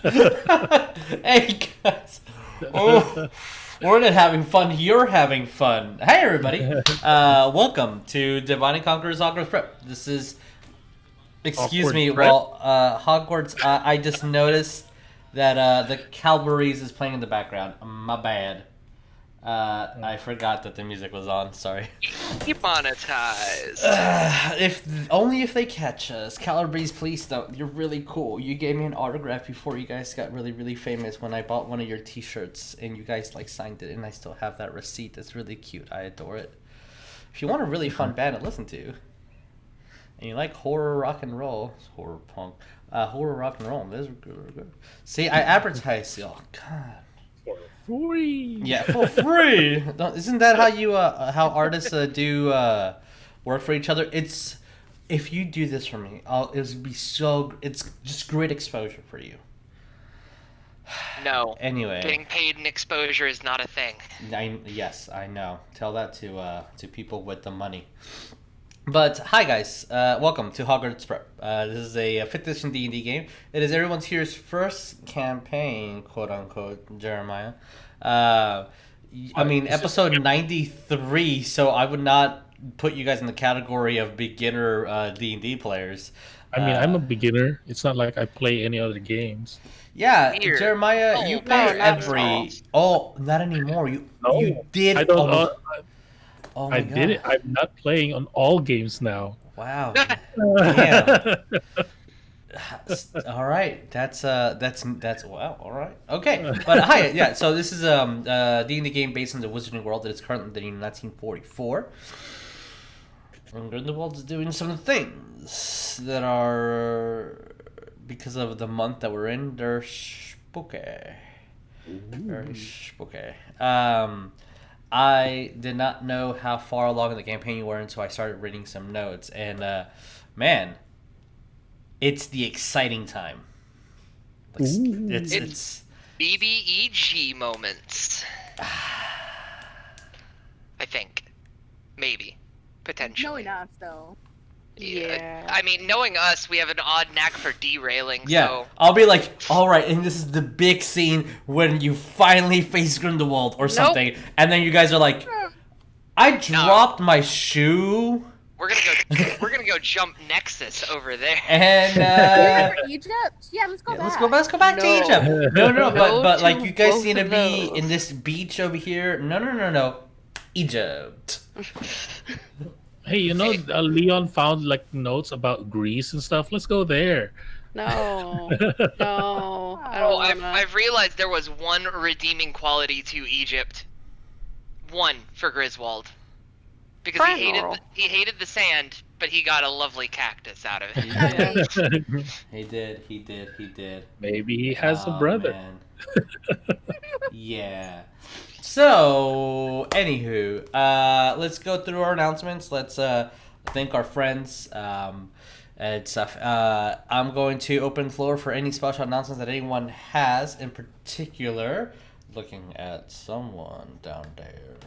Hey guys, oh, we're not having fun. You're having fun. Hey everybody, welcome to Divine and Conqueror's Hogwarts Prep. This is, excuse me, Hogwarts. I just noticed that the Cavalries is playing in the background. My bad. I forgot that the music was on. Sorry. Demonetized. If they catch us, Calabrese, please don't. You're really cool. You gave me an autograph before you guys got really famous when I bought one of your T-shirts and you guys signed it, and I still have that receipt. That's really cute. I adore it. If you want a really fun band to listen to, and you like horror rock and roll, horror punk, horror rock and roll, this is good. See, I advertise. Oh God. Free. Yeah, for free. Isn't that how you how artists do work for each other? It's if you do this for me, it'll be so. It's just great exposure for you. No. Anyway, Getting paid in exposure is not a thing. Yes, I know. Tell that to people with the money. But hi guys, welcome to Hogwarts Prep. This is a 5th edition D&D game. It is everyone's here's first campaign, quote unquote, Jeremiah. I mean, episode 93, so I would not put you guys in the category of beginner D&D players. I mean, I'm a beginner. It's not like I play any other games. Yeah, Weird. Jeremiah, you play every... Oh, not anymore. You did... I don't know. Oh my I God. did it. I'm not playing on all games now. Wow. Damn. All right. That's wow. All right. Okay. But hi. Yeah. So this is D&D game based in the Wizarding World that is currently in 1944. And Grindelwald's doing some things that are, because of the month that we're in, they're spooky. Very spooky. I did not know how far along in the campaign you were until I started reading some notes, and man, it's the exciting time. It's BBEG moments. I think, maybe, potentially. Knowing us, though. Yeah. I mean, knowing us, we have an odd knack for derailing. Yeah, So I'll be like, all right, and this is the big scene when you finally face Grindelwald or something, and then you guys are like, I dropped my shoe. we're gonna go jump Nexus over there. And Egypt? Yeah, let's go back. let's go back to No. Egypt. No, but to like you guys both seem to of be those. in this beach over here. No, Egypt. Hey, Leon found notes about Greece and stuff. Let's go there. No, no, I Oh, don't wanna. I've realized there was one redeeming quality to Egypt. One for Griswold, because Fragile. he hated the sand, but he got a lovely cactus out of it. He did. Maybe he has a Aw, brother. Man. Yeah. So, anywho, let's go through our announcements. Let's thank our friends and stuff. I'm going to open the floor for any special announcements that anyone has. In particular, looking at someone down there.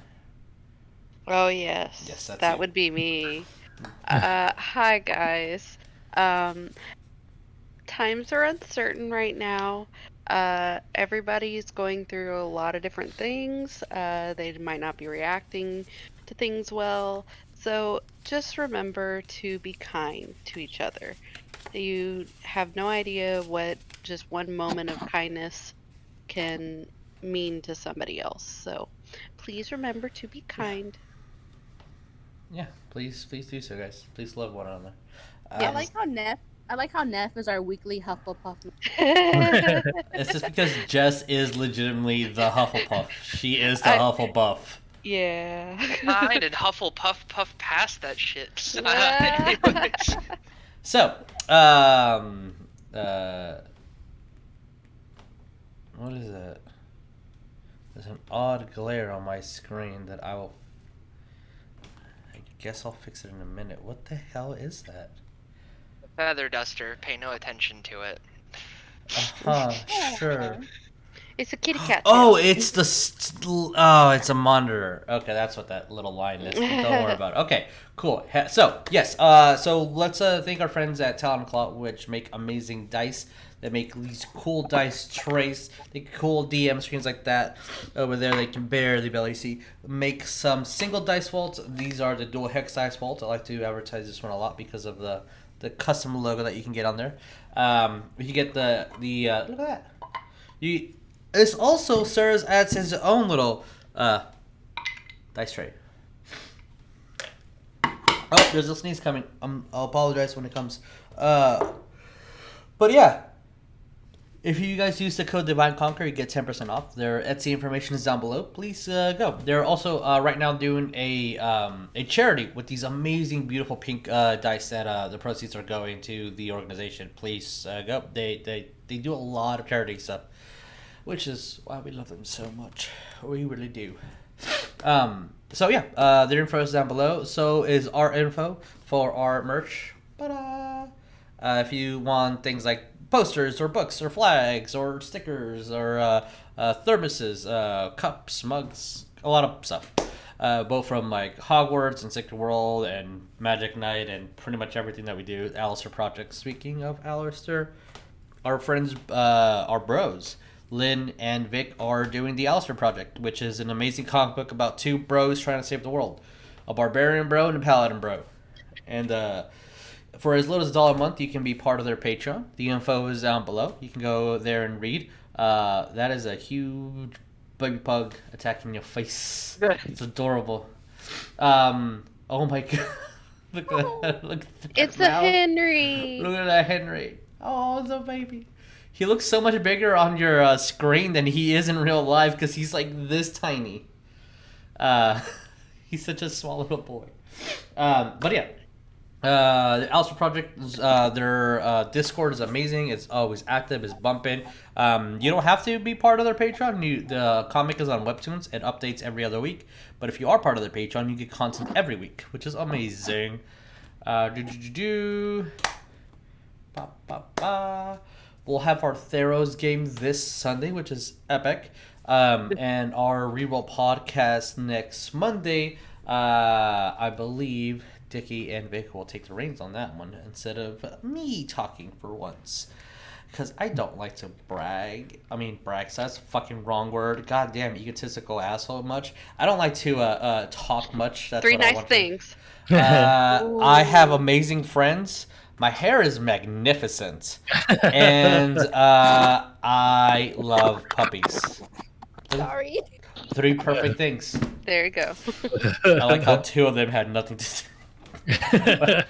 Oh yes, Yes, that's that you. would be me. Hi guys. Times are uncertain right now. Everybody's going through a lot of different things. They might not be reacting to things well. So just remember to be kind to each other. You have no idea what just one moment of kindness can mean to somebody else. So please remember to be kind. Yeah, please do so, guys. Please love one another. I like how Neff is our weekly Hufflepuff. It's just because Jess is legitimately the Hufflepuff. She is the Hufflepuff. Yeah. I did Hufflepuff puff past that shit. Anyways. So, what is that? There's an odd glare on my screen that I guess I'll fix it in a minute. What the hell is that? Feather duster. Pay no attention to it. Sure. It's a kitty cat. Oh, tail. it's it's a monitor. Okay, that's what that little line is. Don't worry about it. Okay, cool. So yes, so let's thank our friends at Talon Claw, which make amazing dice They make these cool dice trays, they cool DM screens like that. Over there, they can barely see. Make some single dice vaults. These are the dual hex dice vaults. I like to advertise this one a lot because of the custom logo that you can get on there. You get the look at that. This also serves as his own little dice tray. Oh, there's a sneeze coming. I'll apologize when it comes. But yeah, if you guys use the code Divine Conquer, you get 10% off. Their Etsy information is down below. Please go. They're also right now doing a charity with these amazing, beautiful pink dice that the proceeds are going to the organization. Please go. They do a lot of charity stuff, which is why we love them so much. We really do. So yeah, their info is down below. So is our info for our merch. If you want things like posters or books or flags or stickers or thermoses, cups, mugs, a lot of stuff. Both from like Hogwarts and Secret World and Magic Night and pretty much everything that we do. Alistair Project. Speaking of Alistair, our friends, our bros, Lynn and Vic are doing the Alistair Project, which is an amazing comic book about two bros trying to save the world. A Barbarian bro and a Paladin bro. And for as little as $1 a month, you can be part of their Patreon. The info is down below. You can go there and read. That is a huge baby pug attacking your face. It's adorable. Oh my god. Look at that. Look at that It's mouth. a Henry. Look at that Henry. Oh, the baby. He looks so much bigger on your screen than he is in real life because he's like this tiny. He's such a small little boy. But yeah. The Alistair Project, their Discord is amazing. It's always active. It's bumping. You don't have to be part of their Patreon. The comic is on Webtoons. It updates every other week. But if you are part of their Patreon, you get content every week, which is amazing. We'll have our Theros game this Sunday, which is epic. And our Reroll podcast next Monday. I believe Dickie and Vic will take the reins on that one instead of me talking for once. Because I don't like to brag. I mean, brag, so that's a fucking wrong word. Goddamn, egotistical asshole much. I don't like to talk much. That's Three what I nice want things. I have amazing friends. My hair is magnificent. And I love puppies. Sorry. 3 perfect things. There you go. I like how 2 of them had nothing to do. I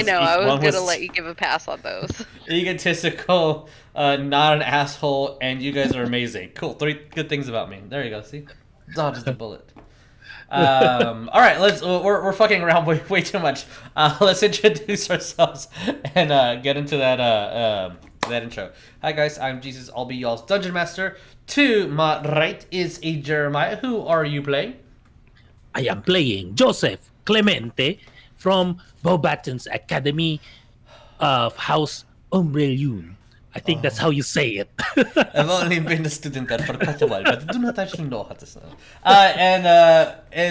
know. I was gonna let you give a pass on those. Egotistical, not an asshole, and you guys are amazing. Cool. 3 good things about me. There you go. See, dodged the bullet. All right. We're fucking around way too much. Let's introduce ourselves and get into that intro. Hi guys, I'm Jesus. I'll be y'all's dungeon master. To my right is a Jeremiah. Who are you playing? I am playing Joseph Clemente from Bobaton's Academy of House Umbrellune. I think that's how you say it. I've only been a student there for quite a while, but I do not actually know how to say it. And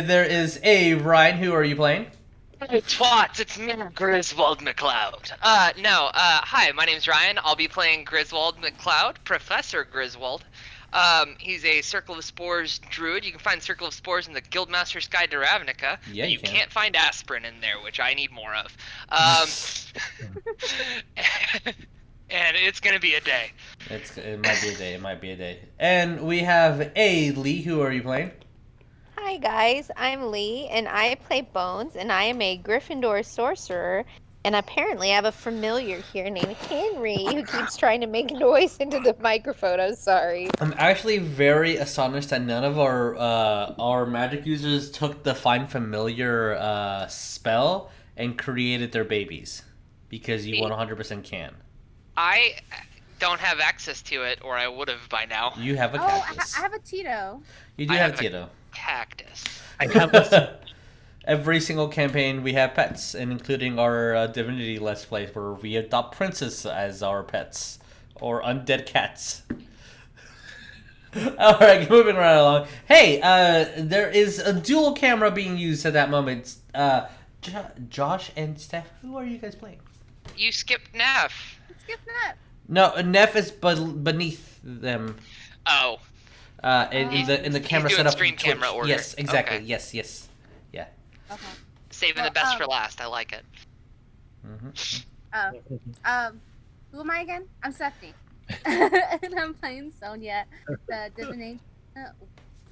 there is a Ryan. Who are you playing? Hey, twats, it's me, Griswold McLeod. Hi, my name's Ryan. I'll be playing Griswold McLeod, Professor Griswold. He's a Circle of Spores druid. You can find Circle of Spores in the Guildmaster's Guide to Ravnica. Yeah, you can. Can't find aspirin in there, which I need more of. And it's gonna be a day. It might be a day. It might be a day. And we have a Lee. Who are you playing? Hi guys, I'm Lee, and I play Bones, and I am a Gryffindor sorcerer, and apparently I have a familiar here named Henry who keeps trying to make noise into the microphone. I'm sorry. I'm actually very astonished that none of our magic users took the Find Familiar spell and created their babies, because you 100% can. I don't have access to it, or I would have by now. You have a cactus. I have a Tito. You do I have have a Tito. Cactus. I have a Every single campaign we have pets, and including our Divinity Let's Play where we adopt princes as our pets, or undead cats. Alright, moving right along. Hey, there is a dual camera being used at that moment. Josh and Steph, who are you guys playing? You skipped Neff. Skip that. No, Neff is beneath them. Oh, In the camera doing setup. stream for Twitch. camera order. Yes, exactly. Okay. Yes, yes. Yeah. Okay. saving Well, the best for last. I like it. Who am I again? I'm Stephanie. And I'm playing Sonya, the divination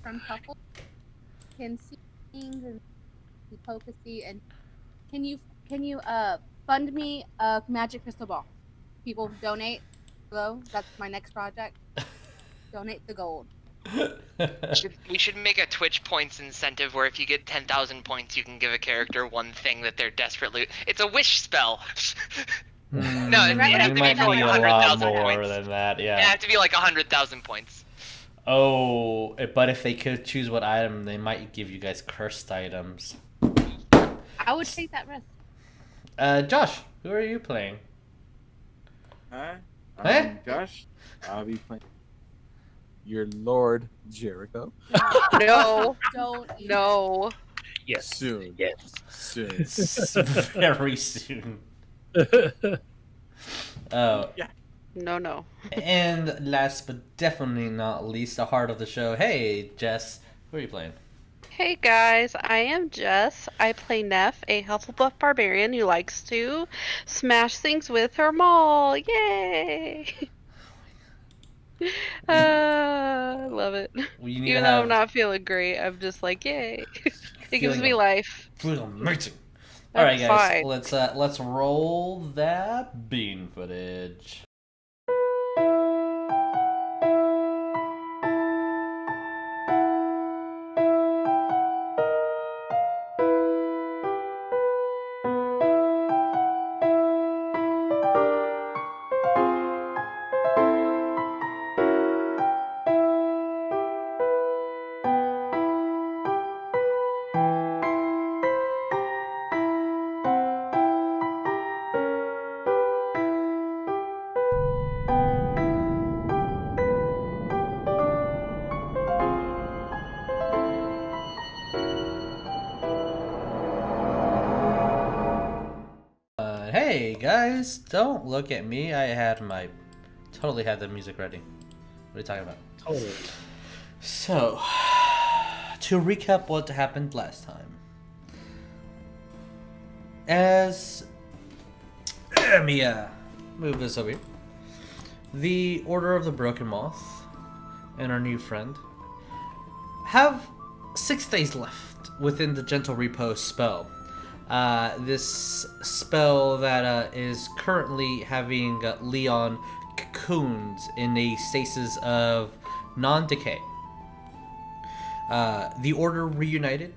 from Couple. Can see things and diplomacy. And can you fund me a magic crystal ball? People donate below. That's my next project. Donate the gold. We should make a Twitch points incentive where if you get 10,000 points, you can give a character one thing that they're desperately. It's a wish spell. No, it has to be might for like need a lot 100,000 more points. than that. It Yeah. has to be like 100,000 points. Oh, but if they could choose what item, they might give you guys cursed items. I would take that risk. Josh, who are you playing? Hi, Eh? I'm Josh. I'll be playing your Lord Jericho No, Don't. no. Yes. soon. Yes. Soon. Very soon. Oh, No. and last but definitely not least, the heart of the show. Hey, Jess, who are you playing? Hey guys, I am Jess. I play Neff, a Hufflepuff barbarian who likes to smash things with her maul. Yay! I love it. Well, you need Even to though have I'm not feeling great, I'm just like, yay! It gives Feeling me life. feeling amazing. All right, I'm guys, fine. let's roll that bean footage. Hey guys, don't look at me. I totally had the music ready. What are you talking about? Totally. So, to recap what happened last time. Let me move this over here. The Order of the Broken Moth and our new friend have 6 days left within the Gentle Repose spell. This spell that is currently having Leon cocooned in a stasis of non-decay. The Order reunited.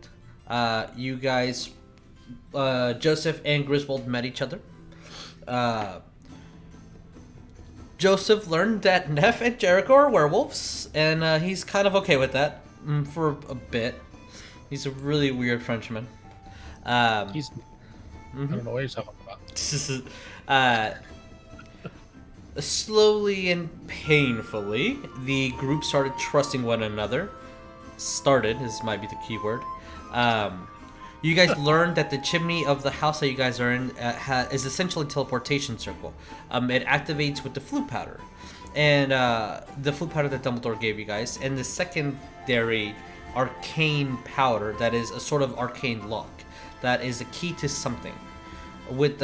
You guys, Joseph and Griswold met each other. Joseph learned that Neff and Jericho are werewolves, and he's kind of okay with that for a bit. He's a really weird Frenchman. He's. I don't know what you're talking about. Slowly and painfully, the group started trusting one another. Started, this might be the key word. You guys learned that the chimney of the house that you guys are in is essentially a teleportation circle. It activates with the flute powder. And the flute powder that Dumbledore gave you guys. And the secondary arcane powder that is a sort of arcane lock. That is a key to something. With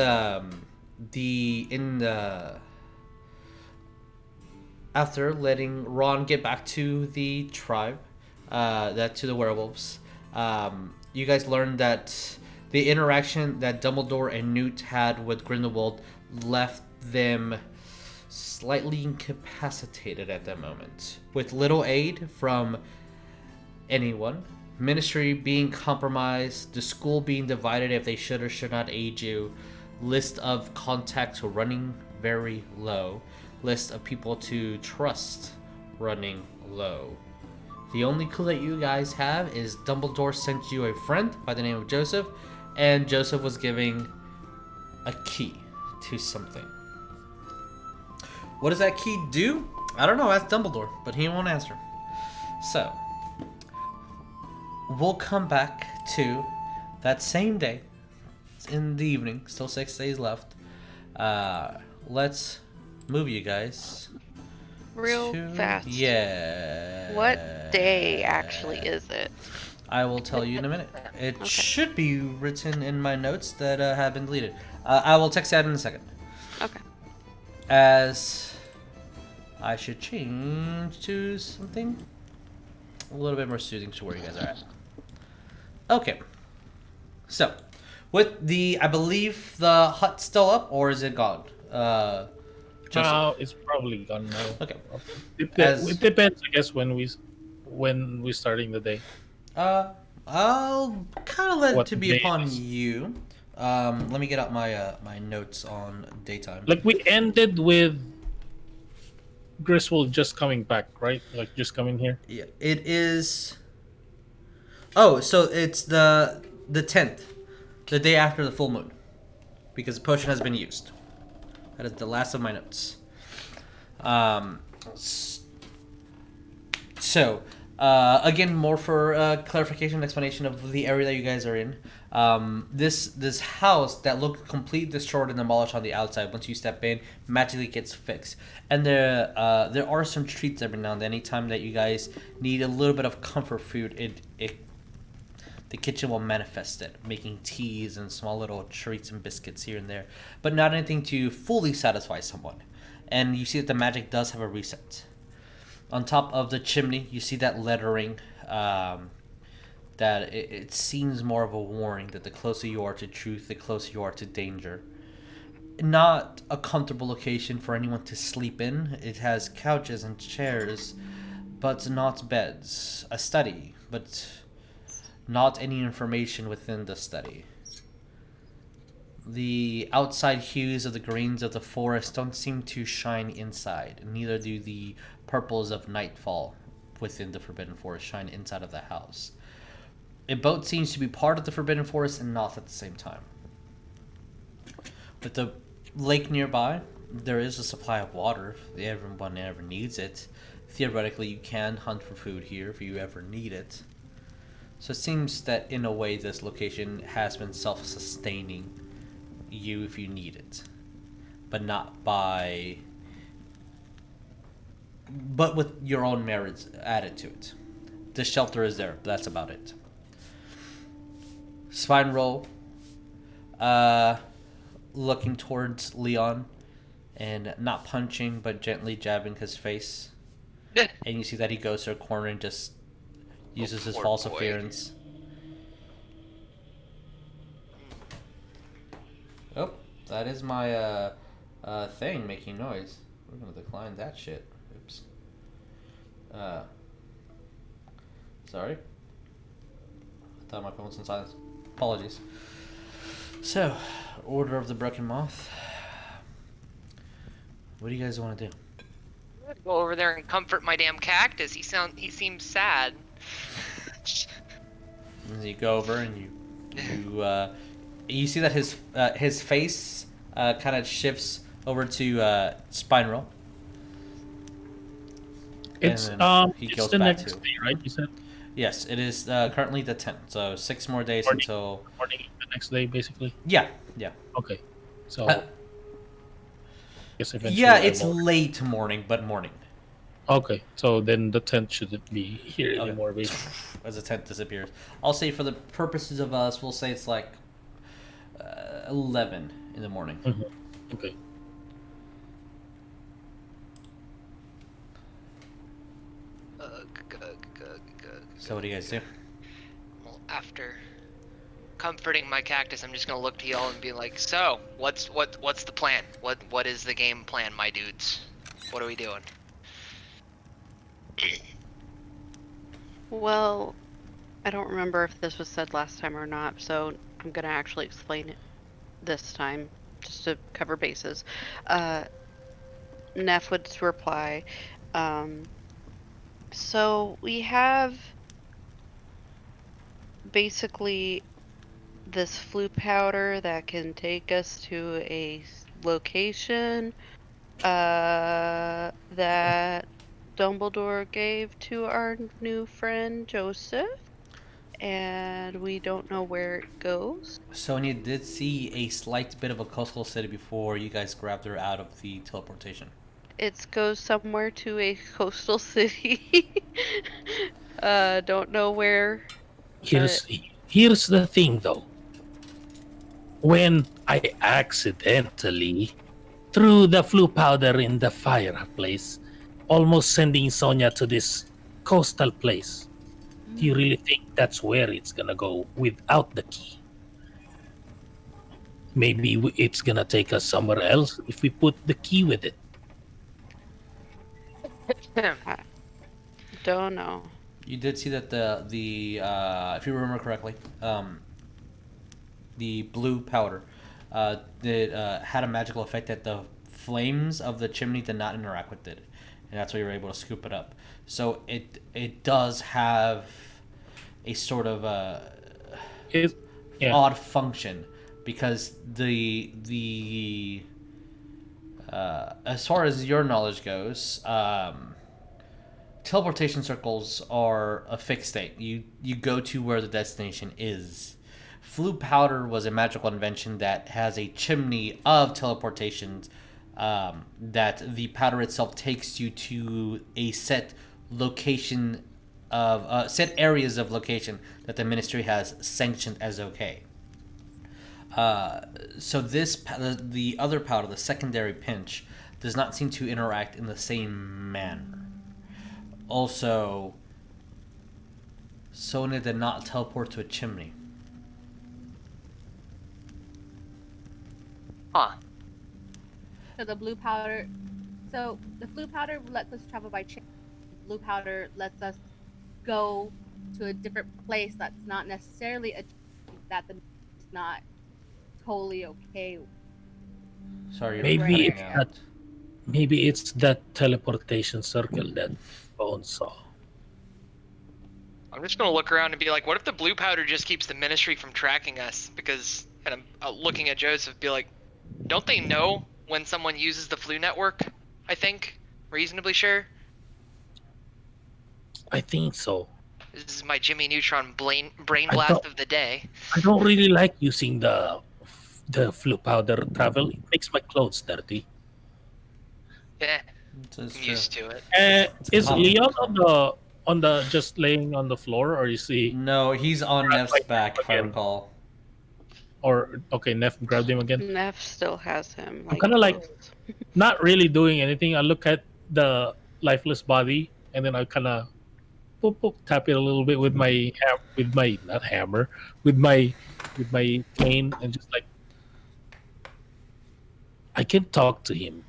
after letting Ron get back to the tribe, to the werewolves, you guys learned that the interaction that Dumbledore and Newt had with Grindelwald left them slightly incapacitated at that moment, with little aid from anyone. Ministry being compromised, the school being divided if they should or should not aid you, list of contacts running very low, list of people to trust running low. The only clue that you guys have is Dumbledore sent you a friend by the name of Joseph, and Joseph was giving a key to something. What does that key do? I don't know, ask Dumbledore, but he won't answer. So, we'll come back to that same day. It's in the evening, still 6 days left. Let's move you guys. Real fast. Yeah. What day actually is it? I will tell you in a minute. It Okay. should be written in my notes that have been deleted. I will text that in a second. Okay. As I should change to something a little bit more soothing to where you guys are at. Okay. So, with the, I believe the hut's still up, or is it gone? Now it's probably gone now. Okay. It depends, I guess, when we starting the day. I'll kind of let What it to be day upon is? you. Let me get out my my notes on daytime. Like we ended with Griswold just coming back, right? Like just coming here. Yeah, it is. Oh, so it's the 10th, the day after the full moon, because the potion has been used. That is the last of my notes. So, again, more for clarification and explanation of the area that you guys are in. This house that looked completely destroyed and demolished on the outside, once you step in, magically gets fixed. And there are some treats every now and then. Anytime that you guys need a little bit of comfort food, the kitchen will manifest it, making teas and small little treats and biscuits here and there, but not anything to fully satisfy someone. And you see that the magic does have a reset. On top of the chimney, you see that lettering that it seems more of a warning that the closer you are to truth, the closer you are to danger. Not a comfortable location for anyone to sleep in. It has couches and chairs, but not beds. A study, but not any information within the study. The outside hues of the greens of the forest don't seem to shine inside, and neither do the purples of nightfall within the Forbidden Forest shine inside of the house. It both seems to be part of the Forbidden Forest and not at the same time. With the lake nearby, there is a supply of water if everyone ever needs it. Theoretically, you can hunt for food here if you ever need it. So it seems that in a way this location has been self-sustaining you if you need it. But not by... but with your own merits added to it. The shelter is there, but that's about it. Spine roll. Looking towards Leon and not punching but gently jabbing his face. And you see that he goes to a corner and just uses his poor false boy. appearance. Oh, that is my thing making noise. We're gonna decline that shit. Oops. Sorry. I thought my phone was on silence. Apologies. So, Order of the Broken Moth. What do you guys want to do? Go over there and comfort my damn cactus. He seems sad. And you go over and you see that his face kind of shifts over to spine roll. It's And then he it's goes the back next to- day, right? You said Yes, it is currently the 10th, so 6 more days Morning. until... morning the next day, basically. Yeah. Okay, so guess eventually. Yeah, I it's will- late morning, but morning. Okay, so then the tent shouldn't be here Okay. anymore, basically. As the 10th disappears. I'll say for the purposes of us, we'll say it's like 11 in the morning. Okay. So what do you guys do? Well, after comforting my cactus, I'm just gonna look to y'all and be like, so, what's the plan? What is the game plan, my dudes? What are we doing? Well, I don't remember if this was said last time or not, so I'm gonna actually explain it this time, just to cover bases. Neff would reply, so we have basically this flu powder that can take us to a location that Dumbledore gave to our new friend Joseph, and we don't know where it goes. Sonya did see a slight bit of a coastal city before you guys grabbed her out of the teleportation. It goes somewhere to a coastal city. Don't know where. Here's the thing, though. When I accidentally threw the flu powder in the fireplace, almost sending Sonya to this coastal place, do you really think that's where it's gonna go without the key? Maybe it's gonna take us somewhere else if we put the key with it. Don't know. You did see that the if you remember correctly, the blue powder had a magical effect that the flames of the chimney did not interact with it, and that's why you were able to scoop it up. So it does have a sort of odd function, because the as far as your knowledge goes, teleportation circles are a fixed state. You go to where the destination is. Flu powder was a magical invention that has a chimney of teleportations that the powder itself takes you to a set location of set areas of location that the ministry has sanctioned as okay. So the other powder, the secondary pinch, does not seem to interact in the same manner. Also, Sonya did not teleport to a chimney. Huh. So the blue powder. So the blue powder lets us travel by chimney. Blue powder lets us go to a different place that's not necessarily a that the is not totally okay. Sorry, you're Maybe cutting it's out. not. Maybe it's that teleportation circle that Bones saw. I'm just gonna look around and be like, what if the blue powder just keeps the ministry from tracking us? Because, and I'm looking at Joseph, be like, don't they know when someone uses the flu network? I think, reasonably sure. I think so. This is my Jimmy Neutron brain I blast don't- of the day. I don't really like using the flu powder travel. It makes my clothes dirty. Yeah, It's I'm true. used to it. Is common. Leon on the just laying on the floor, or is he? No, he's on Grab Neff's my back, if I again. recall. Or okay, Neff grabbed him again. Neff still has him. I'm kinda like- Not really doing anything. I look at the lifeless body, and then I kind of tap it a little bit with my not hammer, with my cane, and just like, I can talk to him.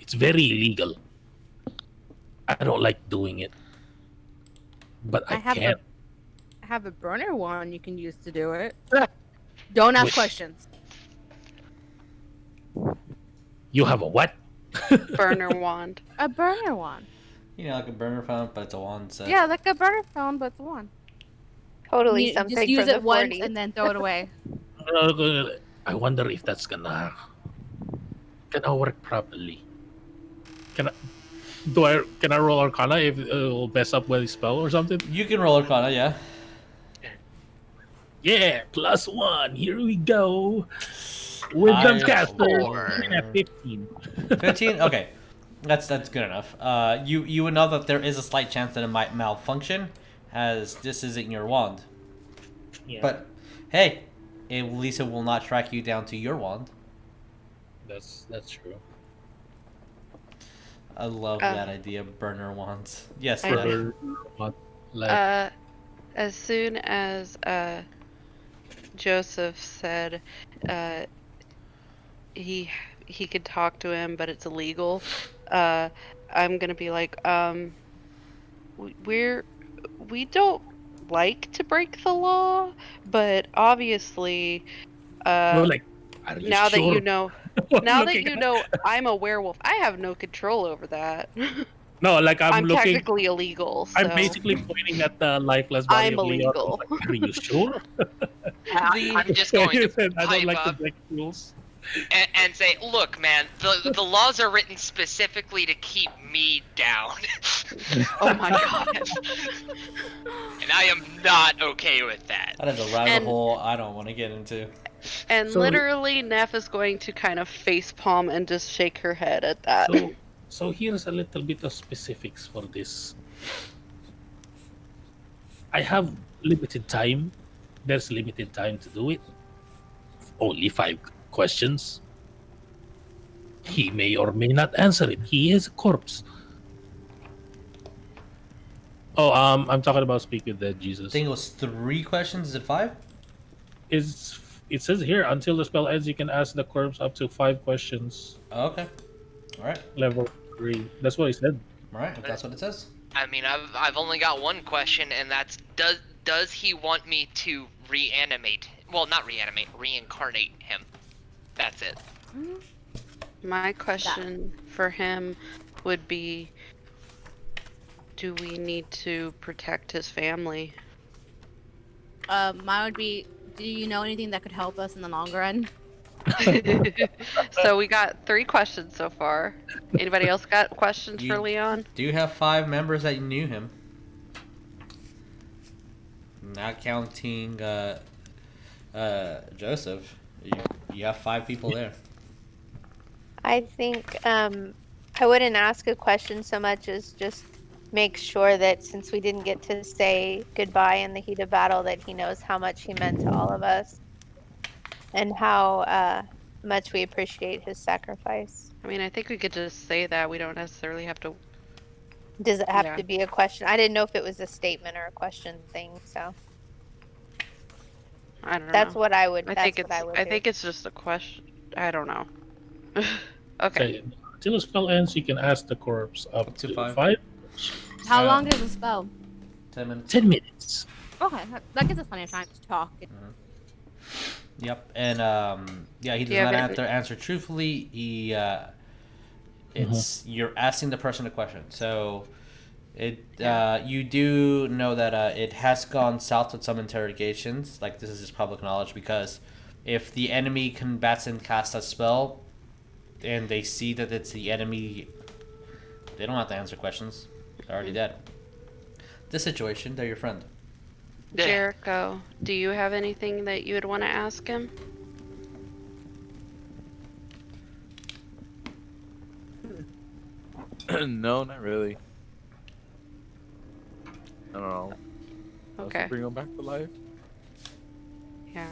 It's very illegal. I don't like doing it, but I can't. I have a burner wand you can use to do it. Don't ask Which- questions. You have a what? Burner wand. A burner wand. You know, like a burner phone, but it's a wand set. Yeah, like a burner phone, but it's a wand. Totally You something just use from the it once 40s. and then throw it away. I wonder if that's gonna work properly. Can I roll Arcana if it'll mess up with the spell or something? You can roll Arcana, yeah. Yeah, +1. Here we go. Wisdom I caster. roll- 15. 15? Okay. That's good enough. You would know that there is a slight chance that it might malfunction, as this isn't your wand. Yeah, But hey, at least it will not track you down to your wand. that's true. I love that idea, burner wands. Yes, I Neff. know. Like, As soon as Joseph said he could talk to him, but it's illegal, I'm gonna be like, we don't like to break the law, but obviously, well, like, are you now that sure? you know. Now that you know I'm a werewolf, I have no control over that. No, like I'm looking. technically illegal. So. I'm basically pointing at the lifeless body I'm of Leon. illegal. Like, are you sure? I'm just going to I don't pipe like to up break rules. and say, look, man, the laws are written specifically to keep me down. Oh my god. And I am not okay with that. That is a rabbit And- hole I don't want to get into. And So- literally, Neff is going to kind of facepalm and just shake her head at that. So here's a little bit of specifics for this. I have limited time. There's limited time to do it. Only 5 questions. He may or may not answer it. He is a corpse. Oh, I'm talking about speak with dead Jesus. I think it was 3 questions. Is it 5? It says here, until the spell ends, you can ask the corpse up to 5 questions. Oh, okay. All right. Level 3. That's what he said. All right. If that's what it says. I mean, I've only got one question, and that's does he want me to reanimate? Well, not reanimate, reincarnate him. That's it. My question for him would be, do we need to protect his family? Mine would be, do you know anything that could help us in the long run? So we got 3 questions so far. Anybody else got questions for Leon? Do you have 5 members that knew him? Not counting Joseph. You have 5 people there. I think I wouldn't ask a question so much as just make sure that since we didn't get to say goodbye in the heat of battle, that he knows how much he meant to all of us and how much we appreciate his sacrifice. I mean, I think we could just say that. We don't necessarily have to. Does it have Yeah. to be a question? I didn't know if it was a statement or a question thing, so I don't that's know. what I would. I That's think what it's. I would I do. think it's just a question. I don't know. Okay. Okay. Until the spell ends, you can ask the corpse up to to 5. 5. How long does it spell? 10 minutes. 10 minutes. Okay, that gives us plenty of time to talk. Yep. And yeah, he Do does you not have any- answer truthfully. He it's you're asking the person a question. So it you do know that it has gone south with some interrogations. Like, this is just public knowledge, because if the enemy combats and casts a spell and they see that it's the enemy, they don't have to answer questions. They're already dead. This situation, they're your friend. Jericho, do you have anything that you would want to ask him? No, not really. I don't know. Okay. Bring him back to life. Yeah.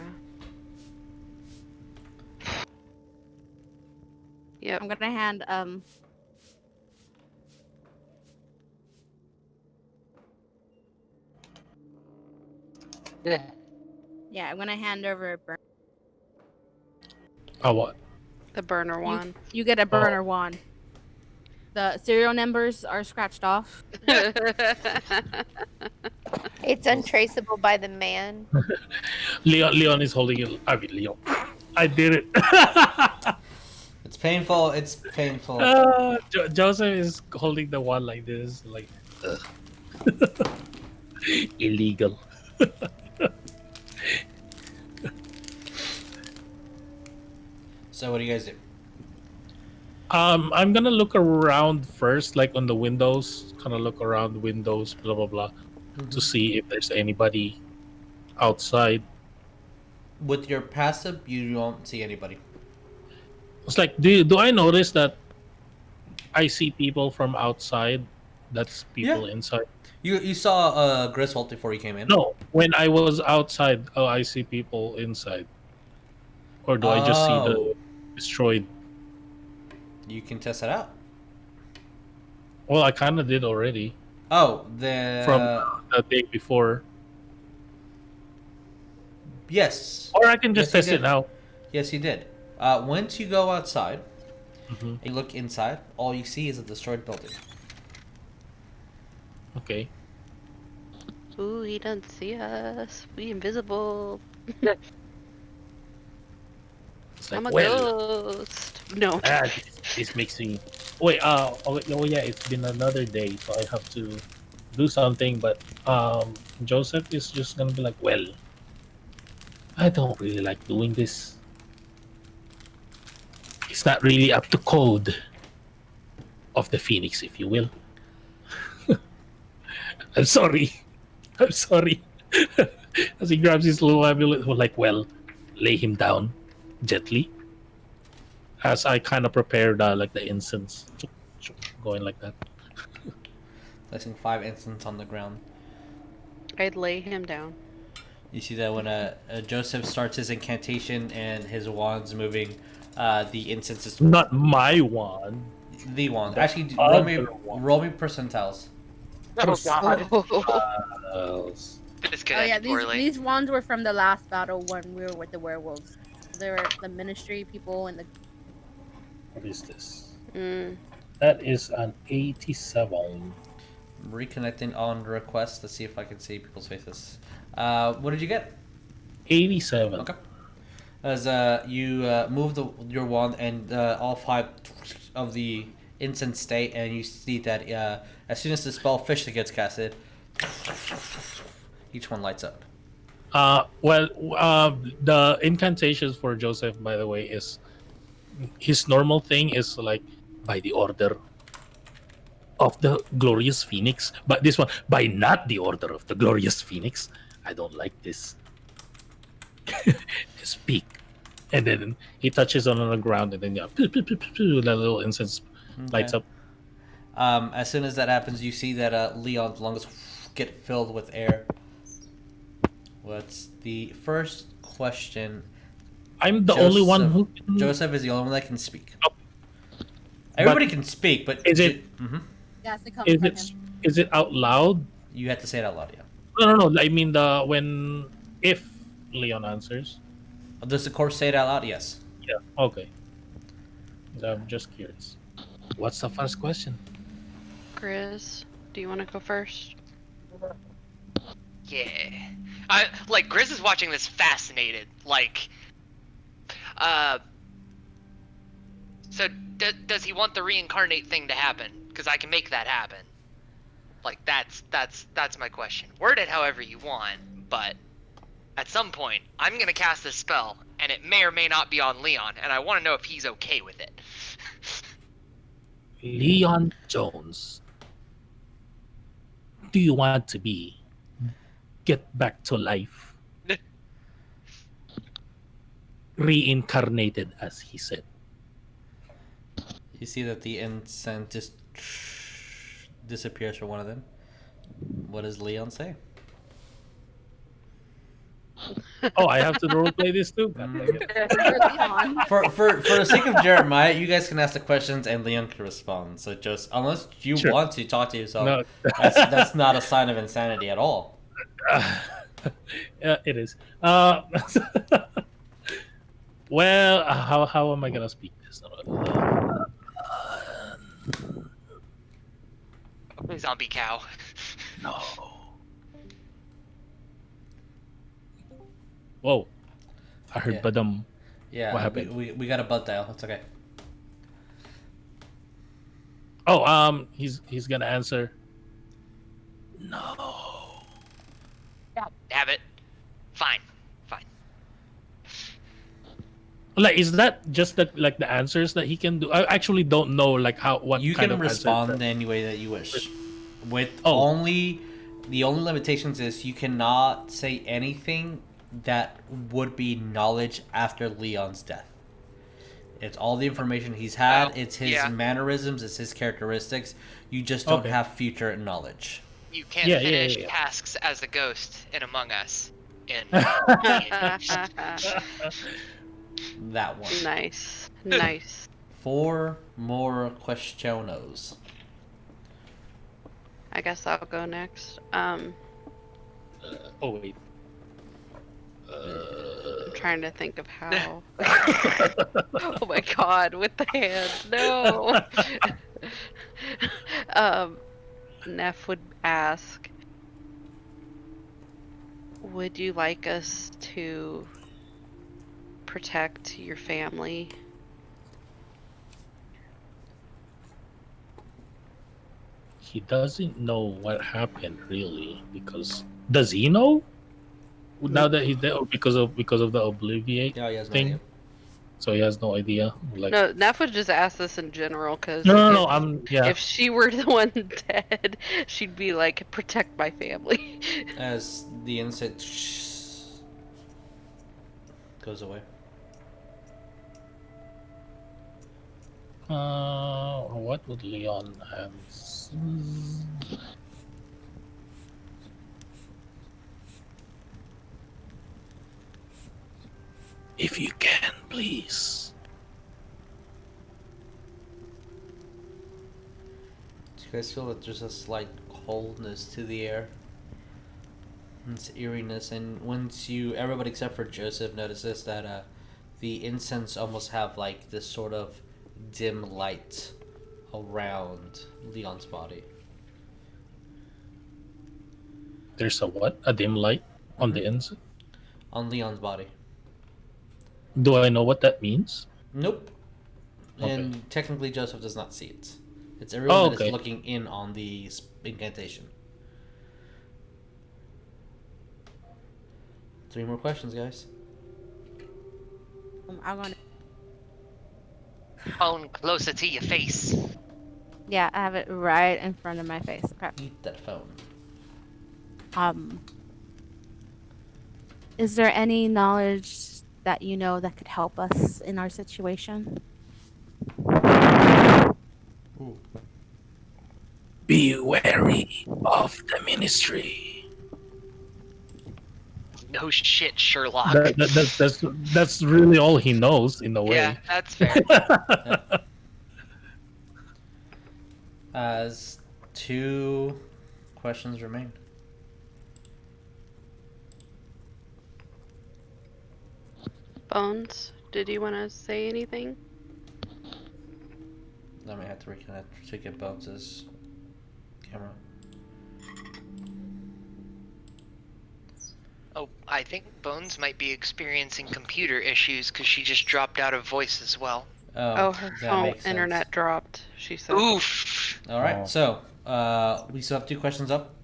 Yep. I'm gonna hand yeah, I'm gonna hand over a burn. Oh, what? The burner one. You get a burner wand. The serial numbers are scratched off. It's untraceable by the man. Leon is holding it. I mean, Leon. I did it. It's painful. It's painful. Joseph is holding the one like this, like illegal. So what do you guys do? I'm gonna look around first, like on the windows, kind of look around the windows, blah blah blah, to see if there's anybody outside. With your passive, you don't see anybody. It's like, do I notice that I see people from outside? That's people inside. You saw Griswold before you came in. No, when I was outside, I see people inside. Or do I just see the destroyed? You can test it out. Well, I kind of did already Oh, from the day before. yes. Or I can just Yes, you test it did. now. Yes, you did. Once you go outside, Mhm. you look inside. All you see is a destroyed building. Okay. Ooh, he doesn't see us. We invisible. It's like, I'm a well, ghost. No. this makes me. Wait. Oh yeah. It's been another day, so I have to do something. But Joseph is just gonna be like, well, I don't really like doing this. It's not really up to code of the Phoenix, if you will. I'm sorry. I'm sorry. As he grabs his little amulet, we're like, well, lay him down gently. As I kind of prepared like the incense, going like that. Placing 5 incense on the ground. I'd lay him down. You see that when Joseph starts his incantation and his wand's moving, the incense is Not my wand. the wand. Actually, other roll me percentiles. Oh god. Oh Disconnected yeah, poorly. these wands were from the last battle when we were with the werewolves. They were the ministry people and the. What is this? Mm. That is an 87. Reconnecting on request. Let's see if I can see people's faces. What did you get? 87. Okay. As you move your wand and all 5 of the incense stay, and you see that as soon as the spell officially gets casted, each one lights up. The incantations for Joseph, by the way, is his normal thing is like by the order of the glorious phoenix, but this one by not the order of the glorious phoenix. I don't like this. Speak, and then he touches on the ground, and then the little incense lights up. As soon as that happens, you see that Leon's lungs get filled with air. What's the first question? I'm the only one who can... Joseph is the only one that can speak. Oh. Everybody can speak, but is it? Yeah, it's come Is from it? him. Is it out loud? You have to say it out loud, yeah. No. I mean if Leon answers. Does the corpse say it out loud? Yes. Yeah. Okay. I'm just curious. What's the first question? Grizz, do you want to go first? Yeah. Grizz is watching this fascinated. So does he want the reincarnate thing to happen? Because I can make that happen. That's my question. Word it however you want, but at some point, I'm gonna cast this spell, and it may or may not be on Leon, and I want to know if he's okay with it. Leon Jones. Do you want to get back to life? Reincarnated, as he said. You see that the incense just disappears for one of them. What does Leon say? Oh, I have to roleplay this too? For the sake of Jeremiah, you guys can ask the questions and Leon can respond. So just, unless you want to talk to yourself, No. that's not a sign of insanity at all. It is. Well, how am I gonna speak this? Zombie cow. No. Whoa! I heard Yeah. badum. Yeah, What happened? we got a butt dial. It's okay. Oh, he's gonna answer. No. Have it. Fine. Like, is that just the answers that he can do? I actually don't know what You kind can of respond answer. any way that you wish. With the Oh. only limitations is you cannot say anything that would be knowledge after Leon's death. It's all the information he's had. Oh, It's his yeah. mannerisms. It's his characteristics. You just don't Okay. have future knowledge. You can't Yeah, finish yeah. tasks as a ghost in Among Us. In That one. Nice. 4 more questionos. I guess I'll go next. Oh wait. I'm trying to think of how. Oh my god, with the hand. No. Neff would ask, would you like us to protect your family? He doesn't know what happened really, because does he know? Now that he's dead, or because of the obliviate Yeah, he has no thing? idea. so he has no idea. Like, No, Neff would just ask this in general because no. if she were the one dead, she'd be like, protect my family. As the insect goes away. What would Leon have? If you can, please. Do you guys feel that there's a slight coldness to the air? And it's eeriness, and everybody except for Joseph notices that the incense almost have like this sort of dim light around Leon's body. There's a what? A dim light on the inside? On Leon's body. Do I know what that means? Nope. Okay. And technically Joseph does not see it. It's everyone that okay. is looking in on the incantation. 3 more questions, guys. I'm gonna. Phone closer to your face. Yeah, I have it right in front of my face. Crap. Eat that phone. Is there any knowledge that you know that could help us in our situation? Ooh. Be wary of the ministry. No shit, Sherlock. That's really all he knows in a way. Yeah, that's fair. As 2 questions remain. Bones, did you want to say anything? I may have to reconnect to get Bones' camera. Oh, I think Bones might be experiencing computer issues because she just dropped out of voice as well. Oh, her that phone makes sense. internet dropped, she said. Oof. All right, Oh. so we still have 2 questions up.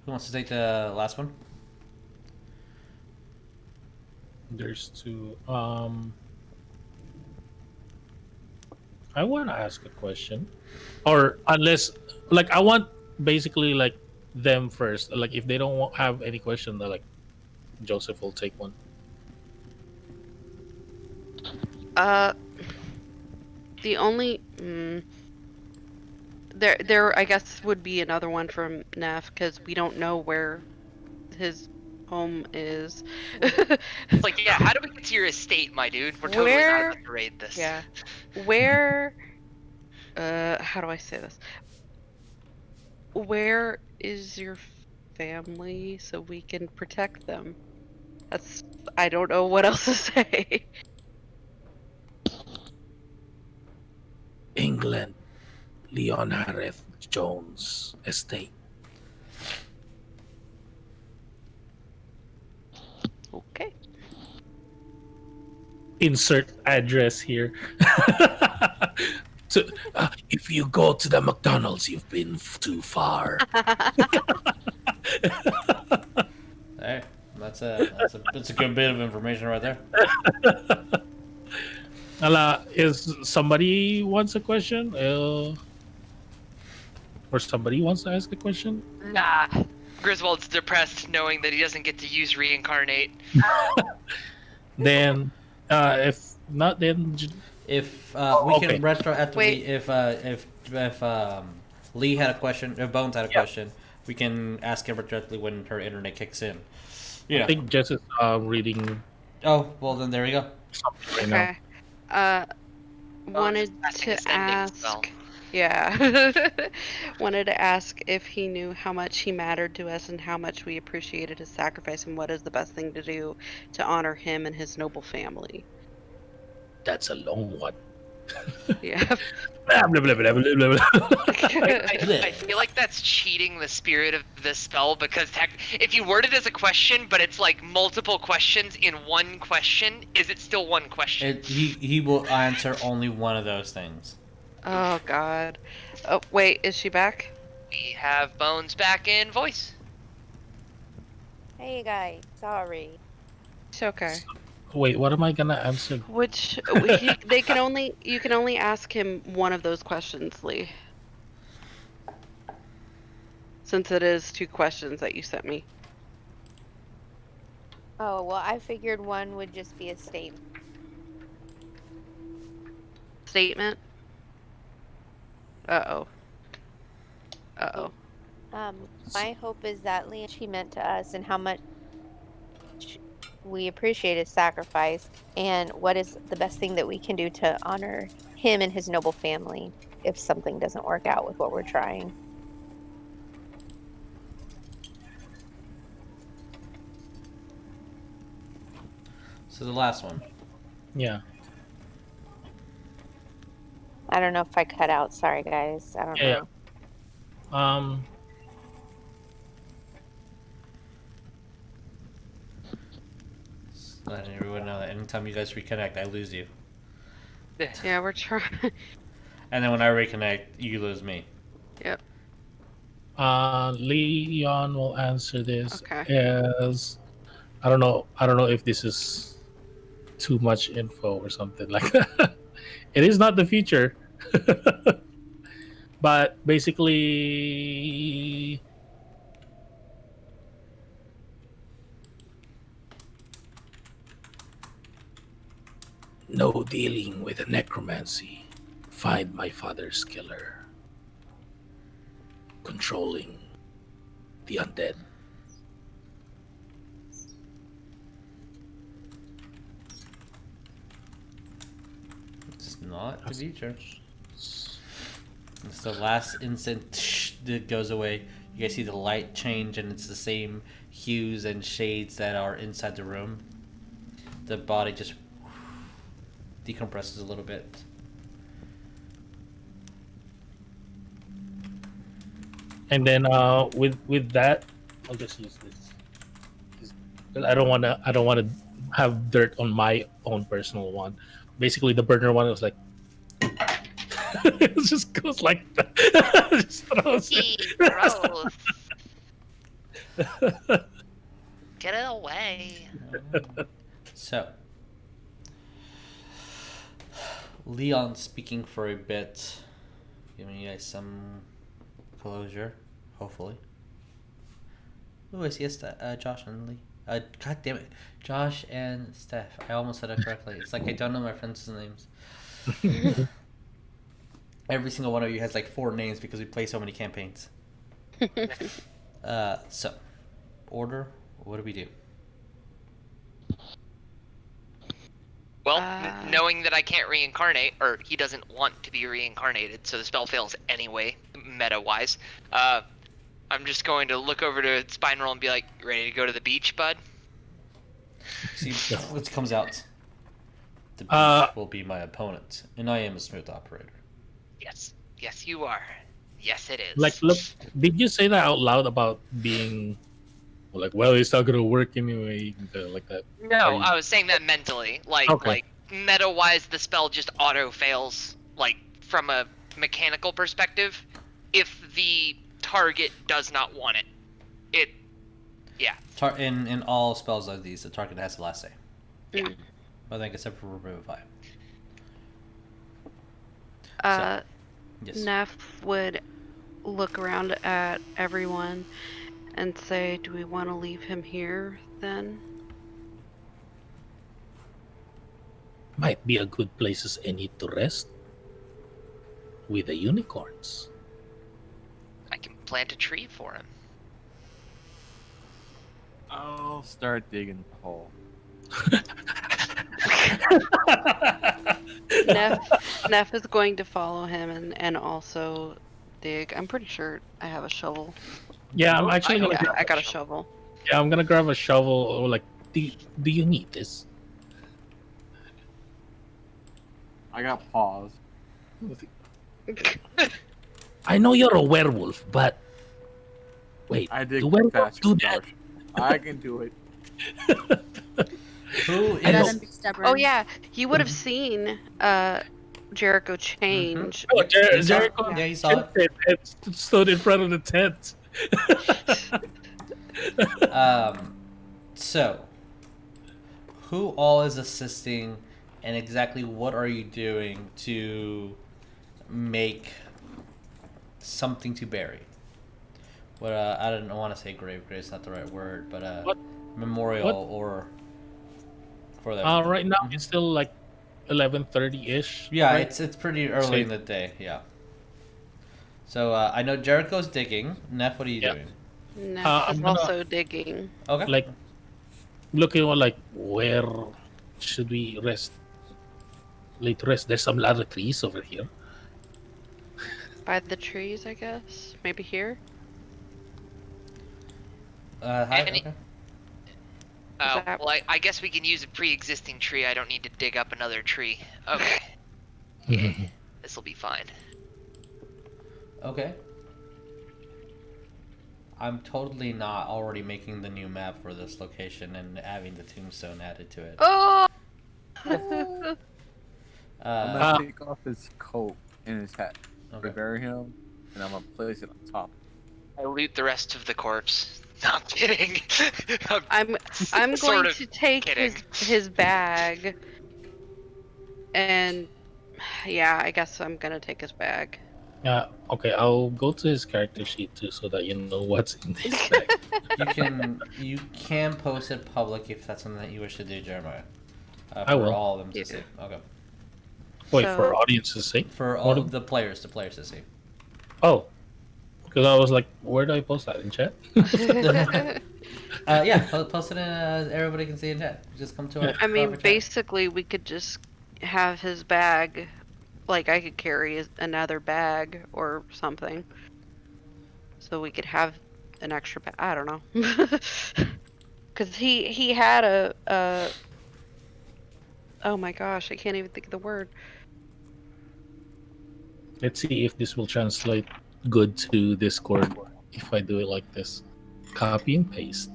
Who wants to take the last one? There's 2. I want to ask a question, or unless, like, I want basically like them first. Like, if they don't have any question, like Joseph will take one. The only there I guess would be another one from Neff because we don't know where his home is. It's like, yeah, how do we get to your estate, my dude? We're totally not about to raid this. Yeah. Where how do I say this? Where is your family so we can protect them? I don't know what else to say. England, Leonhareth Jones estate. Okay. Insert address here. So, if you go to the McDonald's, you've been too far. Hey, that's a good bit of information right there. Is somebody wants a question? Or somebody wants to ask a question? Nah. Griswold's depressed knowing that he doesn't get to use reincarnate. Then, if not, then If we okay. can retroactively, Wait. if Lee had a question, if Bones had a question, we can ask her directly when her internet kicks in. Yeah. I think Jess is reading Oh well, then there we go. something right now. Okay. Wanted casting a to sending spell. ask. Yeah. Wanted to ask if he knew how much he mattered to us and how much we appreciated his sacrifice and what is the best thing to do to honor him and his noble family. That's a long one. Yeah. Blah, blah, blah, blah, blah, blah, blah. I feel like that's cheating the spirit of the spell because if you word it as a question, but it's like multiple questions in one question, is it still one question? He will answer only one of those things. Oh God. Oh wait, is she back? We have Bones back in voice. Hey guys, sorry. It's okay. Wait, what am I gonna answer? Which they can only you can only ask him one of those questions, Lee. Since it is 2 questions that you sent me. Oh, well, I figured one would just be a statement. Statement. Uh-oh. Uh-oh. My hope is that Leon, she meant to us and how much we appreciate his sacrifice and what is the best thing that we can do to honor him and his noble family if something doesn't work out with what we're trying. So the last one. Yeah. I don't know if I cut out. Sorry, guys. I don't Yeah. know. Letting everyone know that anytime you guys reconnect, I lose you. Yeah, we're trying. And then when I reconnect, you lose me. Yep. Leon will answer this Okay. as I don't know if this is too much info or something like that. It is not the future. But basically no dealing with the necromancy. Find my father's killer. Controlling the undead. It's not the future. It's the last instant that goes away. You guys see the light change, and it's the same hues and shades that are inside the room. The body just decompresses a little bit. And then with that, I'll just use this. 'Cause I don't wanna have dirt on my own personal one. Basically, the burner one was like it just goes like that. Just throws it. Gross. Get it away. So, Leon speaking for a bit, giving you guys some closure, hopefully. Oh, I see Josh and Lee. God damn it. Josh and Steph. I almost said it correctly. It's like I don't know my friends' names. Every single one of you has like 4 names because we play so many campaigns. So, order, what do we do? Well, knowing that I can't reincarnate, or he doesn't want to be reincarnated, so the spell fails anyway, meta-wise, I'm just going to look over to Spinal and be like, "You ready to go to the beach, bud?" See what comes out. The beach will be my opponent, and I am a smooth operator. Yes. Yes, you are. Yes, it is. Like, look, did you say that out loud about being like, well, it's not gonna work anyway, like that? No, I was saying that mentally. Like, Okay. like meta-wise, the spell just auto-fails, like, from a mechanical perspective, if the target does not want it. Yeah. In all spells like these, the target has the last say. Yeah. I think except for Revivify. Yes. Neff would look around at everyone and say, do we want to leave him here then? Might be a good place as any to rest. With the unicorns. I can plant a tree for him. I'll start digging the hole. Neff is going to follow him and also dig. I'm pretty sure I have a shovel. Yeah, I'm actually gonna. I got a shovel. Yeah, I'm gonna grab a shovel. Or like, do you need this? I got paws. I know you're a werewolf, but wait, I dig do werewolves faster do than that? Josh. I can do it. Who Let is... him be stubborn. Oh yeah, you would have seen Jericho change. Oh, Jericho. Yeah, he saw it stood in front of the tent. So, who all is assisting, and exactly what are you doing to make something to bury? What I don't want to say grave. Grave's not the right word, but What? memorial What? or for them. Right now it's still like 11:30-ish. Yeah, right? it's pretty early in the day. Yeah. So I know Jericho's digging. Neff, what are you Yeah. doing? Neff I'm is gonna- also digging. Okay. Like looking at like where should we rest? Like rest. There's some lot of trees over here. By the trees, I guess. Maybe here. Hi. Any- Okay. that- Well, I guess we can use a pre-existing tree. I don't need to dig up another tree. Okay. Yeah, this will be fine. Okay. I'm totally not already making the new map for this location and having the tombstone added to it. Oh! I'm Uh, gonna take off his coat and his hat. okay. Bury him, and I'm gonna place it on top. I loot the rest of the corpse. No, I'm kidding. I'm Sort going of to take kidding. his bag. And yeah, I guess I'm gonna take his bag. Okay, I'll go to his character sheet too, so that you know what's in his bag. You can post it public if that's something that you wish to do, Jeremiah. For I will. all of them to Yeah. see. Okay. Wait, So- for audience's sake? For all of the players to see. Oh, because I was like, where do I post that in chat? Yeah, post it in. Everybody can see in chat. Just come to our. I mean, our chat. basically, we could just have his bag. Like, I could carry another bag or something. So we could have an extra bag. I don't know. Because he had a. Oh my gosh, I can't even think of the word. Let's see if this will translate good to Discord if I do it like this. Copy and paste.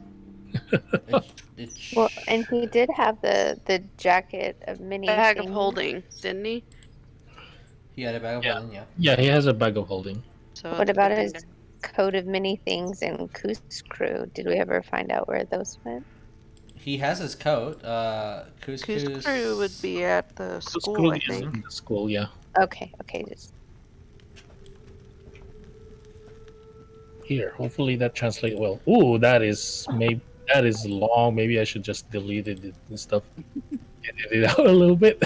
Well, and he did have the jacket of many Bag of things. holding, didn't he? He had a bag of Yeah. holding, yeah. Yeah, he has a bag of holding. So What it's a about good his thing coat of many things and Coos crew? Did we ever find out where those went? He has his coat. Whose Couscous. crew would be at the School school, I is think. in the school, yeah. Okay, just Here, hopefully that translates well. Ooh, that is long. Maybe I should just delete it and stuff. Edit it out a little bit.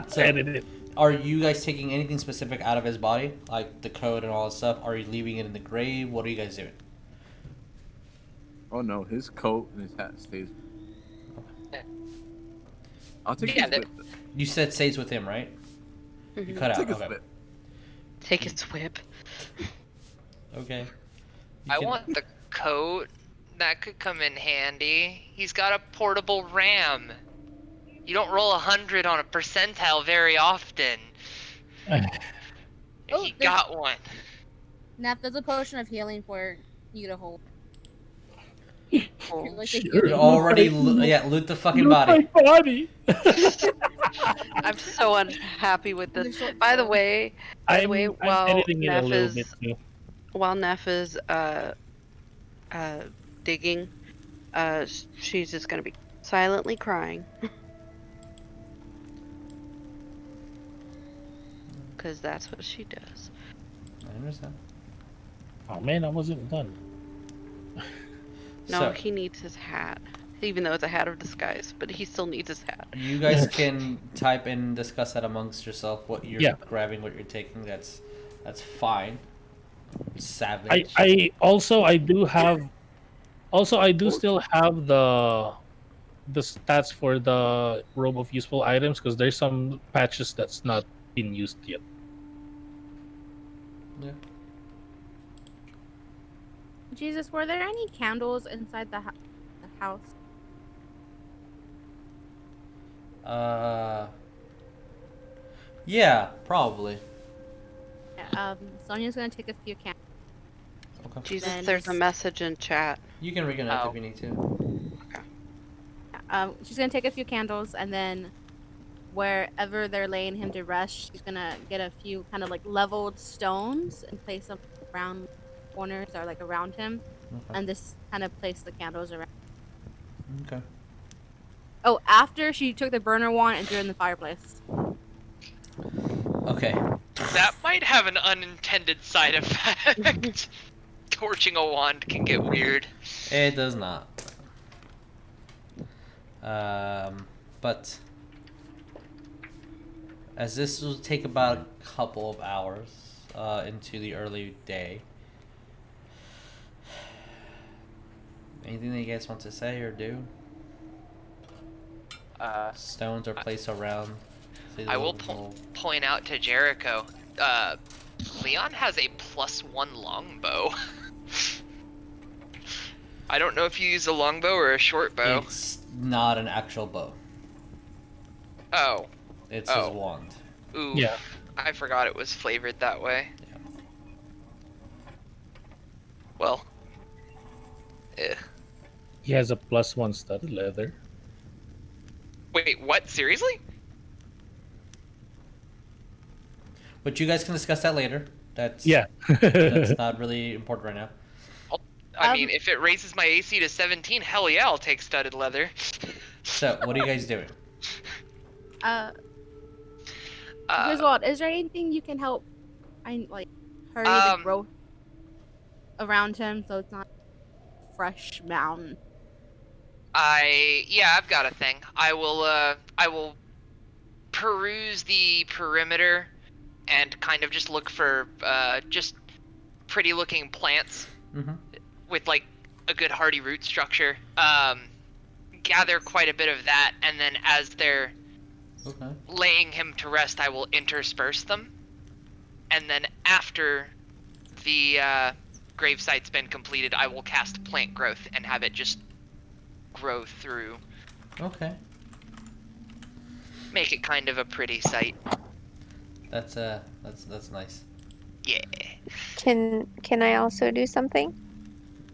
So- Edit it. Are you guys taking anything specific out of his body, like the coat and all that stuff? Are you leaving it in the grave? What are you guys doing? Oh no, his coat and his hat stays. I'll take Yeah, his that- whip. You said stays with him, right? You Mhm. cut out. Take his Okay. whip. Take his whip. Okay. You I can- want the coat. That could come in handy. He's got a portable ram. You don't roll 100 on a percentile very often. Oh, He there's- got one. Nap, there's a potion of healing for you to hold. Oh, Like a Sure. You're already loot the fucking body. My body. I'm so unhappy with The this. short By the sword. way, I'm while editing it a Neff little is bit too. while Neff is digging, she's just gonna be silently crying. Cause that's what she does. I understand. Oh man, I wasn't done. No, So, he needs his hat. Even though it's a hat of disguise, but he still needs his hat. you guys can type and discuss that amongst yourself. What you're Yeah. grabbing, what you're taking. That's fine. Savage. I do still have the stats for the robe of useful items because there's some patches that's not been used yet. Yeah. Jesus, were there any candles inside the house? Yeah, probably. Yeah, Sonya's gonna take a few candles. Okay. Jesus, Then there's a just- message in chat. You can reconnect Oh. if you need to. She's gonna take a few candles, and then wherever they're laying him to rest, she's gonna get a few kind of like leveled stones and place them around corners or like around him, Okay. and just kind of place the candles around. Okay. Oh, after she took the burner wand and threw it in the fireplace. Okay. That might have an unintended side effect. Torching a wand can get weird. It does not. But as this will take about a couple of hours into the early day, anything that you guys want to say or do? Stones are placed around. I will point out to Jericho. Leon has a +1 longbow. I don't know if you use a longbow or a short bow. It's not an actual bow. Oh. It's his wand. Ooh. Yeah. I forgot it was flavored that way. Yeah. Well. He has a +1 studded leather. Wait, what? Seriously? But you guys can discuss that later. That's That's not really important right now. I mean, if it raises my AC to 17, hell yeah, I'll take studded leather. So, what are you guys doing? Griswold, is there anything you can help? Hurry the growth around him so it's not fresh mountain. I've got a thing. I will peruse the perimeter and kind of just look for just pretty looking plants with like a good hardy root structure. Gather quite a bit of that, and then as they're laying him to rest, I will intersperse them. And then after the gravesite's been completed, I will cast plant growth and have it just grow through. Okay. Make it kind of a pretty sight. That's nice. Yeah. Can I also do something?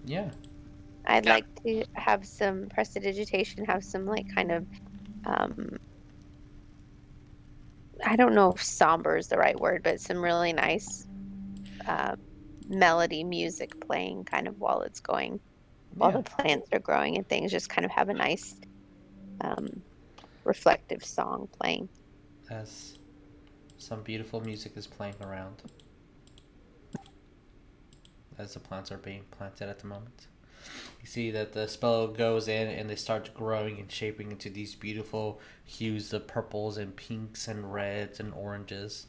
Yeah. I'd like to have some prestidigitation, have some like kind of I don't know if somber is the right word, but some really nice melody music playing kind of while it's going, while the plants are growing and things, just kind of have a nice reflective song playing. As some beautiful music is playing around as the plants are being planted at the moment. You see that the spell goes in and they start growing and shaping into these beautiful hues of purples and pinks and reds and oranges,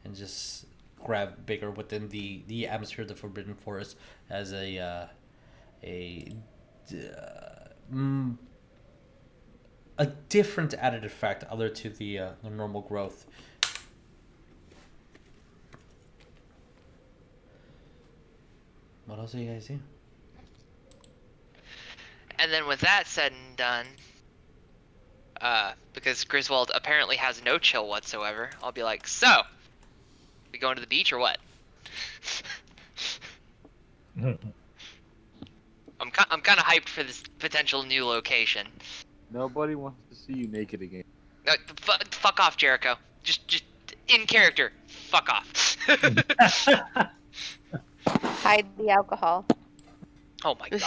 and just grab bigger within the atmosphere of the Forbidden Forest as a different added effect other to the normal growth. What else do you guys do? And then with that said and done, because Griswold apparently has no chill whatsoever, I'll be like, so, we going to the beach or what? I'm kind of hyped for this potential new location. Nobody wants to see you naked again. No, fuck off, Jericho. Just in character. Fuck off. Hide the alcohol. Oh my god.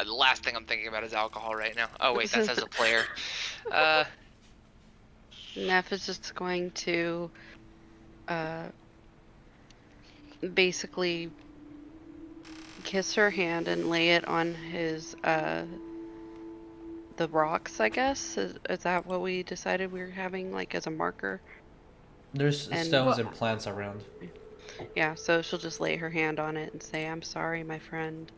The last thing I'm thinking about is alcohol right now. Oh wait, that says a player. Neff is just going to basically kiss her hand and lay it on his the rocks, I guess. Is that what we decided we were having, like, as a marker? There's stones and plants around. Yeah, so she'll just lay her hand on it and say, "I'm sorry, my friend."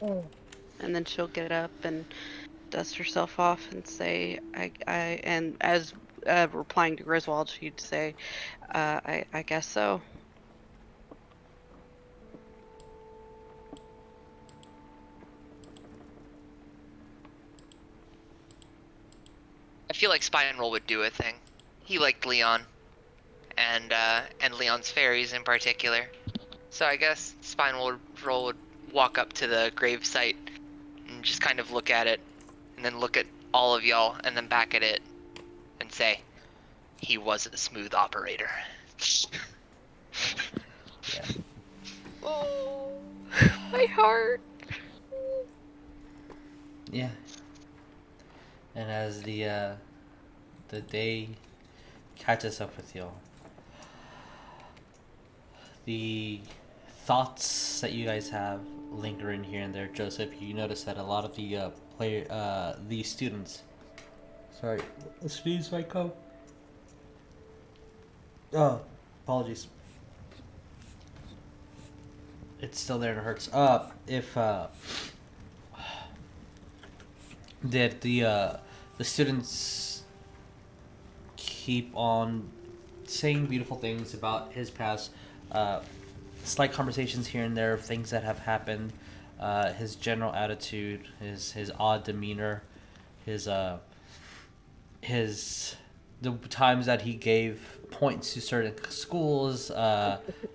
And then she'll get up and dust herself off and say, and as replying to Griswold, she'd say, I guess so. I feel like Spine Roll would do a thing. He liked Leon, and Leon's fairies in particular. So I guess Spine Roll would walk up to the grave site and just kind of look at it, and then look at all of y'all, and then back at it, and say, he was a smooth operator. Oh, my heart. Yeah. And as the day catches up with y'all, the thoughts that you guys have linger in here and there. Joseph, you notice that a lot of the students. Sorry, sneeze my coat. Oh, apologies. It's still there and it hurts. If did the students keep on saying beautiful things about his past, slight conversations here and there of things that have happened, his general attitude, his odd demeanor, his the times that he gave points to certain schools,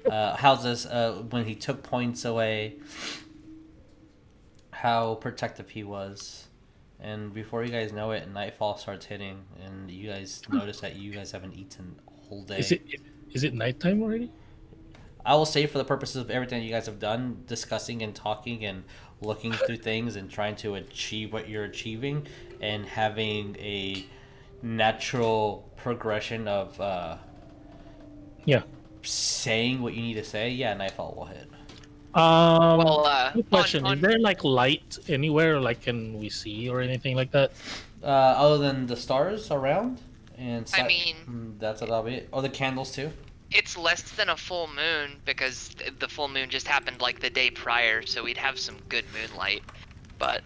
houses, when he took points away, how protective he was. And before you guys know it, nightfall starts hitting, and you guys notice that you guys haven't eaten all day. Is it nighttime already? I will say, for the purposes of everything you guys have done, discussing and talking and looking through things and trying to achieve what you're achieving, and having a natural progression of saying what you need to say, nightfall will hit. Good question. Is there like light anywhere? Like, can we see or anything like that? Other than the stars around, and I mean, that's about it. Or the candles too. It's less than a full moon because the full moon just happened like the day prior, so we'd have some good moonlight. But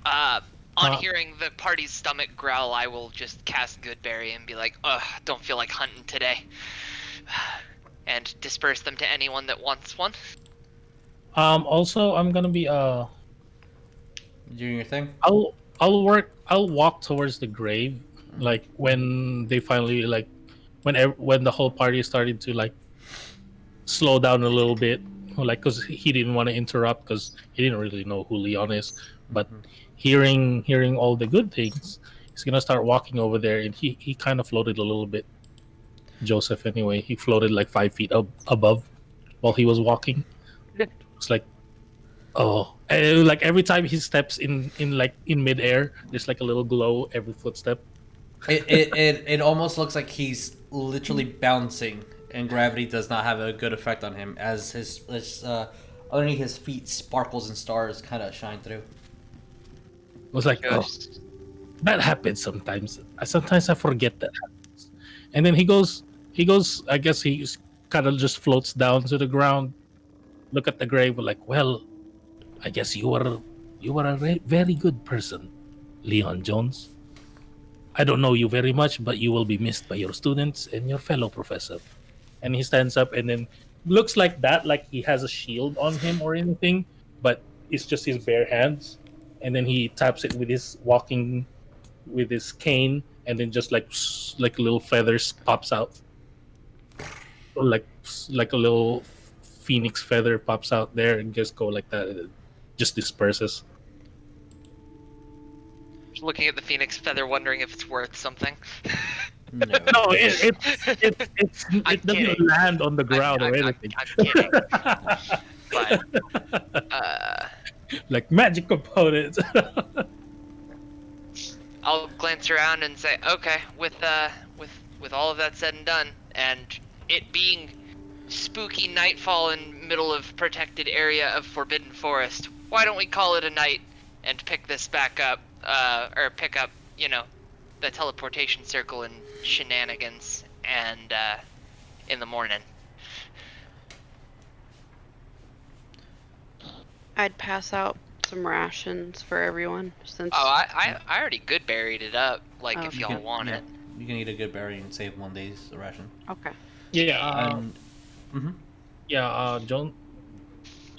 on hearing the party's stomach growl, I will just cast Goodberry and be like, ugh, don't feel like hunting today. And disperse them to anyone that wants one. Also, I'm gonna be doing your thing. I'll walk towards the grave, like when they finally when the whole party started to like slow down a little bit, like because he didn't want to interrupt because he didn't really know who Leon is, but hearing all the good things, he's gonna start walking over there, and he kind of floated a little bit. Joseph, anyway, he floated like 5 feet above while he was walking. It's like, and like every time he steps in midair, there's like a little glow every footstep. It almost looks like he's literally bouncing, and gravity does not have a good effect on him, as his underneath his feet sparkles and stars kind of shine through. It was like, that happens sometimes. Sometimes I forget that happens. And then he goes. I guess he kind of just floats down to the ground. Look at the grave, like, well, I guess you were a very good person, Leon Jones. I don't know you very much, but you will be missed by your students and your fellow professor. And he stands up, and then looks like he has a shield on him or anything, but it's just his bare hands. And then he taps it with his cane, and then just like a little feathers pops out, or like a little phoenix feather pops out there, and just go like that. It just disperses. Just looking at the phoenix feather, wondering if it's worth something. No, it doesn't land on the ground or anything. I'm kidding. But like magic components. I'll glance around and say, okay, with all of that said and done, and it being spooky nightfall in middle of protected area of Forbidden Forest, why don't we call it a night and pick this back up, or pick up, the teleportation circle and shenanigans, and in the morning. I'd pass out some rations for everyone since. Oh, I already good buried it up. Like if y'all want it. You can eat a good berry and save 1 day's ration. Okay. Yeah.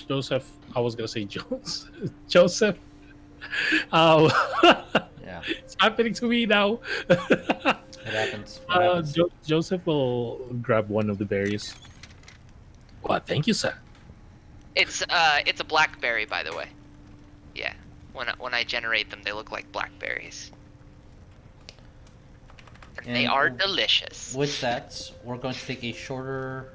Joseph. I was gonna say Jones. Joseph. Yeah. It's happening to me now. It happens. Joseph will grab one of the berries. Well, thank you, sir. It's a blackberry, by the way. Yeah. When I generate them, they look like blackberries. And they are delicious. With that, we're going to take a shorter,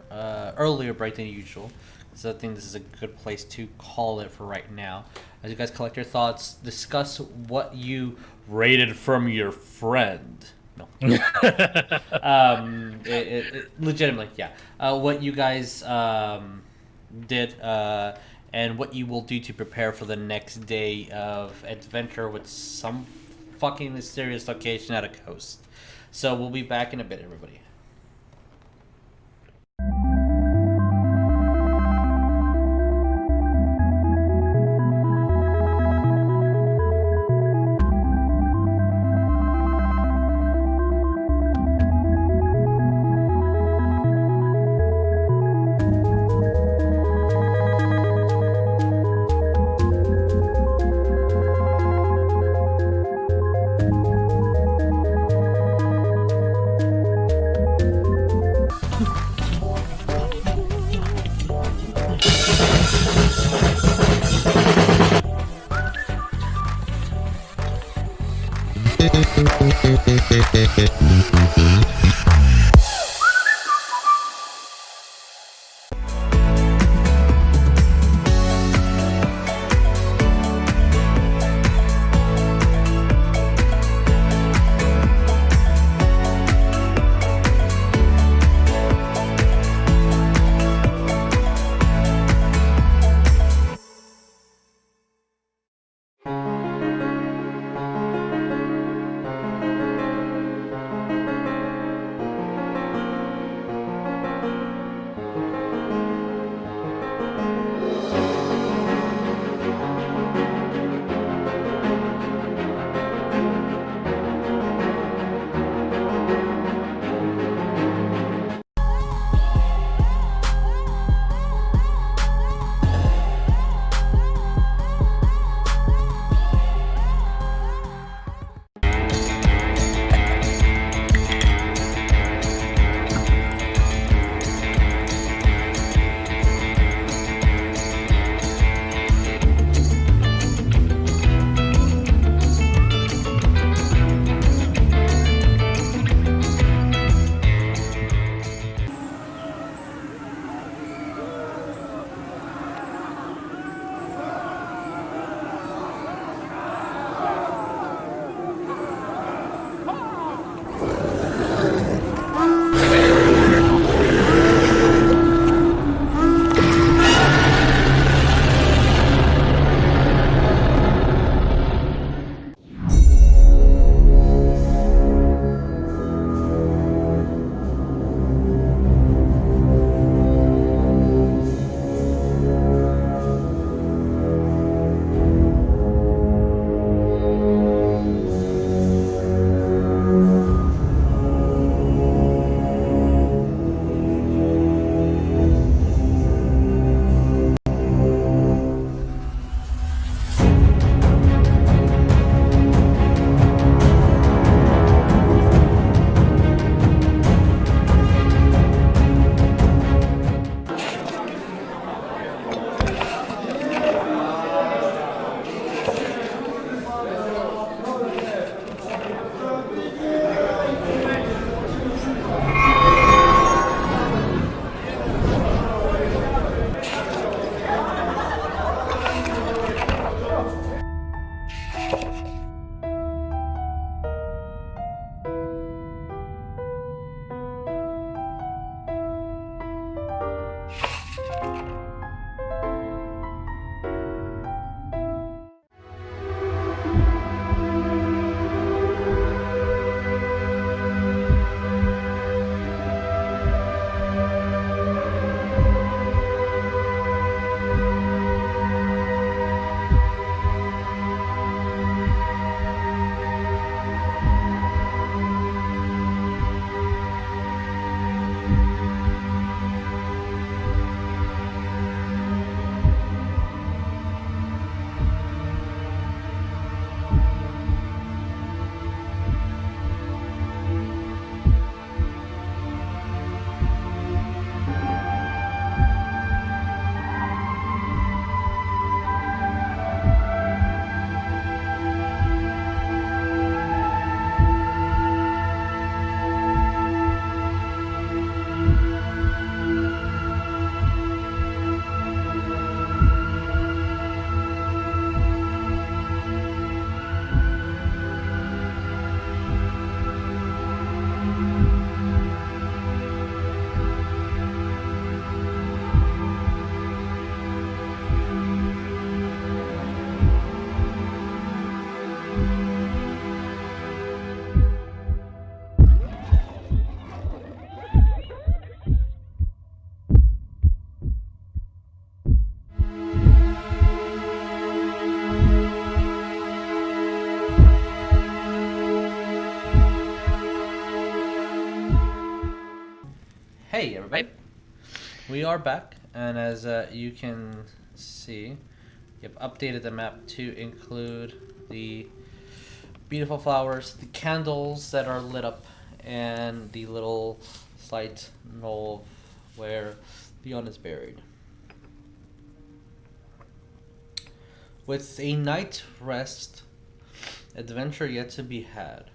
earlier break than usual. So I think this is a good place to call it for right now. as you guys collect your thoughts, discuss what you rated from your friend. No. Legitimately, yeah. What you guys did, and what you will do to prepare for the next day of adventure with some fucking mysterious location at a coast. So we'll be back in a bit, everybody. Hey everybody, we are back, and as you can see, you've updated the map to include the beautiful flowers, the candles that are lit up, and the little slight knoll where Leon is buried. With a night rest, adventure yet to be had.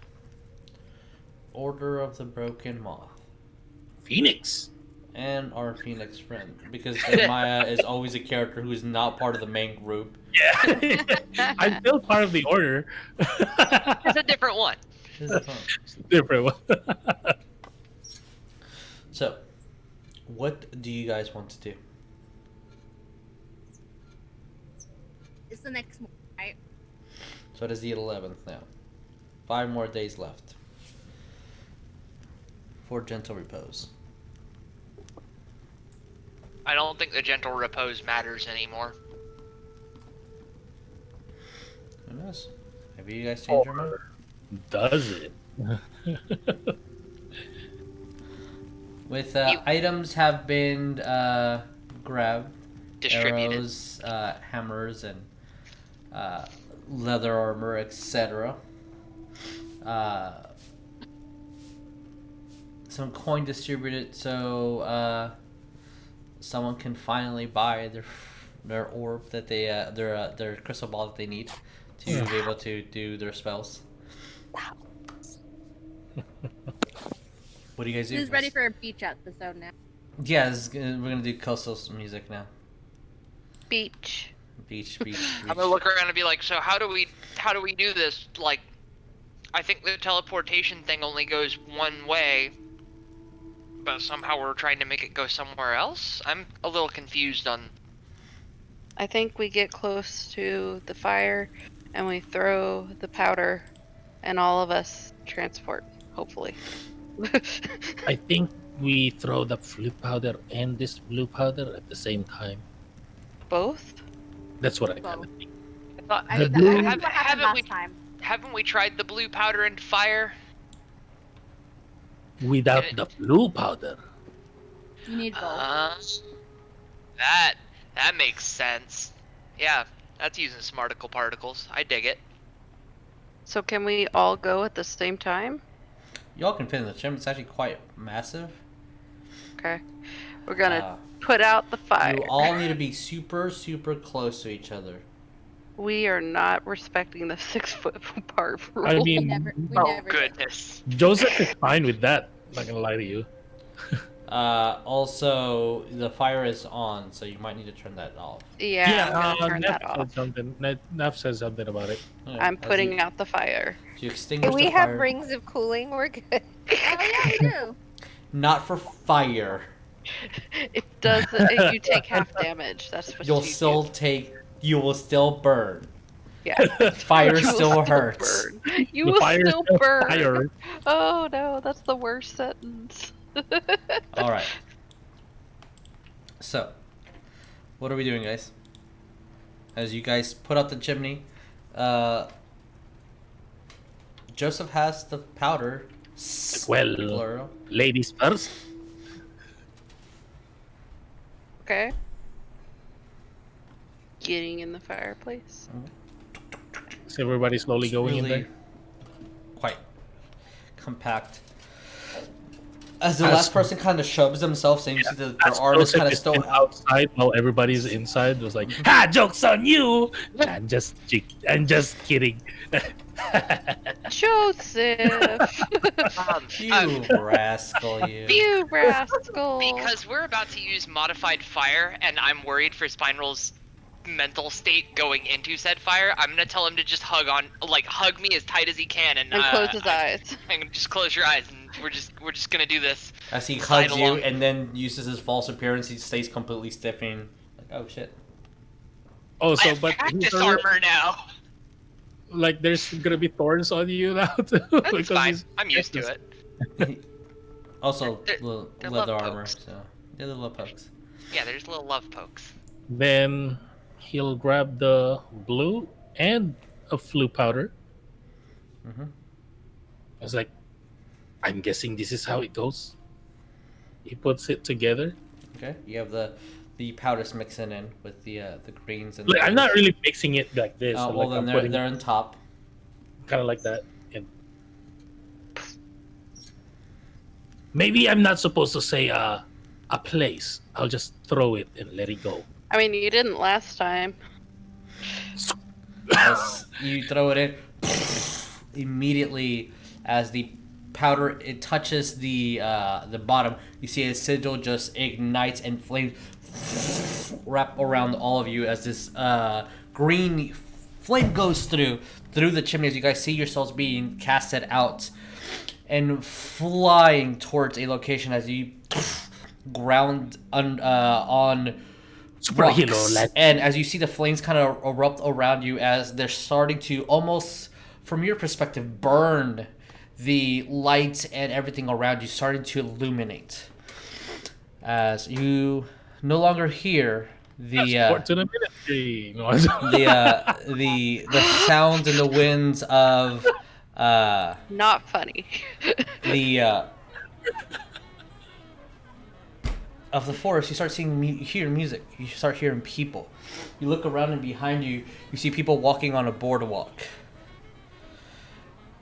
Order of the Broken Moth. Phoenix. And our Phoenix friend, because Jeremiah is always a character who is not part of the main group. Yeah. I'm still part of the order. It's a different one. It's a fun. Different one. So, what do you guys want to do? It's the next one, right? So it is the 11th now. 5 more days left for gentle repose. I don't think the gentle repose matters anymore. Who knows? Maybe you guys change your mind. Does it? With items have been grabbed, Distributed. arrows, hammers, and leather armor, etc. Some coin distributed, so someone can finally buy their orb that they their crystal ball that they need to be able to do their spells. What do you guys do? Who's ready for a beach episode now? Yeah, we're gonna do coastal music now. Beach. Beach. I'm gonna look around and be like, so how do we do this? Like, I think the teleportation thing only goes one way, but somehow we're trying to make it go somewhere else? I'm a little confused on... I think we get close to the fire and we throw the powder and all of us transport, hopefully. I think we throw the blue powder and this blue powder at the same time. Both? That's what I kind of Both. think. I thought, I The think blue- that's what happened last time. haven't we tried the blue powder and fire? Without the blue powder. You need both. That makes sense. Yeah, that's using smarticle particles. I dig it. So can we all go at the same time? Y'all can fit in the gym. It's actually quite massive. Okay. We're gonna put out the fire. You all need to be super, super close to each other. We are not respecting the 6 foot apart rule. I We mean, never Oh did. goodness. Joseph is fine with that. Not gonna lie to you. Also, the fire is on, so you might need to turn that off. Yeah, I'm gonna turn Neff that off. said something. Neff said something about it. Yeah, I'm as putting out the fire. you extinguish If we the have fire. rings of cooling, we're good. Oh yeah, we do. Not for fire. It does. You take half damage. That's what You'll you still do. take. You will still burn. Yeah. Fire You will still hurts. burn. You The will fire still still burn. fire. Oh no, that's the worst sentence. All right. So, what are we doing, guys? As you guys put out the chimney, Joseph has the powder. Well, Plural. ladies first. Okay. Getting in the fireplace. Is everybody slowly going in Really there? quite compact. As the As- last person kind of shoves themselves in, you see their As arm is Joseph kind of is still out. outside while everybody's inside. Was like, "Ha! Jokes on you!" I'm just kidding. Joseph! You rascal, you. You rascal! Because we're about to use modified fire, and I'm worried for Spinral's mental state going into said fire, I'm gonna tell him to just hug me as tight as he can, and close his eyes. I'm gonna just close your eyes, and we're just gonna do this. As he Slide hugs you along. and then uses his false appearance, he stays completely stiffing. Like, oh shit. Oh, I so have but practice armor now. like there's gonna be thorns on you now too. That's because fine. he's- I'm used to it. Also, They're leather love armor, pokes. so yeah, they're love pokes. Yeah, there's little love pokes. Then he'll grab the blue and a flu powder. Mm-hmm. I was like, I'm guessing this is how it goes. he puts it together. Okay, you have the powders mixing in with the greens and. Like, I'm not really mixing it like this. Well, like, then I'm they're putting they're on top. kind of like that. And maybe I'm not supposed to say a place. I'll just throw it and let it go. I mean, you didn't last time. As you throw it in, immediately as the powder it touches the bottom, you see a sigil just ignites and flames wrap around all of you as this green flame goes through the chimney as you guys see yourselves being casted out and flying towards a location as you ground on Superhero, rocks. lad. And as you see the flames kind of erupt around you as they're starting to almost, from your perspective, burn the lights and everything around you, starting to illuminate. As you no longer hear the the sounds and the winds of Not funny. the of the forest. You start seeing hear music. You start hearing people. You look around and behind you, you see people walking on a boardwalk.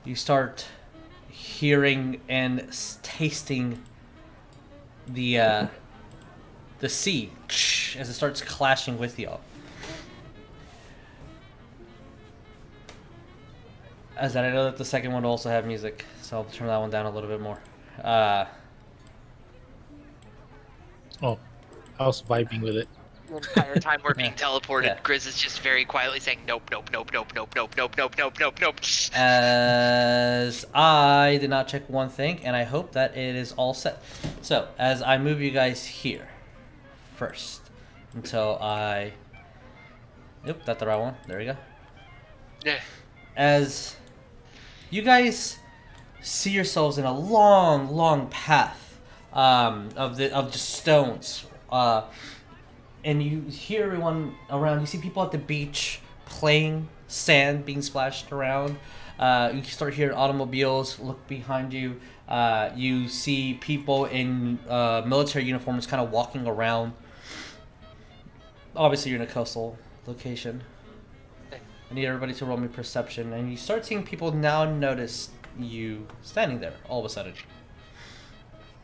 You start hearing and tasting the sea as it starts clashing with y'all. As I know that the second one will also have music, so I'll turn that one down a little bit more. Oh, I was vibing with it. The entire time we're being teleported, Yeah. Grizz is just very quietly saying nope, nope, nope, nope, nope, nope, nope, nope, nope, nope, nope. As I did not check one thing, and I hope that it is all set. So, as I move you guys here first, until I... Nope, that's the right one. There we go. Yeah. As you guys see yourselves in a long, long path of just stones, and you hear everyone around. You see people at the beach playing, sand being splashed around. You start hearing automobiles. Look behind you. You see people in military uniforms kind of walking around. Obviously, you're in a coastal location. I need everybody to roll me perception, and you start seeing people now notice you standing there all of a sudden.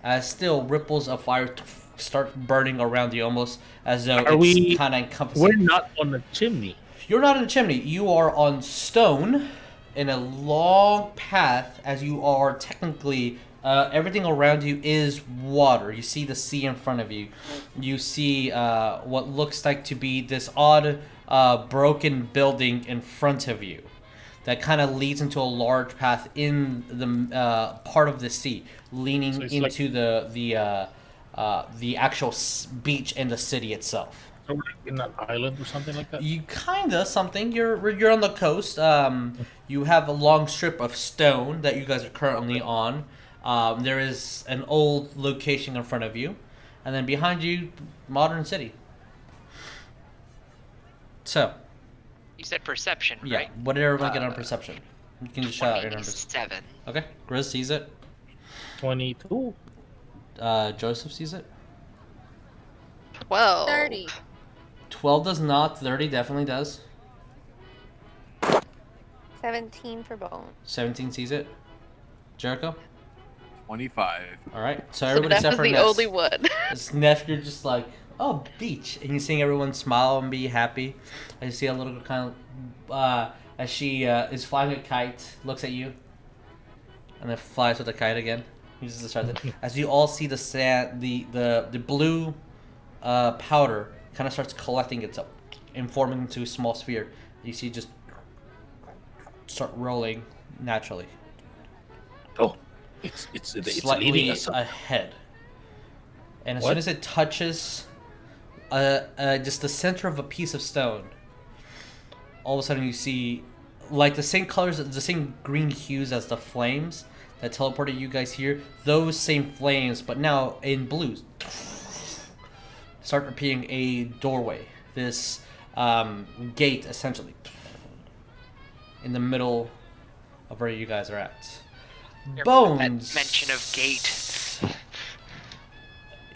As still ripples of fire start burning around you, almost as though it's kind of encompassing. We're not on a chimney. You're not in a chimney. You are on stone in a long path, as you are technically... everything around you is water. You see the sea in front of you. You see what looks like to be this odd broken building in front of you that kind of leads into a large path in the part of the sea, leaning So it's into the actual beach and the city itself. So we're in an island or something like that. You kinda something. You're on the coast. You have a long strip of stone that you guys are currently on. There is an old location in front of you, and then behind you, modern city. So, You said perception, yeah. right? What did everyone get on perception? You can just shout out your numbers. 7. Okay. Grizz sees it. 22. Joseph sees it. 12. 30. 12 does not. 30 definitely does. 17 for Bone. 17 sees it. Jericho. 25. All right. So So everybody that except was for the Ness. only one. It's Neff, you're just like, oh, beach. And you're seeing everyone smile and be happy. I see a little kind of, as she is flying a kite, looks at you, and then flies with the kite again. Uses the start. As you all see the sand, the blue powder kind of starts collecting itself and forming into a small sphere. You see just start rolling naturally. Oh, it's Slightly leading us up. ahead. And as What? soon as it touches just the center of a piece of stone, all of a sudden you see like the same colors, the same green hues as the flames that teleported you guys here. Those same flames, but now in blues, start appearing a doorway. This gate, essentially, in the middle of where you guys are at. That Bones. mention of gate.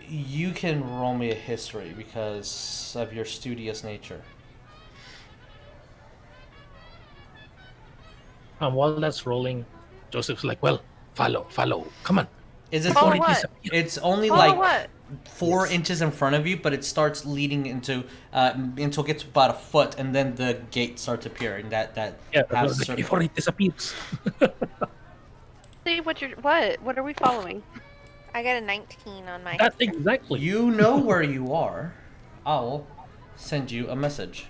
You can roll me a history because of your studious nature. While that's rolling, Joseph's like, well, follow. Come on. Is it Follow for- what? It's only Follow like what? 4 Yes. inches in front of you, but it starts leading into until it gets about a foot, and then the gate starts appearing. That Yeah, half like, circle. before it disappears. See what are we following? I got a 19 on my. That's exactly. You know where you are. I'll send you a message.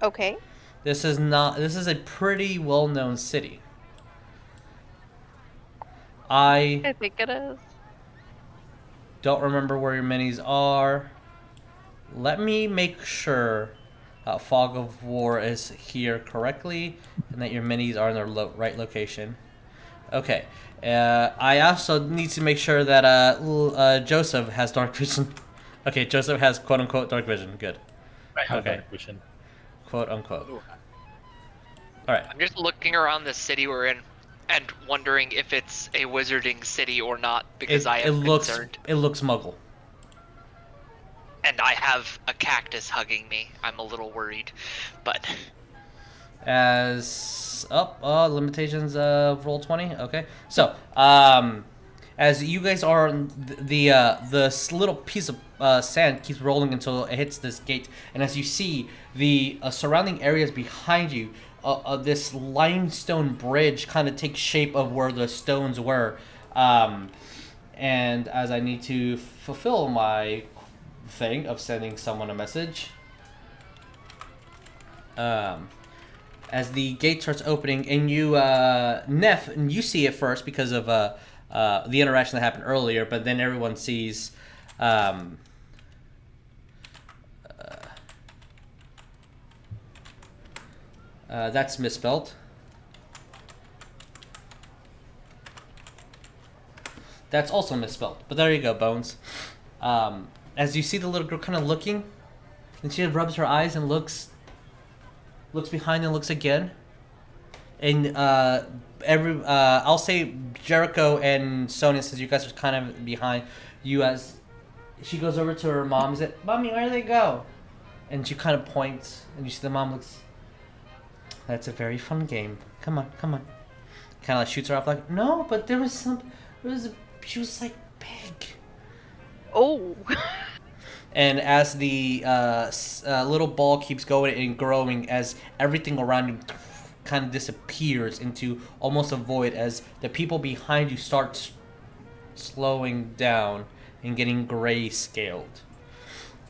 Okay. This is a pretty well-known city. I think it is. Don't remember where your minis are. Let me make sure Fog of War is here correctly and that your minis are in their right location. Okay. I also need to make sure that Joseph has dark vision. Okay, Joseph has quote-unquote dark vision. Good. I have Okay. that vision. Quote-unquote. Alright. I'm just looking around the city we're in and wondering if it's a wizarding city or not because I am concerned. It looks muggle. And I have a cactus hugging me. I'm a little worried, but As limitations of roll 20. Okay, so as you guys are the little piece of sand keeps rolling until it hits this gate, and as you see the surrounding areas behind you, this limestone bridge kind of takes shape of where the stones were, and as I need to fulfill my thing of sending someone a message. As the gate starts opening, and you, Neff, you see it first because of the interaction that happened earlier, but then everyone sees that's misspelled. That's also misspelled, but there you go, Bones. As you see the little girl kind of looking, and she rubs her eyes and looks behind and looks again, and I'll say Jericho and Sonya, since you guys are kind of behind you, as she goes over to her mom, says, "Mommy, where do they go?" And she kind of points, and you see the mom looks. That's a very fun game. Come on. Kind of like shoots her off like, no, but she was like big. Oh. And as the little ball keeps going and growing, as everything around you kind of disappears into almost a void, as the people behind you start slowing down and getting gray-scaled.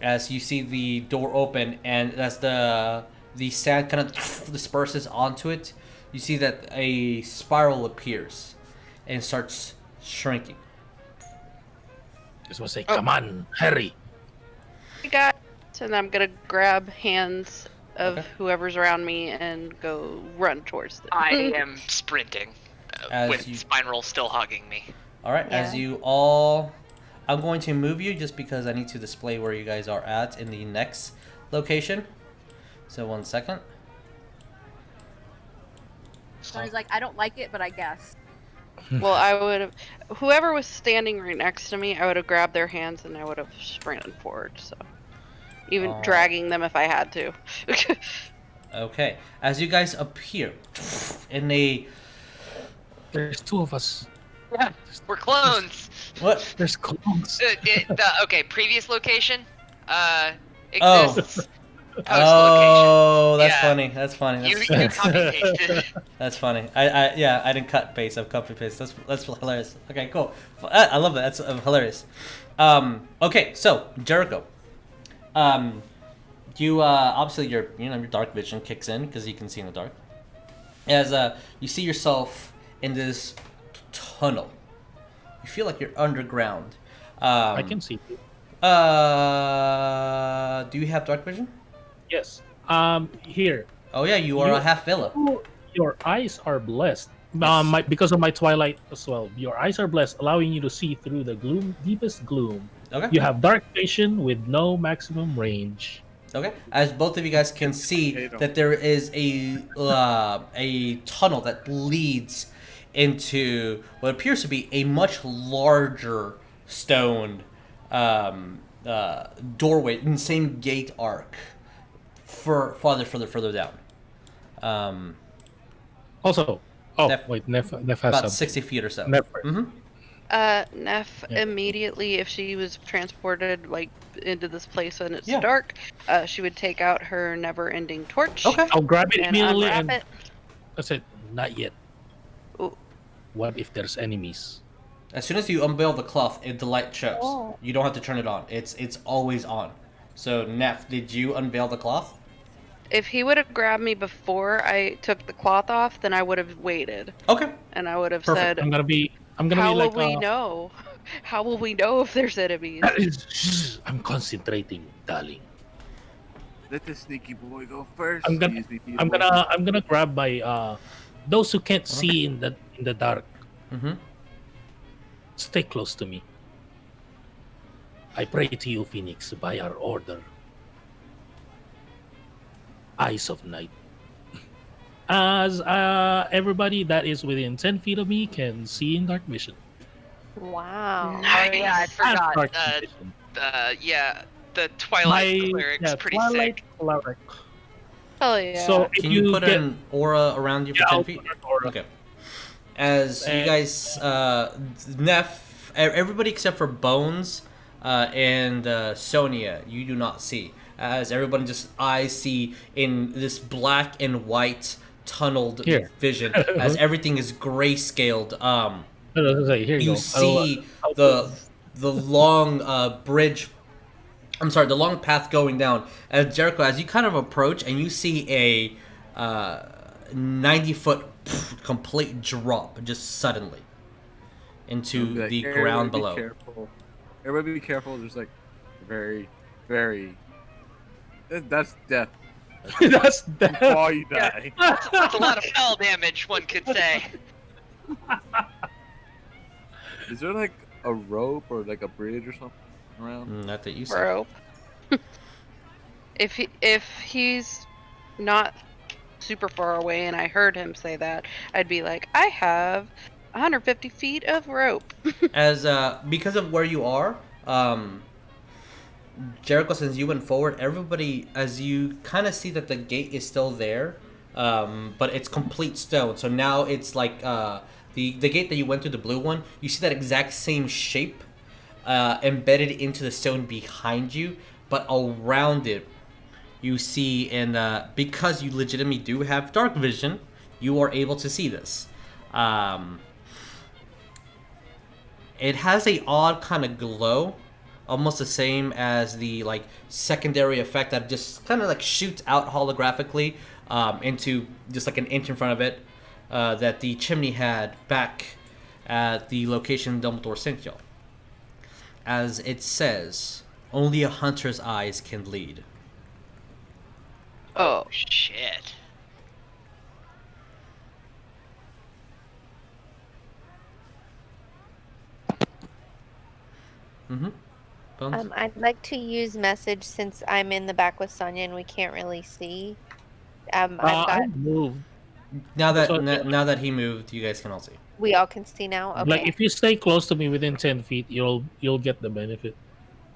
As you see the door open, and as the sand kind of disperses onto it, you see that a spiral appears and starts shrinking. This will say, come on, hurry. Hey guys, and I'm gonna grab hands of Okay. whoever's around me and go run towards them. I am sprinting As with you- Spiral still hugging me. Alright, as you all... I'm going to move you just because I need to display where you guys are at in the next location. So 1 second. So he's like, I don't like it, but I guess. Well, I would have, whoever was standing right next to me, I would have grabbed their hands and I would have sprinted forward. So, even Alright. dragging them if I had to. Okay, as you guys appear in a... There's 2 of us. Yeah, we're clones. What? There's clones. Okay, previous location Oh. exists. Post Oh, that's Yeah. funny. That's funny. You That's, copy pasted. that's funny. I didn't cut paste. I've copy paste. That's hilarious. Okay, cool. I love that. That's hilarious. Okay, so Jericho. You obviously your dark vision kicks in because you can see in the dark. As you see yourself in this tunnel, you feel like you're underground. I can see you. Do you have dark vision? Yes. Here. Oh yeah, you are You- a Half-Veela. Your eyes are blessed. Because of my twilight as well. Your eyes are blessed, allowing you to see through the deepest gloom. Okay. You have dark vision with no maximum range. Okay. As both of you guys can see, that there is a tunnel that leads into what appears to be a much larger stone doorway in the same gate arc, further down. Also, Neff- wait, Neff has About something. 60 feet or so. Neff first. Neff Yeah. immediately, if she was transported like into this place and it's Yeah. dark, she would take out her never-ending torch. Okay. I'll grab it And immediately unwrap and it. I said, not yet. Ooh. What if there's enemies? As soon as you unveil the cloth, the light shows. Oh. You don't have to turn it on. It's always on. So, Neff, did you unveil the cloth? If he would have grabbed me before I took the cloth off, then I would have waited, Okay. and I would have Perfect. said, I'm gonna be "How like will we know? How will we know if there's enemies?" I'm concentrating, darling. Let the sneaky boy go first. I'm gonna- Excuse me, I'm boy. gonna grab my those who can't see in the dark. Mm-hmm. Stay close to me. I pray to you, Phoenix, by our order. Eyes of night. As everybody that is within 10 feet of me can see in dark vision. Wow. Oh yeah, I forgot. Dark vision. Yeah, the Twilight Cleric's pretty Twilight sick. Cleric. Hell yeah. So if Can you put get, an aura around you for yeah, 10 I'll feet? put an aura. Okay. As you And- guys, Neff, everybody except for Bones and Sonya, you do not see. As everybody just eyes see in this black and white tunneled Here. vision, as everything is grayscaled. Here You go. see I'll the long bridge. I'm sorry, the long path going down. As Jericho, as you kind of approach and you see a 90-foot complete drop just suddenly into Be like, the "Everybody ground be below. Careful. Everybody be careful. There's like very, very. That's death. That's Before you die. That's a lot of spell damage, one could say. Is there like a rope or like a bridge or something around? Not that you see. rope. If he's not super far away and I heard him say that, I'd be like, I have 150 feet of rope. As because of where you are, Jericho, since you went forward, everybody, as you kind of see that the gate is still there, but it's complete stone. So now it's like the gate that you went through, the blue one. You see that exact same shape embedded into the stone behind you, but around it, you see, and because you legitimately do have dark vision, you are able to see this. It has a odd kind of glow, almost the same as the like secondary effect that just kind of like shoots out holographically into just like an inch in front of it that the chimney had back at the location Dumbledore sent y'all. As it says, only a hunter's eyes can lead. Oh shit. Mm-hmm. Bones? I'd like to use message since I'm in the back with Sonya and we can't really see. I've got. I moved. Now that So- now that he moved, you guys can all see. We all can see now. Okay. Like if you stay close to me within 10 feet, you'll get the benefit.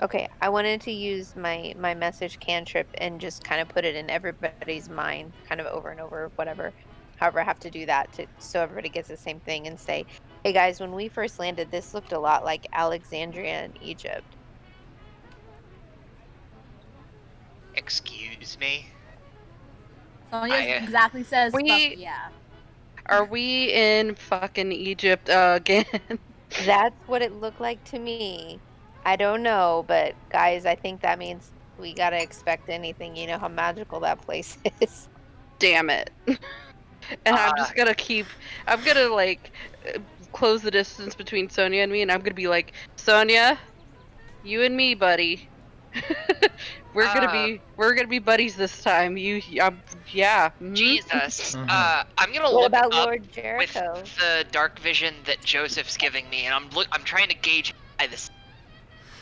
Okay. I wanted to use my message cantrip and just kind of put it in everybody's mind, kind of over and over, whatever. However, I have to do that so everybody gets the same thing and say, "Hey guys, when we first landed, this looked a lot like Alexandria in Egypt." Excuse me. Sonya I, exactly says, we- "Fuck yeah." Are we in fucking Egypt again? That's what it looked like to me. I don't know, but guys, I think that means we gotta expect anything. You know how magical that place is. Damn it. And I'm just gonna I'm gonna like close the distance between Sonya and me, and I'm gonna be like, Sonya, you and me, buddy. we're gonna be buddies this time. Yeah. mhm. Jesus. Mhm. I'm gonna What look about up Lord with Jericho? the dark vision that Joseph's giving me, and I'm trying to gauge by this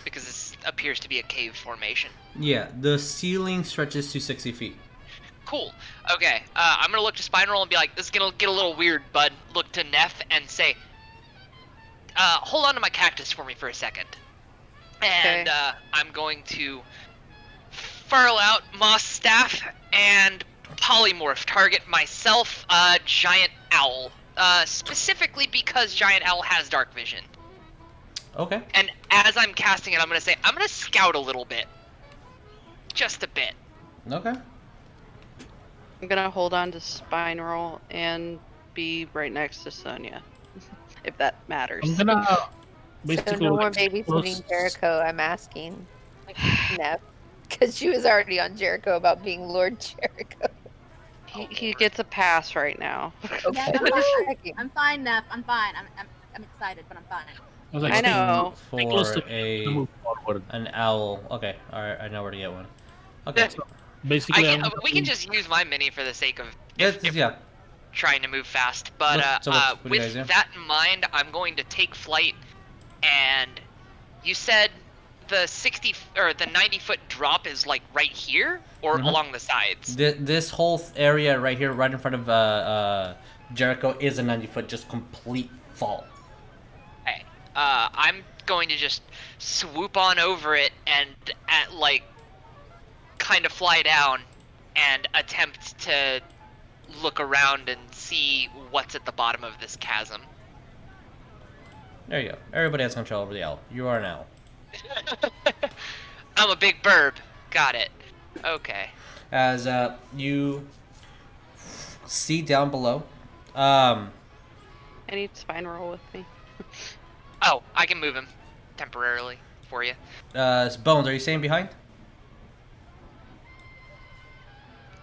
because this appears to be a cave formation. Yeah, the ceiling stretches to 60 feet. Cool. Okay. I'm gonna look to Spinal and be like, this is gonna get a little weird, bud. Look to Neff and say, hold on to my cactus for me for a second. And I'm going to furl out Moss Staff and polymorph, target myself, Giant Owl. Specifically because Giant Owl has dark vision. Okay. And as I'm casting it, I'm going to say, I'm going to scout a little bit. Just a bit. Okay. I'm gonna hold on to Spineroll and be right next to Sonya, if that matters. I'm gonna So basically. no more like, babysitting Jericho, I'm asking. No. Because she was already on Jericho about being Lord Jericho. He gets a pass right now. Yeah, I'm fine, Neff. I'm fine. I'm excited, but I'm fine. I was like, I stay- know. stay close For to move forward. an owl. Okay, alright, I know where to get one. Okay. Basically, I'm we can just use my mini for the sake of Yeah. trying to move fast. But what do you guys do? with that in mind, I'm going to take flight. And you said the 60 or the 90-foot drop is like right here or along the sides. This whole area right here, right in front of Jericho, is a 90-foot just complete fall. Okay. I'm going to just swoop on over it and kind of fly down and attempt to look around and see what's at the bottom of this chasm. There you go. Everybody has control over the owl. You are an owl. I'm a big bird. Got it. Okay. As you see down below, I need Spineroll with me. Oh, I can move him temporarily for you. Bones, are you staying behind?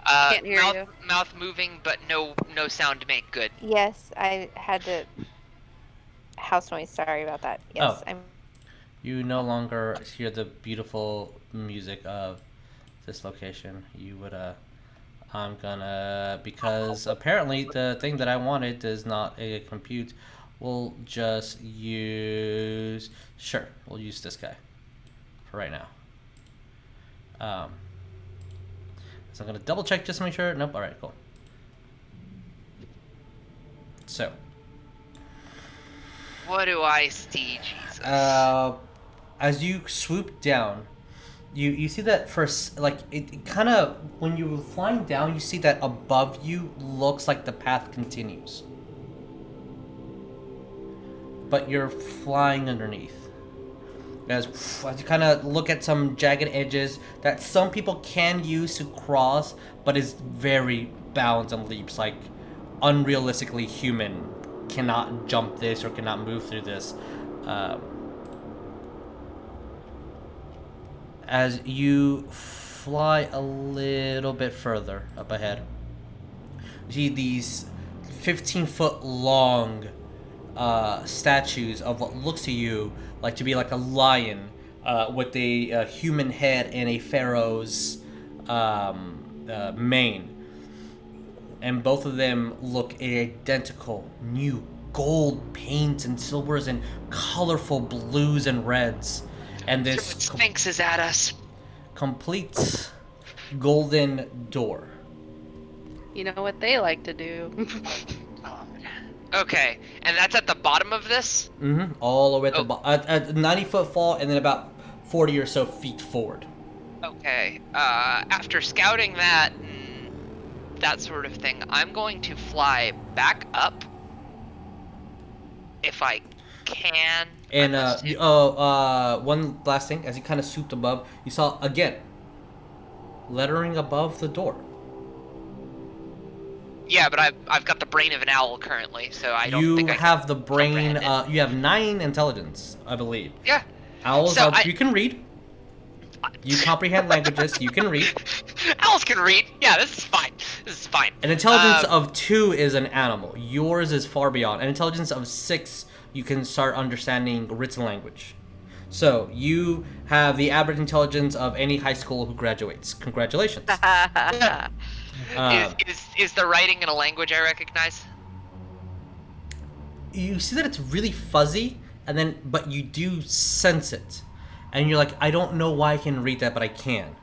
Can't hear you. Mouth moving, but no sound to make. Good. Yes, I had to. House noise. Sorry about that. Yes, Oh. I'm. You no longer hear the beautiful music of this location. You would I'm gonna, because apparently the thing that I wanted is not a compute. We'll just use, sure, we'll use this guy for right now. So I'm gonna double check just to make sure. Nope. All right, cool. So. What do I see, Jesus? As you swoop down, you see that first, like it kind of, when you're flying down, you see that above you looks like the path continues, but you're flying underneath. As you kind of look at some jagged edges that some people can use to cross, but is very bounds and leaps, like unrealistically human cannot jump this or cannot move through this. As you fly a little bit further up ahead, you see these 15-foot long statues of what looks to you like to be like a lion with a human head and a pharaoh's mane. And both of them look identical. New gold paints and silvers and colorful blues and reds. And this Sphinx is at us. complete golden door. You know what they like to do. Okay, and that's at the bottom of this? Mm-hmm. All the way at the bottom. At 90-foot fall and then about 40 or so feet forward. Okay, after scouting that and that sort of thing, I'm going to fly back up. If I can. And one last thing, as you kind of swooped above, you saw again lettering above the door. Yeah, but I've got the brain of an owl currently, so I don't think I have can the brain. comprehend it. You have 9 intelligence, I believe. Yeah. Owls So you can read. You comprehend languages. You can read. Owls can read. Yeah, this is fine. This is fine. An intelligence of 2 is an animal. Yours is far beyond. An intelligence of 6, you can start understanding written language. So you have the average intelligence of any high school who graduates. Congratulations. Is the writing in a language I recognize? You see that it's really fuzzy, but you do sense it, and you're like, I don't know why I can read that, but I can.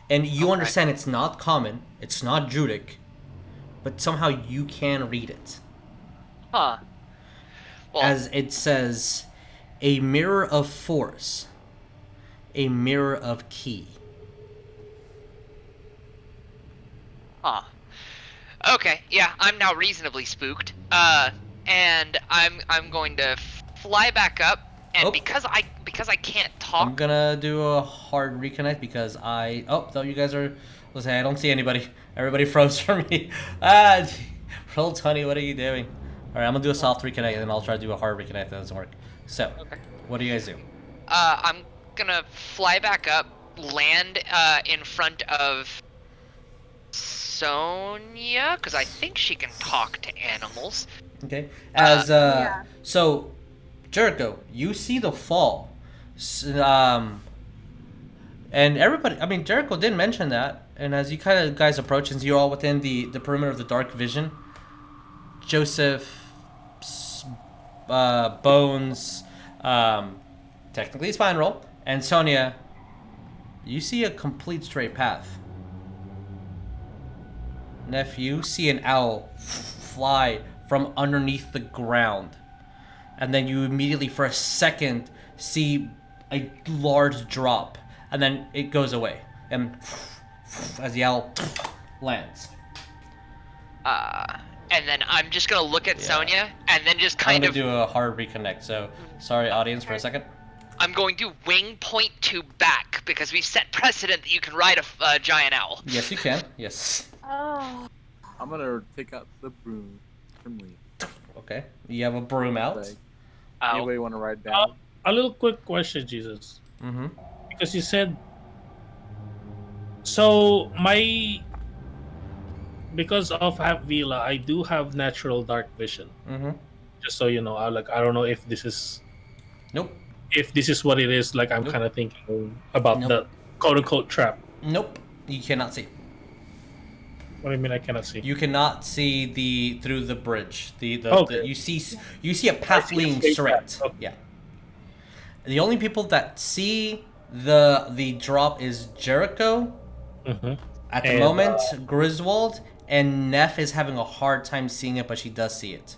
And you understand it's not common, it's not Druidic, but somehow you can read it. Huh. Well, As it says, a mirror of force a mirror of key. Huh. Okay, yeah, I'm now reasonably spooked. And I'm going to fly back up, and Oh. because I can't talk. I'm gonna do a hard reconnect because no, you guys are. Let's say I don't see anybody. Everybody froze for me. Roll 20. What are you doing? All right, I'm gonna do a soft reconnect, and then I'll try to do a hard reconnect. That doesn't work. So, Okay. what do you guys do? I'm gonna fly back up, land in front of Sonya, because I think she can talk to animals. Okay. Yeah. So, Jericho, you see the fall. And everybody, I mean, Jericho did mention that. And as you kind of guys approach, since you're all within the perimeter of the dark vision, Joseph, Bones, technically it's fine roll, and Sonya, you see a complete straight path. Nephew, see an owl fly from underneath the ground. And then you immediately, for a second, see a large drop. And then it goes away. And as the owl lands. And then I'm just gonna look at Sonya, and then just I'm kind gonna of do a hard reconnect, so sorry audience for a second. I'm going to wing point to back, because we set precedent that you can ride a giant owl. Yes, you can. Yes. Oh. I'm gonna take out the broom from Lee. Okay. You have a broom out. Like, Ow. anybody want to ride down? A little quick question, Jesus. Mm-hmm. Because you said... So, because of Half-Veela, I do have natural dark vision. Mm-hmm. Just so you know, I don't know if this is... Nope. If this is what it is, like I'm Nope. kind of thinking about Nope. the quote-unquote trap. Nope. You cannot see. What do you mean I cannot see? You cannot see through the bridge. Okay. You see a path leading straight. Okay. Yeah. The only people that see the drop is Jericho Mm-hmm. at the And, moment, Griswold, and Neff is having a hard time seeing it, but she does see it.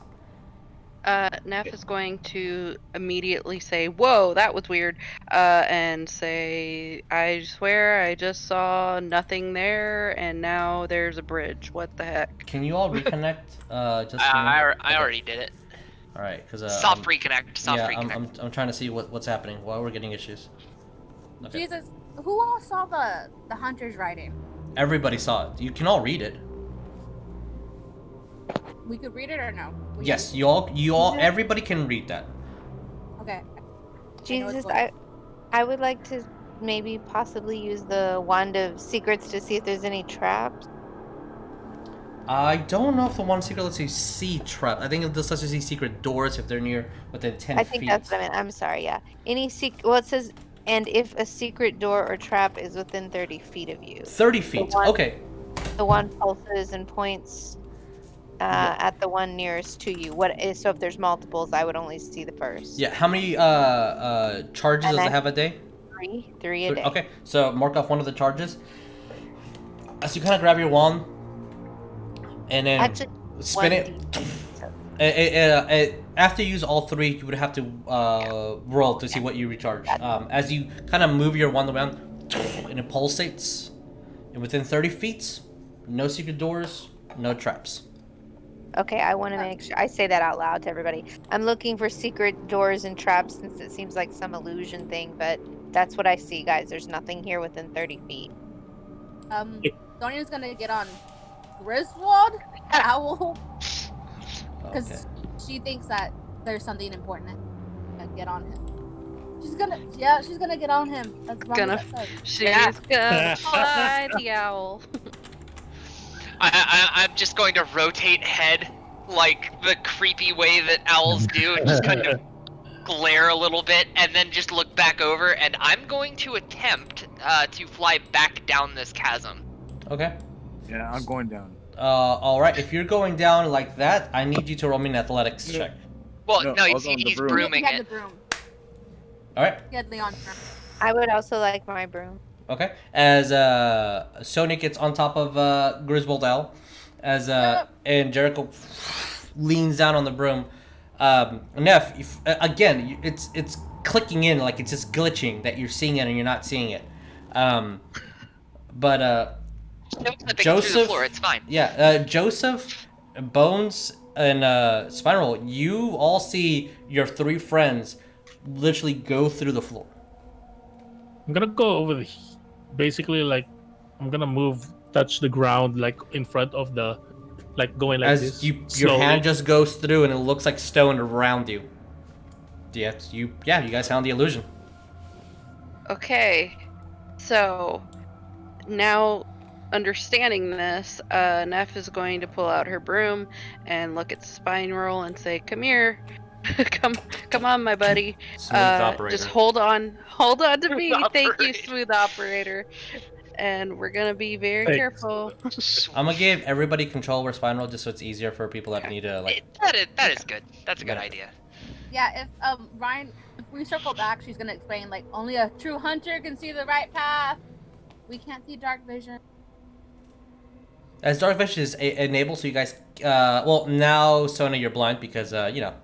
Neff is going to immediately say, "Whoa, that was weird," and say, "I swear I just saw nothing there, and now there's a bridge. What the heck?" Can you all reconnect? Just I already did it. All right, because Soft reconnect. Soft yeah, reconnect. I'm trying to see what's happening while we're getting issues. Okay. Jesus, who all saw the hunters riding? Everybody saw it. You can all read it. We could read it or no? Yes, you all, everybody can read that. Okay. Jesus, I would like to maybe possibly use the Wand of Secrets to see if there's any traps. I don't know if the one secret lets you see trap. I think it just lets you see secret doors if they're within 10 feet. I think that's what I meant. I'm sorry, yeah. Well, it says, and if a secret door or trap is within 30 feet of you. 30 feet. Okay. The one pulses and points at the one nearest to you. So if there's multiples, I would only see the first. Yeah. How many charges does it have a day? Three a day. Okay. So mark off one of the charges. As you kind of grab your wand, and then Actually, spin it. After you use all three, you would have to roll to see what you recharge. As you kind of move your wand around, and it pulsates, and within 30 feet, no secret doors, no traps. Okay, I want to make sure I say that out loud to everybody. I'm looking for secret doors and traps since it seems like some illusion thing, but that's what I see, guys. There's nothing here within 30 feet. Sonya's gonna get on Griswold Owl because Okay. she thinks that there's something important to get on him. She's gonna get on him. That's wrong Gonna- with that says. She's gonna fly the owl. I'm just going to rotate head like the creepy way that owls do, and just kind of glare a little bit, and then just look back over. And I'm going to attempt to fly back down this chasm. Okay. Yeah, I'm going down. All right. If you're going down like that, I need you to roll me an athletics check. Well, No, no, I was on the he's broom. brooming He had it. the broom. All right. He had Leon's broom. I would also like my broom. Okay. As Sonya gets on top of Griswold Owl, as and Jericho leans down on the broom. Neff, again, it's clicking in, like it's just glitching that you're seeing it and you're not seeing it. But No clipping through Joseph, the floor. It's fine. yeah, Joseph, Bones, and Spiral, you all see your 3 friends literally go through the floor. I'm gonna go over basically like I'm gonna touch the ground like in front of the, like going like As this. your slowly. hand just goes through and it looks like stone around you. Yeah, you guys found the illusion. Okay, so now understanding this, Neff is going to pull out her broom and look at Spiral and say, "Come here, come on, my buddy. Smooth operator. Just hold on to me. Smooth Thank you, operator. smooth operator." And we're gonna be very Thanks. careful. I'm gonna give everybody control over Spinal just so it's easier for people that need to like. That is good. That's a good idea. Yeah, if Ryan, if we circle back, she's gonna explain like only a true hunter can see the right path. We can't see dark vision. As dark vision is enabled, so you guys. Well, now Sonya, you're blind because you know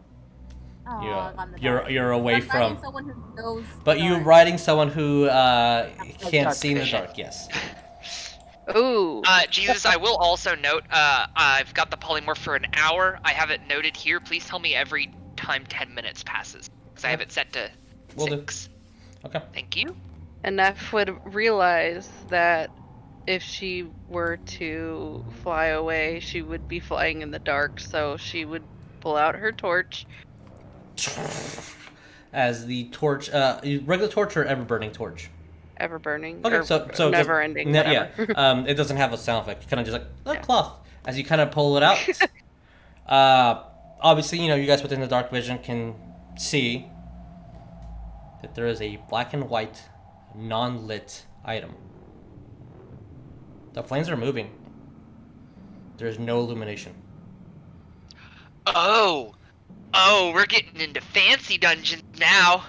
Oh, I'm on the you're away I'm riding from. someone who knows But you're dark. riding someone who can't dark see in the vision. dark. Yes. Ooh. Jesus, I will also note, I've got the polymorph for an hour. I have it noted here. Please tell me every time 10 minutes passes. Because I have it set to Will do. 6. Okay. Thank you. And Neff would realize that if she were to fly away, she would be flying in the dark, so she would pull out her torch. As the torch, regular torch or ever burning torch? Ever burning. Okay, or so never ending. yeah, Whatever. it doesn't have a sound effect. Kind of just like Yeah. cloth. As you kind of pull it out, obviously, you guys within the dark vision can see that there is a black and white, non-lit item. The flames are moving. There's no illumination. Oh, we're getting into fancy dungeons now.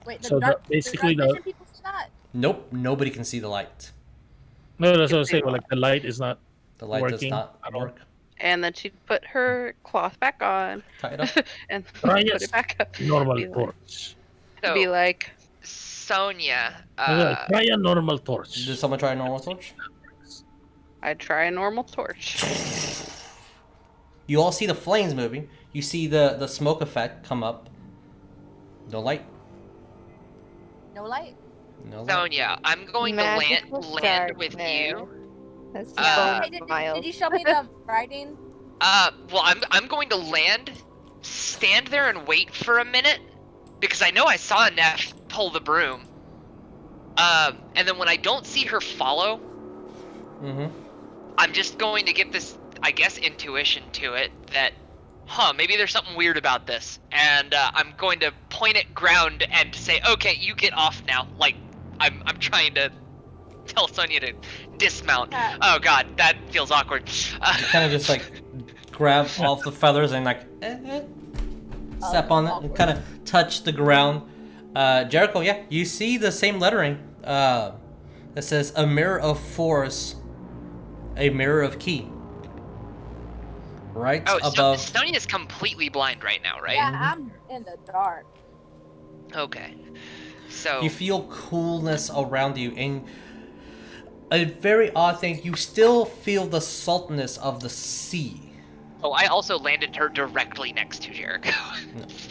Wait, the So dark, basically the dark vision people see that? Nope, nobody can see the light. No, that's what I'm saying. Like the light is not. The light does Working not at all. work. And then she'd put her cloth back on Tie it up. and Try put it. it back up. Normal Be like- torch. So, Be like, Sonya, Try a normal torch. Did someone try a normal torch? I'd try a normal torch. You all see the flames moving. You see the smoke effect come up. No light. No light. No light. Sonya, I'm going to Magical land with darkness. you. That's Uh, Hey, mild. did you show me the writing? Well, I'm going to land, stand there and wait for a minute, because I know I saw Neff pull the broom. And then when I don't see her follow, Mm-hmm. I'm just going to get this, I guess, intuition to it that, maybe there's something weird about this. And I'm going to point at ground and say, okay, you get off now. Like, I'm trying to tell Sonya to dismount. Oh god, that feels awkward. You kind of just like grab off the feathers and like step on it and kind of touch the ground. Jericho, yeah, you see the same lettering that says a mirror of force, a mirror of key. Right Oh, above. Sonya's completely blind right now, right? Yeah, I'm in the dark. Okay. So You feel coolness around you, and a very odd thing, you still feel the saltness of the sea. Oh, I also landed her directly next to Jericho.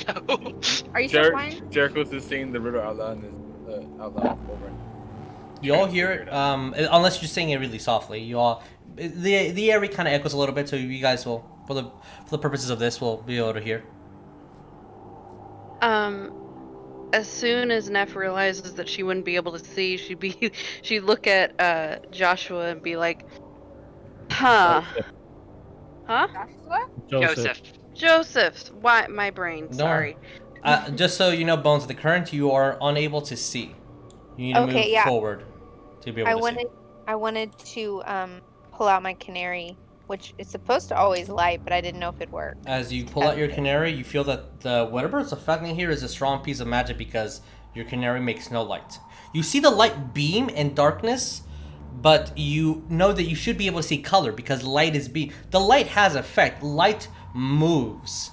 So, Are you still flying? Jericho's just saying the riddle out loud, out loud over. You all hear it, unless you're saying it really softly. You all, the area kind of echoes a little bit, so you guys will, for the purposes of this, will be able to hear. As soon as Neff realizes that she wouldn't be able to see, she'd look at Joshua and be like, huh? Joshua? Joseph. Why my brain? No. Sorry. Just so you know, Bones, at the current you are unable to see. You need to Okay, move yeah. forward to be able to see. I wanted to pull out my canary, which is supposed to always light, but I didn't know if it worked. As you pull out your canary, you feel that the whatever is affecting here is a strong piece of magic because your canary makes no light. You see the light beam in darkness, but you know that you should be able to see color because light is beam. The light has effect. Light moves,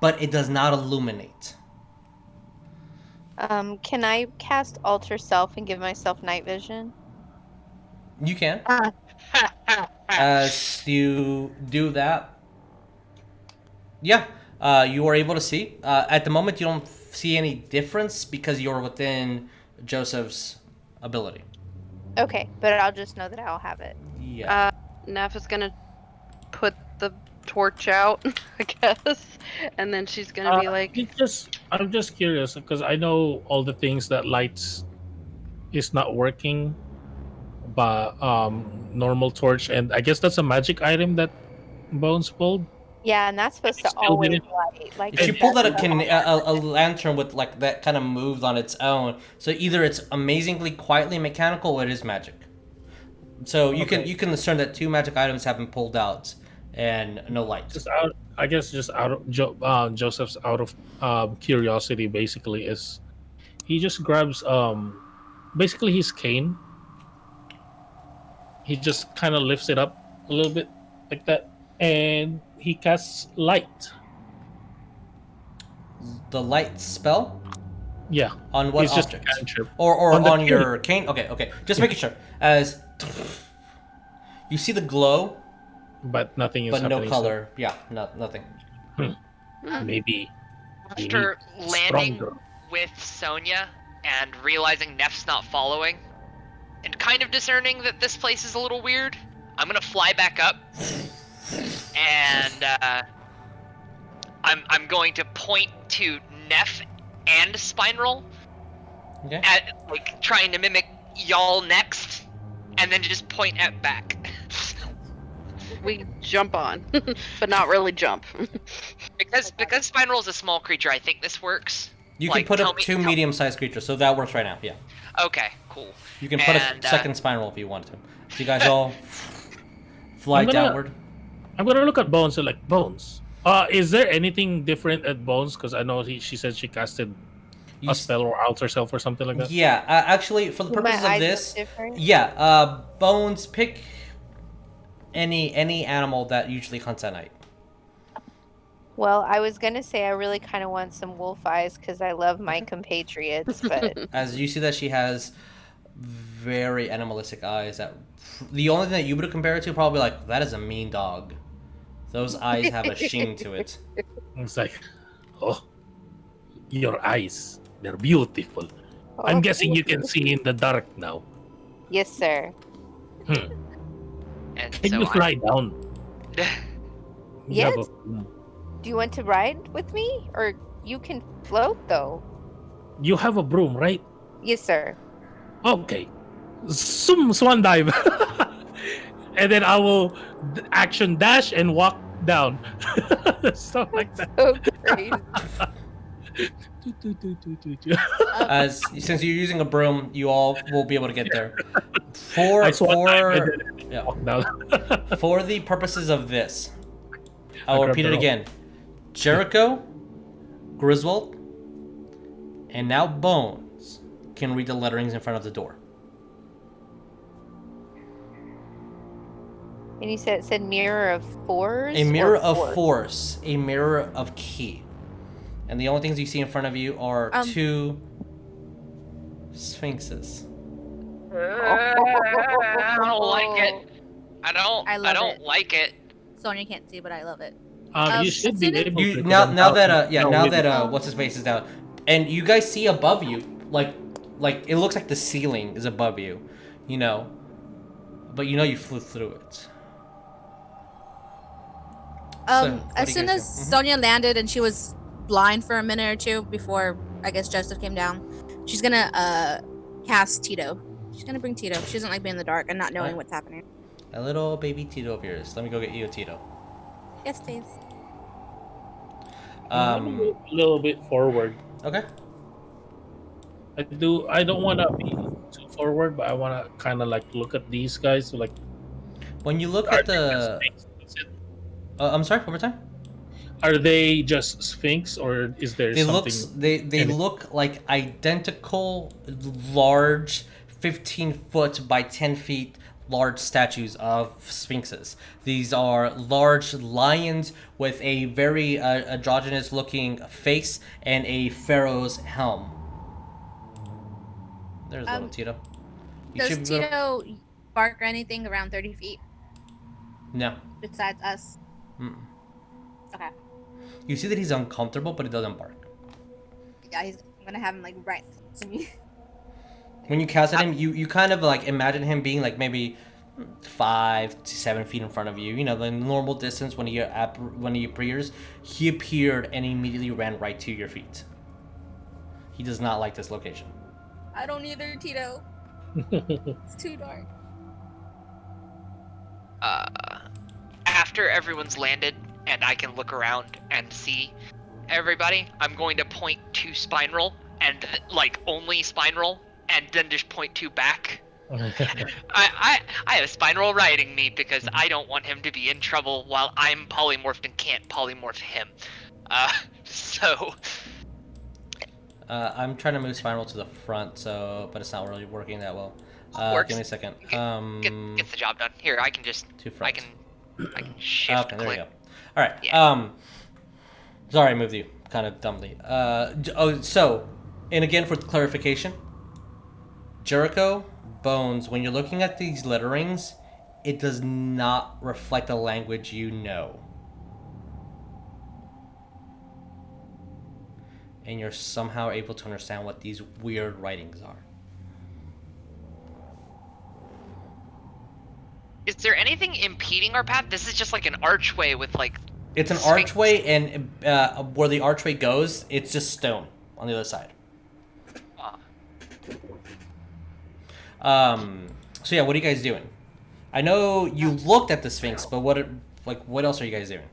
but it does not illuminate. Can I cast Alter Self and give myself night vision? You can. As you do that, yeah, you are able to see. At the moment, you don't see any difference because you're within Joseph's ability. Okay, but I'll just know that I'll have it. Yeah. Neff is gonna put the torch out, I guess, and then she's gonna be like, I'm just curious because I know all the things that lights is not working, but normal torch, and I guess that's a magic item that Bones pulled. Yeah, and that's supposed to Still always didn't- light. Like She it pulled out doesn't- a lantern with like that kind of moved on its own. So either it's amazingly quietly mechanical or it is magic. So you can discern that 2 magic items have been pulled out and no light. Just out, I guess, just out of Joseph's out of curiosity, basically, is he just grabs basically his cane. He just kind of lifts it up a little bit like that, and he casts light. The light spell Yeah, on what it's just a object? cantrip. Or On the on your cane? Okay. Just making sure. As you see the glow, But nothing is but no happening, color. Yeah, nothing. So maybe After landing stronger. with Sonya and realizing Neff's not following, and kind of discerning that this place is a little weird, I'm gonna fly back up, and I'm going to point to Neff and Spineroll Okay. at like trying to mimic y'all next, and then just point at back. we jump on, but not really jump. because Spineroll is a small creature, I think this works. You can Like, put tell up me- 2 tell- medium-sized creatures, so that works right now. Yeah. Okay, cool. You can put And, a second spiral if you want to. So you guys all fly I'm gonna- downward. I'm gonna look at Bones and like Bones. Is there anything different at Bones? Because I know she said she casted You a s- spell or alter self or something like that. Yeah, actually, for the My purposes of eyes this, look different? yeah, Bones, pick any animal that usually hunts at night. Well, I was gonna say I really kind of want some wolf eyes because I love my compatriots, but As you see that she has very animalistic eyes. That the only thing that you would compare it to, probably like, that is a mean dog. Those eyes have a sheen to it. It's like, oh, your eyes, they're beautiful. I'm guessing you can see in the dark now. Yes, sir. And Can so you fly down? You have Yes. a- Do you want to ride with me, or you can float though? You have a broom, right? Yes, sir. Okay. Swan dive. And then I will action dash and walk down. Stuff like that. So crazy. As since you're using a broom, you all will be able to get there. I swan dive and then yeah, walk down. for the purposes of this, I will grab repeat the it rope. again. Jericho, Griswold, and now Bones can read the letterings in front of the door. And you said it said mirror of fours. A mirror or of fours? force, a mirror of key. And the only things you see in front of you are 2 sphinxes. I don't like it. I I love don't it. like it. Sonya can't see, but I love it. You should be able You to. now that No, now with- that what's his face is down, and you guys see above you, like it looks like the ceiling is above you, you know, but you know you flew through it. So, what As do you soon guys as do? Mhm. Sonya landed and she was blind for a minute or two before I guess Joseph came down, she's gonna cast Tito. She's gonna bring Tito. She doesn't like being in the dark and not knowing Alright. what's happening. A little baby Tito of yours. Let me go get you a Tito. Yes, please. A little bit forward. Okay. I don't want to be too forward, but I want to kind of like look at these guys. So like, When you look are at they the, just Sphinx? I'm sorry, one more time. Are they just Sphinx, or is there They something? they in it? look like identical, large, 15-foot by 10 feet large statues of sphinxes. These are large lions with a very androgynous looking face and a pharaoh's helm. There's little Tito. You Does should be able Tito bark or anything around 30 feet No. besides us? Mm. Okay. You see that he's uncomfortable, but he doesn't bark. Yeah, I'm gonna have him like right next to me. When you cast at him, you kind of like imagine him being like maybe 5 to 7 feet in front of you. You know, the normal distance when he appears. He appeared and immediately ran right to your feet. He does not like this location. I don't either, Tito. It's too dark. After everyone's landed and I can look around and see everybody, I'm going to point to Spinal and like only Spinal, and then just point to back. I have Spinal riding me because I don't want him to be in trouble while I'm polymorphed and can't polymorph him. I'm trying to move Spiral to the front, but it's not really working that well. Works. Give me a second. Gets the job done. Here, I can just to I front. can shift Okay, there we click. go. All right. Yeah. Sorry, I moved you kind of dumbly. So, and again for clarification, Jericho, Bones, when you're looking at these letterings, it does not reflect a language you know. And you're somehow able to understand what these weird writings are. Is there anything impeding our path? This is just like an archway with like... It's an archway, and where the archway goes, it's just stone on the other side. So yeah, what are you guys doing? I know you looked at the Sphinx, but what else are you guys doing?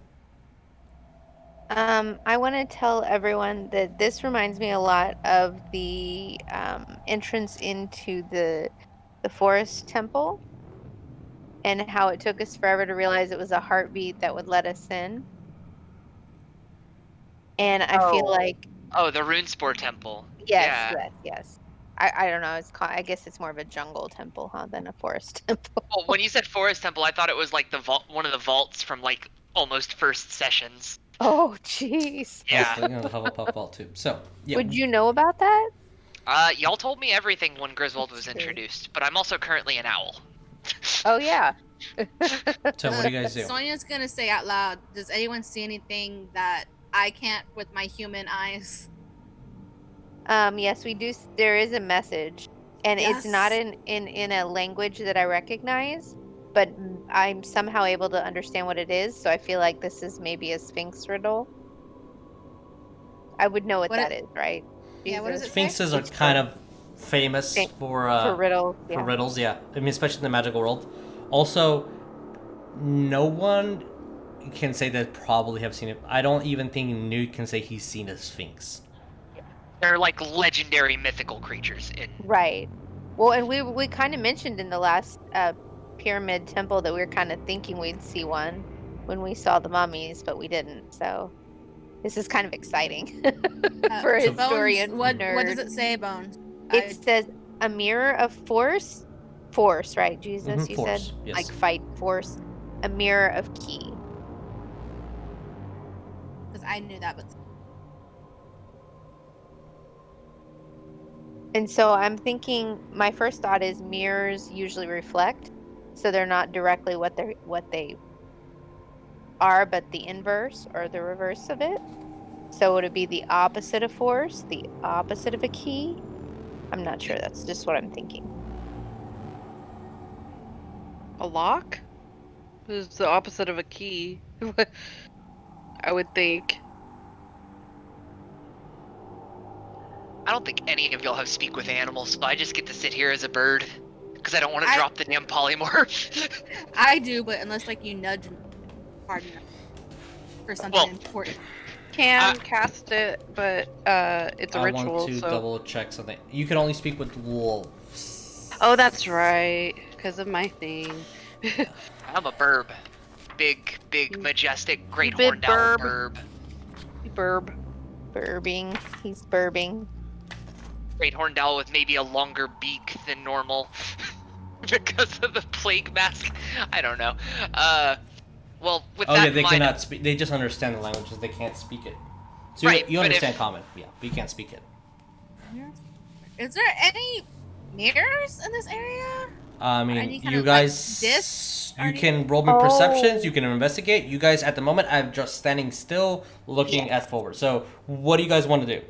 I want to tell everyone that this reminds me a lot of the entrance into the forest temple, and how it took us forever to realize it was a heartbeat that would let us in. And I feel like... Oh, the Runespore temple. Yes. I don't know. I guess it's more of a jungle temple, than a forest temple. Well, when you said forest temple, I thought it was like the vault, one of the vaults from like almost first sessions. Oh, jeez. Yeah. You know, the Hufflepuff vault too. So yeah. Would you know about that? Y'all told me everything when Griswold was introduced, but I'm also currently an owl. Oh yeah. So what do you guys do? Sonya's gonna say out loud, does anyone see anything that I can't with my human eyes? Yes, we do. There is a message, and it's not Yes. in a language that I recognize, but I'm somehow able to understand what it is. So I feel like this is maybe a Sphinx riddle. I would know what that is, right? Yeah, what does it say? Sphinxes are kind of famous for riddles. For Yeah. riddles, yeah. I mean, especially in the magical world. Also, no one can say they probably have seen it. I don't even think Newt can say he's seen a Sphinx. They're like legendary mythical creatures in... Right. Well, and we kind of mentioned in the last pyramid temple that we were kind of thinking we'd see one when we saw the mummies, but we didn't. So this is kind of exciting for a Bones, historian. what nerd. does it say, Bones? It says a mirror of force, right? Jesus, you force, said, yes. like fight force. A mirror of key. Because I knew that, but And so I'm thinking, my first thought is mirrors usually reflect, so they're not directly what they are, but the inverse or the reverse of it. So would it be the opposite of force, the opposite of a key? I'm not sure. That's just what I'm thinking. A lock? It's the opposite of a key. I would think. I don't think any of y'all have speak with animals, so I just get to sit here as a bird. Because I don't want to drop the damn polymorph. I do, but unless like you nudge me hard enough for something important. Can cast it, but it's a I ritual. want to so... double check something. You can only speak with wolves. Oh, that's right, because of my thing. I'm a burb. Big, majestic, great Big horned owl burb. burb. Burbing. He's burbing. Great horned owl with maybe a longer beak than normal. Because of the plague mask. I don't know. Well, with that in they mind, cannot speak. They just understand the languages. They can't speak it. So Right, you but understand common, yeah, but you can't speak it. Is there any mirrors in this area? I mean, Any kind you of, like, guys, discs or you can anything? roll me perceptions. Oh. You can investigate. You guys, at the moment, I'm just standing still, looking at forward. So, what do you guys want to do?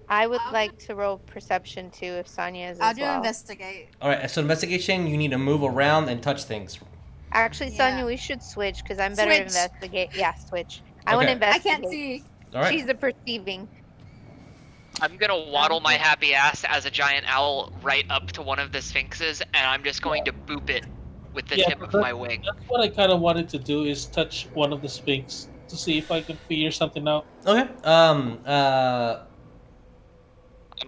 I would like to roll perception too if Sonya is I'll as do well. investigate. All right. So, investigation. You need to move around and touch things. Actually, Yeah. Sonya, we should switch because I'm better at Switch. investigate. Yeah, switch. I want to Okay. I investigate. can't see. All right. She's the perceiving. I'm gonna waddle my happy ass as a giant owl right up to one of the sphinxes, and I'm just going to boop it with the tip of my wing. That's what I kind of wanted to do, is touch one of the sphinx to see if I can figure something out. Okay. I'm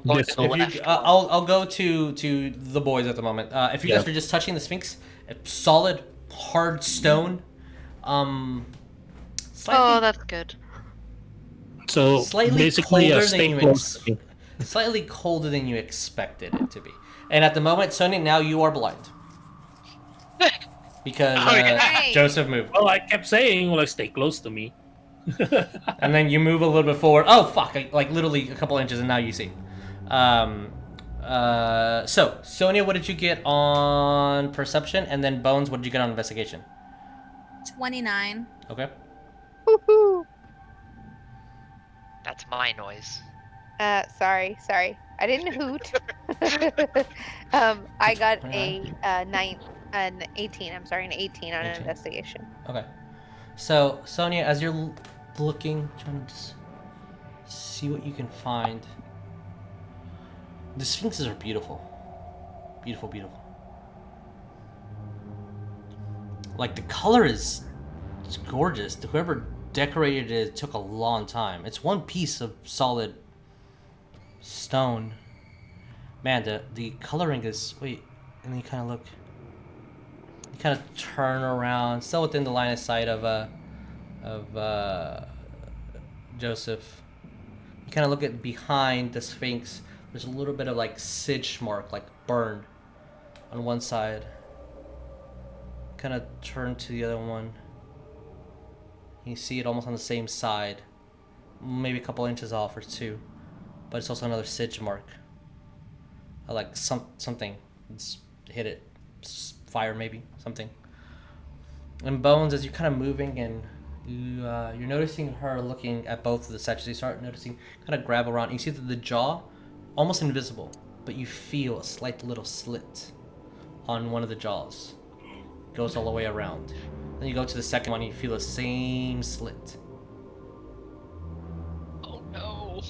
going This to the one. If left. you, I'll go to the boys at the moment. If you guys Yeah. are just touching the sphinx, a solid, hard stone. Slightly, Oh, that's good. So Slightly basically, colder stay than you close to me. slightly colder than you expected it to be. And at the moment, Sonya, now you are blind because Oh, yeah. Hey. Joseph moved, Well, I kept saying, well, stay close to me. and then you move a little bit forward. Oh fuck! Like literally a couple inches, and now you see. So Sonya, what did you get on perception? And then Bones, what did you get on investigation? 29. Okay. Woohoo! That's my noise. Sorry. I didn't hoot. I got an 18. I'm sorry, an 18 on an 18. investigation. Okay. So, Sonya, as you're looking, trying to just see what you can find. The sphinxes are beautiful. Beautiful, beautiful. Like, the color is it's gorgeous. Whoever decorated it took a long time. It's one piece of solid stone. Man, the coloring is... Wait, and then you kind of look... You kind of turn around, still within the line of sight of Joseph. You kind of look at behind the Sphinx. There's a little bit of like sidge mark, like burned, on one side. Kind of turn to the other one. You see it almost on the same side, maybe a couple inches off or two, but it's also another sidge mark. Like something it's hit it. Fire maybe, something. And Bones, as you're kind of moving and you're noticing her looking at both of the sections, you start noticing, kind of grab around. You see that the jaw, almost invisible, but you feel a slight little slit on one of the jaws. Goes all the way around. Then you go to the second one, and you feel the same slit. Oh no.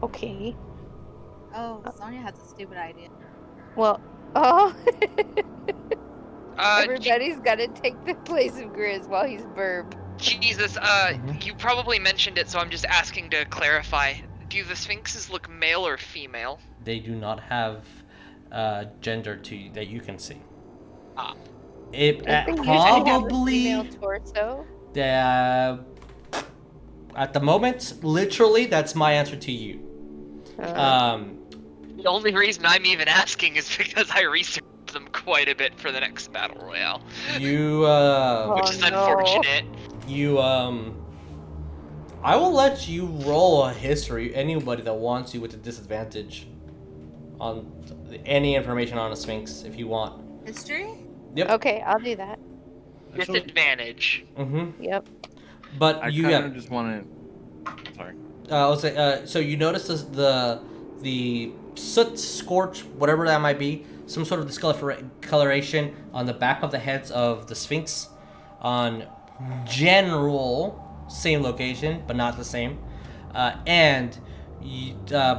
Okay. Oh, Sonya has a stupid idea. Well, oh. Uh, Everybody's got to take the place of Grizz while he's burp. Jesus, you probably mentioned it, so I'm just asking to clarify. Do the sphinxes look male or female? They do not have gender that you can see. Ah. It I think usually have a probably female torso. at the moment, literally, that's my answer to you. The only reason I'm even asking is because I researched them quite a bit for the next battle royale, You which is no. unfortunate. You I will let you roll a history. Anybody that wants to with a disadvantage on any information on a sphinx, if you want. History? Yep. Okay, I'll do that. Disadvantage. Mm-hmm. Yep. But I you kind have. of just want to. Sorry. I'll say. So you notice the soot, scorch, whatever that might be, some sort of discoloration on the back of the heads of the sphinx, on general same location but not the same, and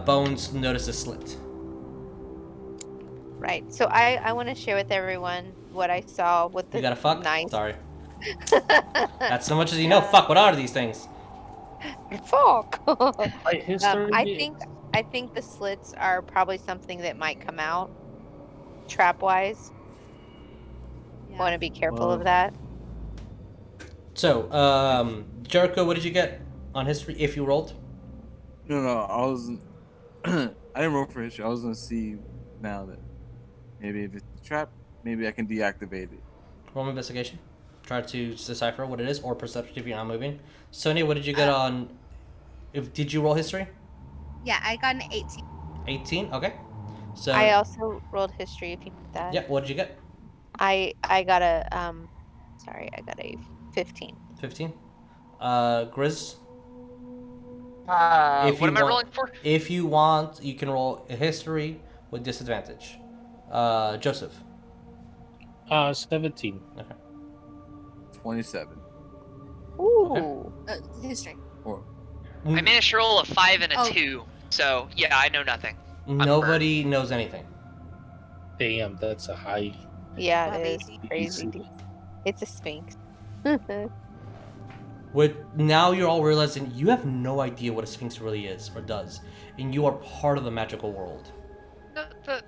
Bones notice a slit. Right. So I want to share with everyone what I saw with the You gotta fuck? nice. Sorry. That's so much as you know. Fuck. What are these things? Fuck. My history. I think the slits are probably something that might come out trap wise. Yeah. Want to be careful Well. of that. So, Jericho, what did you get on history? If you rolled. No, I was. I didn't roll for history. I was gonna see now that maybe if it's a trap, maybe I can deactivate it. Roll investigation. Try to decipher what it is, or perception if you're not moving. Sonya, what did you get on? Did you roll history? Yeah, I got an 18. 18. Okay. So I also rolled history if you need that. yeah, what did you get? I got a sorry, I got a 15. 15. Grizz. What If you am I want, rolling for? if you want, you can roll a history with disadvantage. Joseph. 17. Okay. 27. Ooh. History. Or I managed to roll a 5 and a Oh. 2, so yeah, I know nothing. Nobody knows anything. Damn, that's a high. Yeah, Love it is easy. crazy. It's a sphinx. Now you're all realizing you have no idea what a sphinx really is or does, and you are part of the magical world.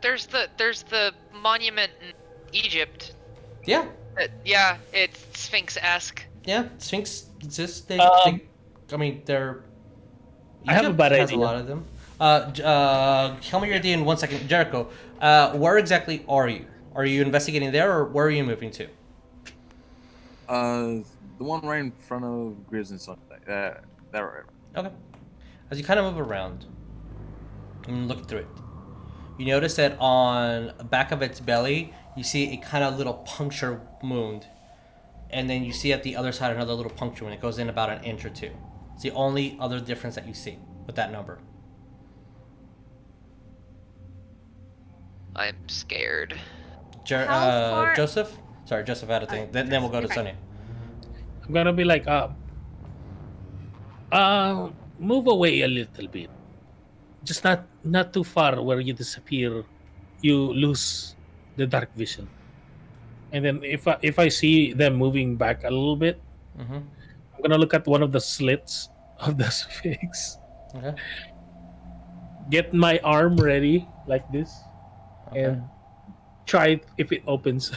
There's the monument in Egypt. Yeah, Yeah, it's Sphinx-esque. yeah. Sphinx exists. They're. I have a Egypt bad has idea. a lot of them. Tell me your idea in 1 second, Jericho. Where exactly are you? Are you investigating there, or where are you moving to? the one right in front of Grizz and Sonya. That right. Okay. As you kind of move around and look through it, you notice that on the back of its belly, you see a kind of little puncture wound. And then you see at the other side another little puncture wound. It goes in about an inch or two. It's the only other difference that you see with that number. I'm scared. How far- Joseph? Sorry, Joseph had a thing. Then we'll go to Okay. Sonya. I'm gonna be like, move away a little bit. Just not too far where you disappear, you lose the dark vision. And then if I see them moving back a little bit, Mm-hmm. I'm gonna look at one of the slits of the sphinx. Okay. Get my arm ready like this, Okay. and try it if it opens.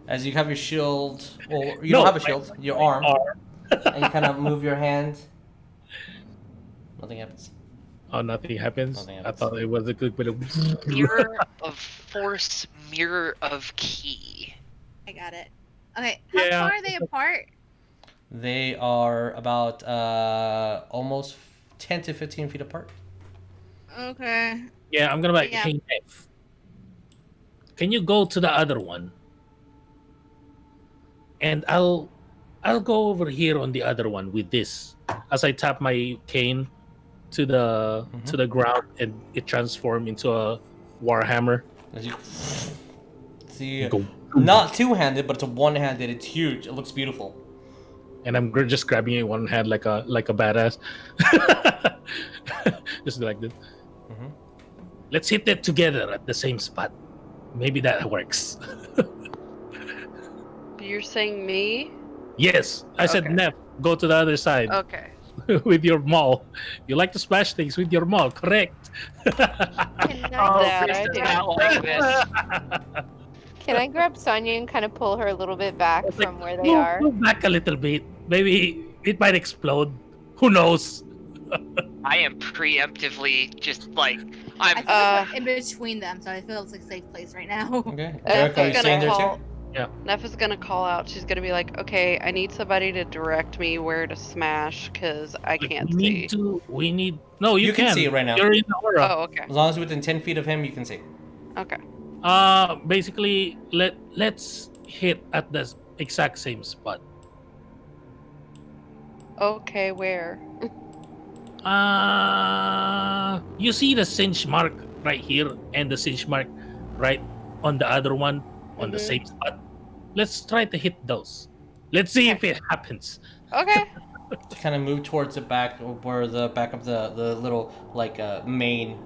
As you have your shield, well, you No, don't have a shield, your arm, arm. and you kind of move your hand. Nothing happens. Oh, nothing happens. Nothing I happens. thought it was a good bit of. Mirror of Force, Mirror of Key. I got it. Okay, how Yeah. far are they apart? They are about almost 10 to 15 feet apart. Okay. Yeah, I'm gonna be like, Yeah. hey, Nev, can you go to the other one? And I'll go over here on the other one with this. As I tap my cane to the ground, and it transforms into a warhammer. As you see, Go. not two-handed, but it's a one-handed. It's huge. It looks beautiful. And I'm just grabbing it in one hand like a badass. Just like this. Mhm. Let's hit it together at the same spot. Maybe that works. You're saying me? Yes, I said, Okay. Nev, go to the other side Okay. with your maul. You like to smash things with your maul, correct? Can That Chris I does do. not like this. Can I grab Sonya and kind of pull her a little bit back It's like, from where they are? Move back a little bit. Maybe it might explode. Who knows? I am preemptively just like I I'm. think we're in between them, so I feel it's a safe place right now. Okay. Okay. Jericho, you Gonna staying there call- too? Neff is gonna call out. She's gonna be like, "Okay, I need somebody to direct me where to smash because I Like, can't we see." need. No, you, You can see it right now. You're in the aura. Oh, okay. As long as you're within 10 feet of him, you can see. Okay. Basically, let's hit at the exact same spot. Okay, where? You see the cinch mark right here and the cinch mark right on the other one on the Mhm. same spot. Let's try to hit those. Let's see if it happens. Okay. To kind of move towards the back, where the back of the little mane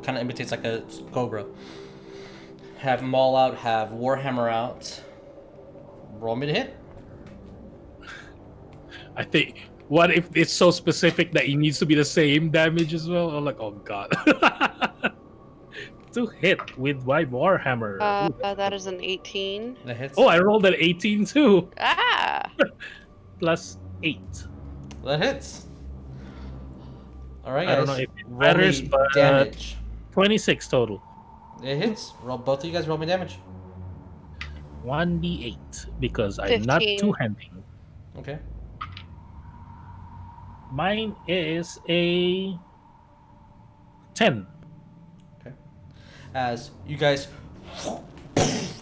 kind of imitates like a cobra. Have Maul out, have Warhammer out. Roll me to hit. I think. What if it's so specific that it needs to be the same damage as well? I'm like, oh god. To hit with my Warhammer. That is an 18. That hits. Oh, I rolled an 18 too. Ah. Plus 8. That hits. All right, I guys. don't know if it roll matters, me but damage. 26 total. It hits. Roll, both of you guys roll me damage. 1d8 because I'm not 15. two-handing. Okay. Mine is a 10. as you guys,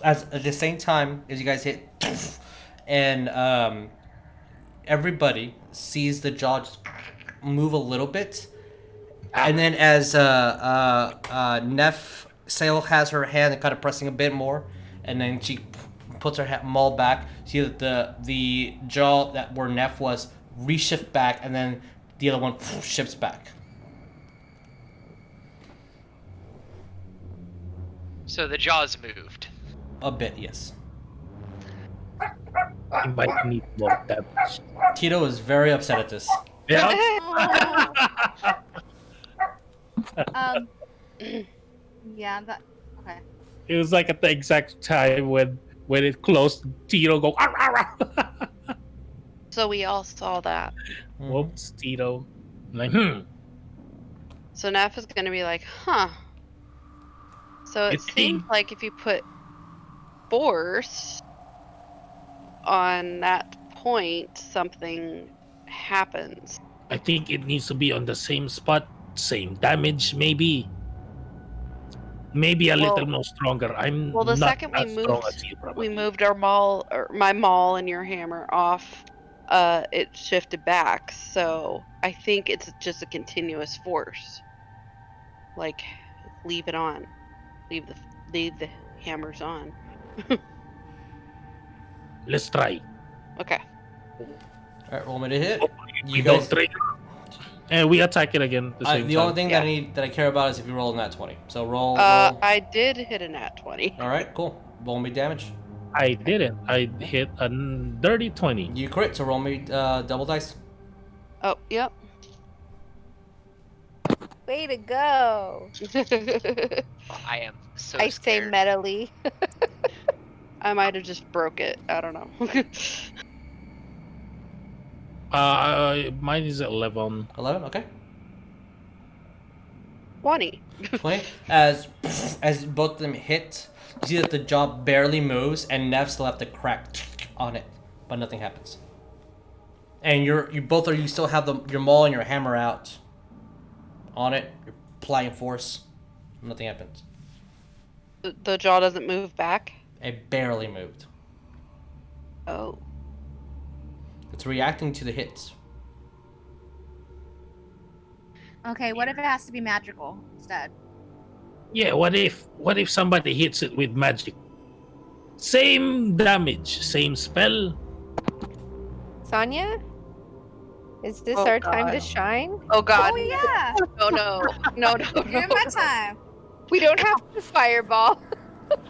as at the same time as you guys hit, and everybody sees the jaw just move a little bit, and then as Neff Sail has her hand and kind of pressing a bit more, and then she puts her maul back. See that the jaw that where Neff was reshift back, and then the other one shifts back. So the jaw's moved. A bit, yes. I might need more damage. Tito is very upset at this. Yeah. Yeah, that. Okay. It was like at the exact time when it closed, Tito go. "Arr, arr, arr." So we all saw that. Whoops, Tito. I'm like, So Neff is gonna be like, huh. So it It seems seems- like if you put force on that point, something happens. I think it needs to be on the same spot, same damage, maybe. Maybe a little more stronger. I'm Well, the not second we as strong moved, as you, probably. we moved our maul, or my maul and your hammer off. It shifted back. So I think it's just a continuous force. Like, leave it on. Leave the hammers on. Let's try. Okay. Alright, roll me to hit. You You don't guys. trigger. And we attack it again at the same The time. only thing that I care about is if you roll a nat 20. So roll. I did hit a nat 20. All right, cool. Roll me damage. I didn't. I hit a dirty 20. You crit, so roll me double dice. Oh, yep. Way to go. I am so I say scared. metally. I might have just broke it. I don't know. Mine is 11. 11, okay. 20. 20. As both of them hit, you see that the jaw barely moves, and Nev still have the crack on it, but nothing happens. And you still have your maul and your hammer out on it. You're applying force. Nothing happens. The jaw doesn't move back? It barely moved. Oh. It's reacting to the hits. Okay, what if it has to be magical instead? Yeah, what if somebody hits it with magic? Same damage, same spell. Sonya? Is this Oh, our time to God. shine? Oh god. Oh yeah, Oh no. No, no, give no. it my time. We don't have to fireball.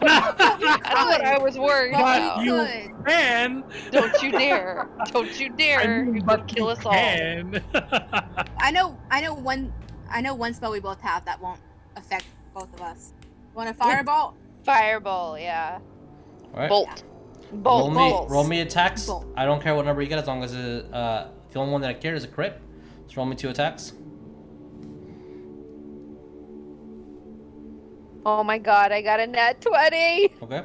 That's what I was worried But about. you Good. can. Don't you dare. Don't you dare. You're gonna kill us all. Can. I know one spell we both have that won't affect both of us. Want a fireball? Fireball, yeah. All right. Bolt. Bolt. Roll me attacks. Bolt. I don't care what number you get as long as the only one that I care is a crit. So roll me 2 attacks. Oh my god, I got a nat 20. Okay.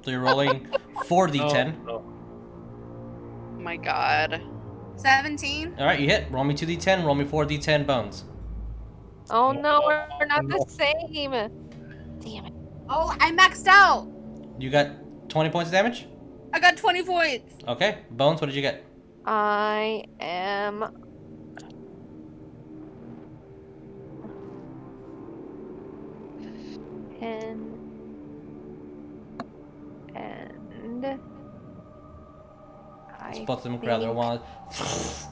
So you're rolling 4d10. Oh, Oh my god. 17. All right, you hit. Roll me 2d10. Roll me 4d10 bones. Oh no, we're not the same. Damn it. Oh, I maxed out. You got 20 points of damage. I got 20 points. Okay. Bones. What did you get? I am. And I Both of them grab their wand.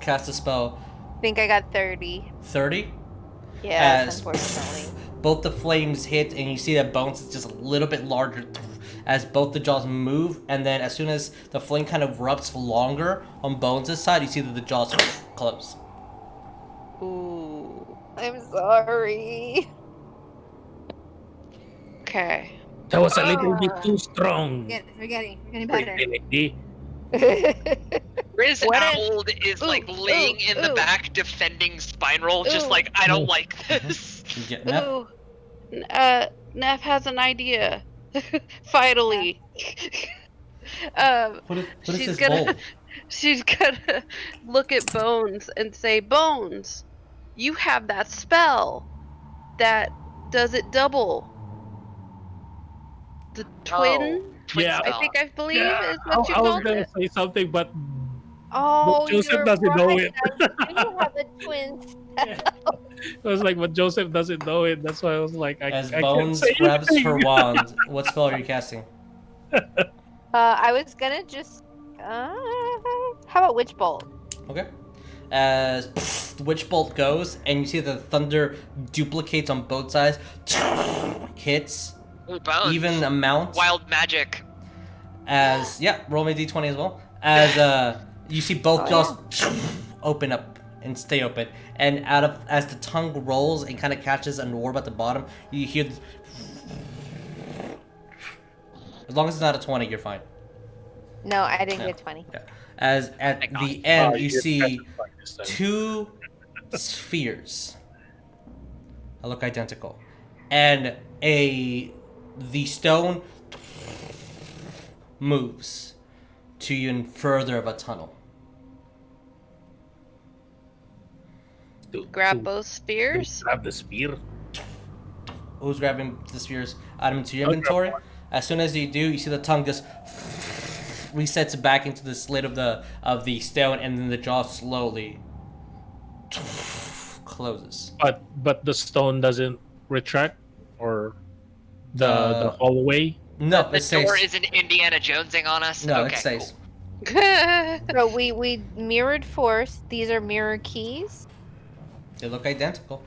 Cast a spell. think I got 30. 30. Yes, As- unfortunately. Both the flames hit, and you see that Bones is just a little bit larger as both the jaws move. And then, as soon as the flame kind of erupts longer on Bones' side, you see that the jaws close. Ooh. I'm sorry. Okay. that was a little bit too strong. We're getting better. Griswold is like Ooh, laying ooh, in the ooh. back defending Spineroll, just Ooh. like, I don't like this. You get Neff? Ooh. Neff has an idea. Finally. What is she's this gonna bowl? she's gonna look at Bones and say, Bones, you have that spell that does it double. The twin. Twin Yeah. spell. I believe Yeah, is what you I was called gonna it. say something, but Oh, Joseph you're doesn't know right. it. I do have a twin. I was like, but Joseph doesn't know it. That's why I was like, I As can't Bones say grabs anything. her wand, what spell are you casting? I was gonna just. How about Witch Bolt? Okay. As the witch bolt goes, and you see the thunder duplicates on both sides, hits Ooh, Bones. even amount. Wild magic. As roll me d20 as well. As you see both jaws open up and stay open, and as the tongue rolls and kind of catches an orb at the bottom, you hear. As long as it's not a 20, you're fine. No, I didn't No. get 20. Yeah. As at Thank the God. end, Oh, you you're see petrified this time. 2 spheres that look identical, and the stone moves to even further of a tunnel. Grab both spears. Grab the spear. Who's grabbing the spheres? Add them into your inventory. As soon as you do, you see the tongue just resets back into the slit of the stone, and then the jaw slowly closes. But the stone doesn't retract, or the hallway. No, The it stays. door isn't Indiana Jonesing on us. No, okay, it stays. So we mirrored force. These are mirror keys. They look identical.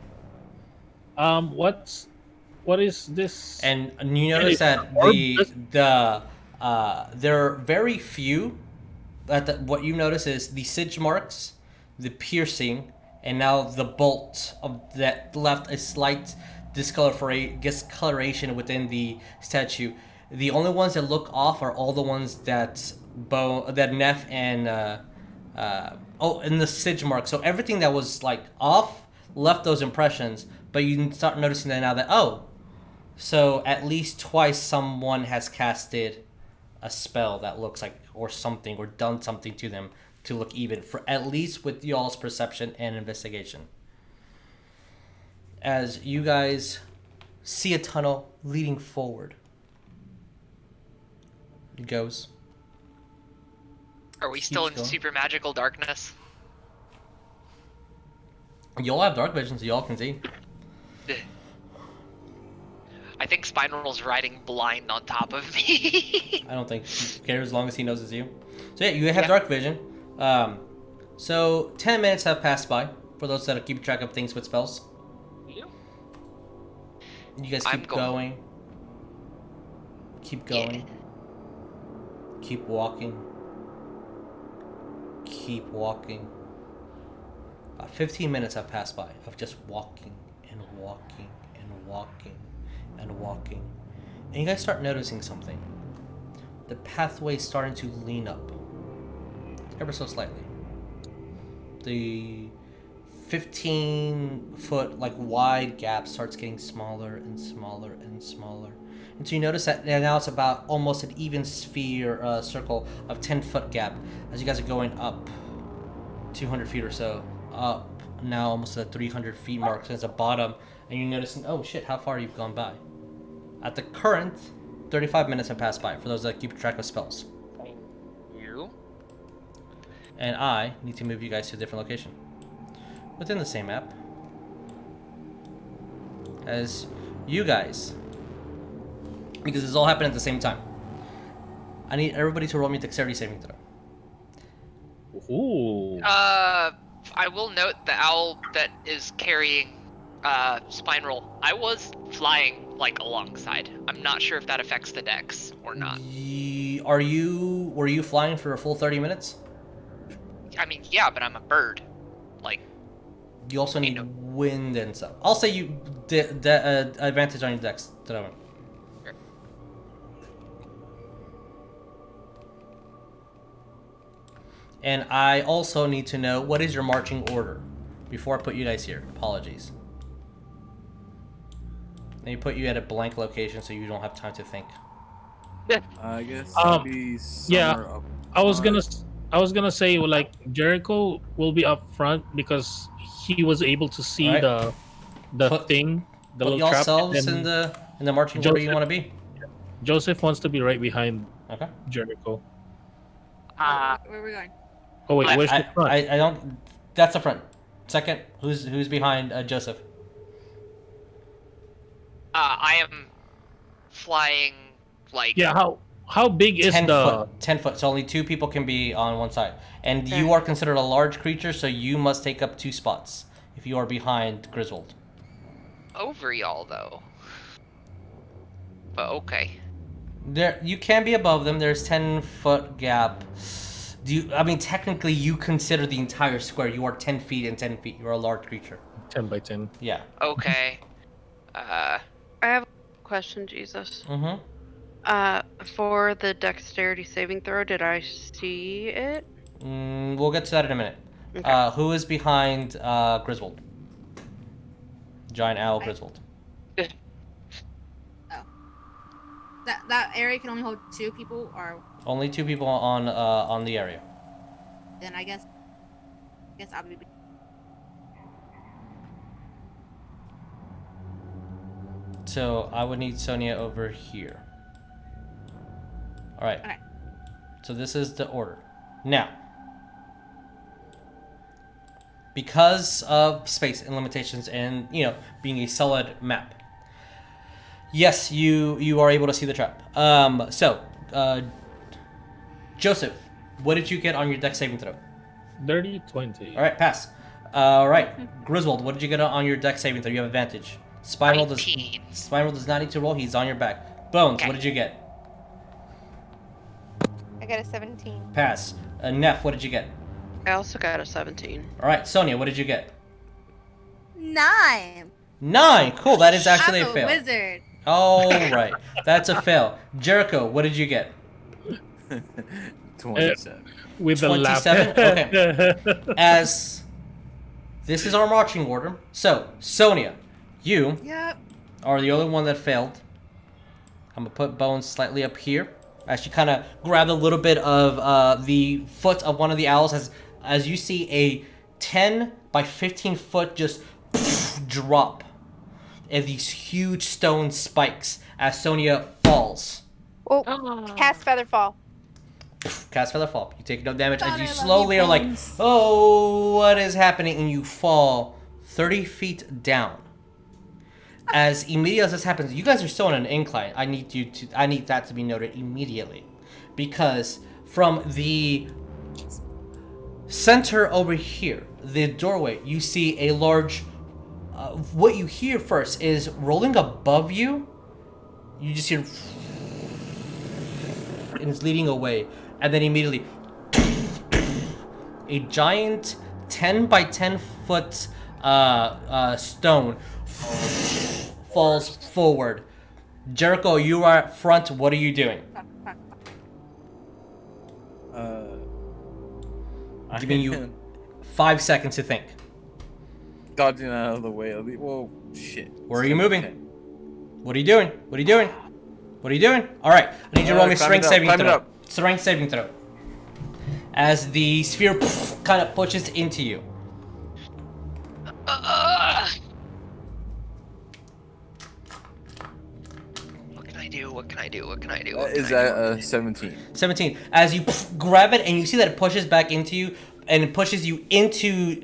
What is this? And you notice that there are very few. What you notice is the sidge marks, the piercing, and now the bolt of that left a slight discoloration within the statue. The only ones that look off are all the ones that Neff and and the sidge mark. So everything that was like off left those impressions, but you start noticing that now that so at least twice someone has casted a spell that looks like or something or done something to them to look even, for at least with y'all's perception and investigation. As you guys see a tunnel leading forward. It goes. Are we still in going. super magical darkness? Y'all have dark vision, so y'all can see. I think Spinal's riding blind on top of me. I don't think he cares as long as he knows it's you. So you have Yeah. dark vision. So 10 minutes have passed by for those that keep track of things with spells. Yeah. You guys I'm keep going. going. Keep going. Yeah. Keep walking. Keep walking. About 15 minutes have passed by of just walking and walking and walking and walking. And you guys start noticing something. The pathway is starting to lean up. Ever so slightly. The 15-foot wide gap starts getting smaller and smaller and smaller. And so you notice that now it's about almost an even sphere, circle of 10-foot gap as you guys are going up 200 feet or so. Up now almost at the 300 feet mark since the bottom. And you're noticing, oh shit, how far you've gone by. At the current, 35 minutes have passed by for those that keep track of spells. You? And I need to move you guys to a different location. Within the same map. As you guys, because this all happened at the same time, I need everybody to roll me a dexterity saving throw. Ooh. I will note the owl that is carrying Spinal. I was flying alongside. I'm not sure if that affects the dex or not. Were you flying for a full 30 minutes? I mean, yeah, but I'm a bird. You also need no. wind and stuff. I'll say you advantage on your dex throwing. Sure. And I also need to know, what is your marching order before I put you guys here. Apologies. Let me put you at a blank location so you don't have time to think. I guess yeah. maybe somewhere up. I was gonna say Jericho will be up front because he was able to see Alright. the Put- thing, the Put little trap. yourselves and in the marching order you Joseph- want to be. Joseph wants to be right behind Okay. Jericho. Uh, Where are we going? Oh wait, where's the front? I don't. That's the front. Second, who's behind Joseph? I am flying like. Yeah, how big is 10 the? foot. 10 foot. So only 2 people can be on one side, and Okay. you are considered a large creature, so you must take up 2 spots if you are behind Griswold. Over y'all though. But okay. There, you can be above them. There's 10-foot gap. I mean, technically, you consider the entire square. You are 10 feet and 10 feet. You're a large creature. 10 by 10. Yeah. Okay. I have a question, Jesus. Mm-hmm. For the dexterity saving throw, did I see it? We'll get to that in a minute. Okay. Who is behind Griswold? Giant owl Griswold. That area can only hold 2 people, or Only 2 people on the area. then I guess I'll be. So I would need Sonya over here. All right. Okay. So this is the order. Now, because of space and limitations, and being a solid map, yes, you are able to see the trap. Joseph, what did you get on your dex saving throw? Dirty 20. All right, pass. All right, Griswold, what did you get on your dex saving throw? You have advantage. Spiral 19. does not need to roll. He's on your back. Bones, Okay. what did you get? I got a 17. Pass. Neff, what did you get? I also got a 17. All right, Sonya, what did you get? 9. 9. Cool. That is actually I'm a fail. wizard. All right, that's a fail. Jericho, what did you get? 27. With the laugh. 27? As this is our marching order, so Sonya, you Yep. are the only one that failed. I'm gonna put Bones slightly up here. As she kind of grabbed a little bit of the foot of one of the owls, as you see a 10 by 15 foot just drop, and these huge stone spikes as Sonya falls. Oh, cast Featherfall. Cast Featherfall. You take no damage God, as you I love slowly you, are like, Bones. oh, what is happening? And you fall 30 feet down. As immediately as this happens, you guys are still on an incline. I need that to be noted immediately, because from the center over here, the doorway, you see a large. What you hear first is rolling above you. You just hear, and it's leading away, and then immediately, a giant 10 by 10 foot stone falls forward. Jericho, you are up front. What are you doing? Giving you 5 seconds to think. Dodging out of the way. Whoa, shit. Where are you moving? What are you doing? What are you doing? What are you doing? All right, I need you to roll me a strength saving throw. Strength saving throw. As the sphere kind of pushes into you. What can I do? Is that a 17? 17. As you grab it and you see that it pushes back into you, and it pushes you into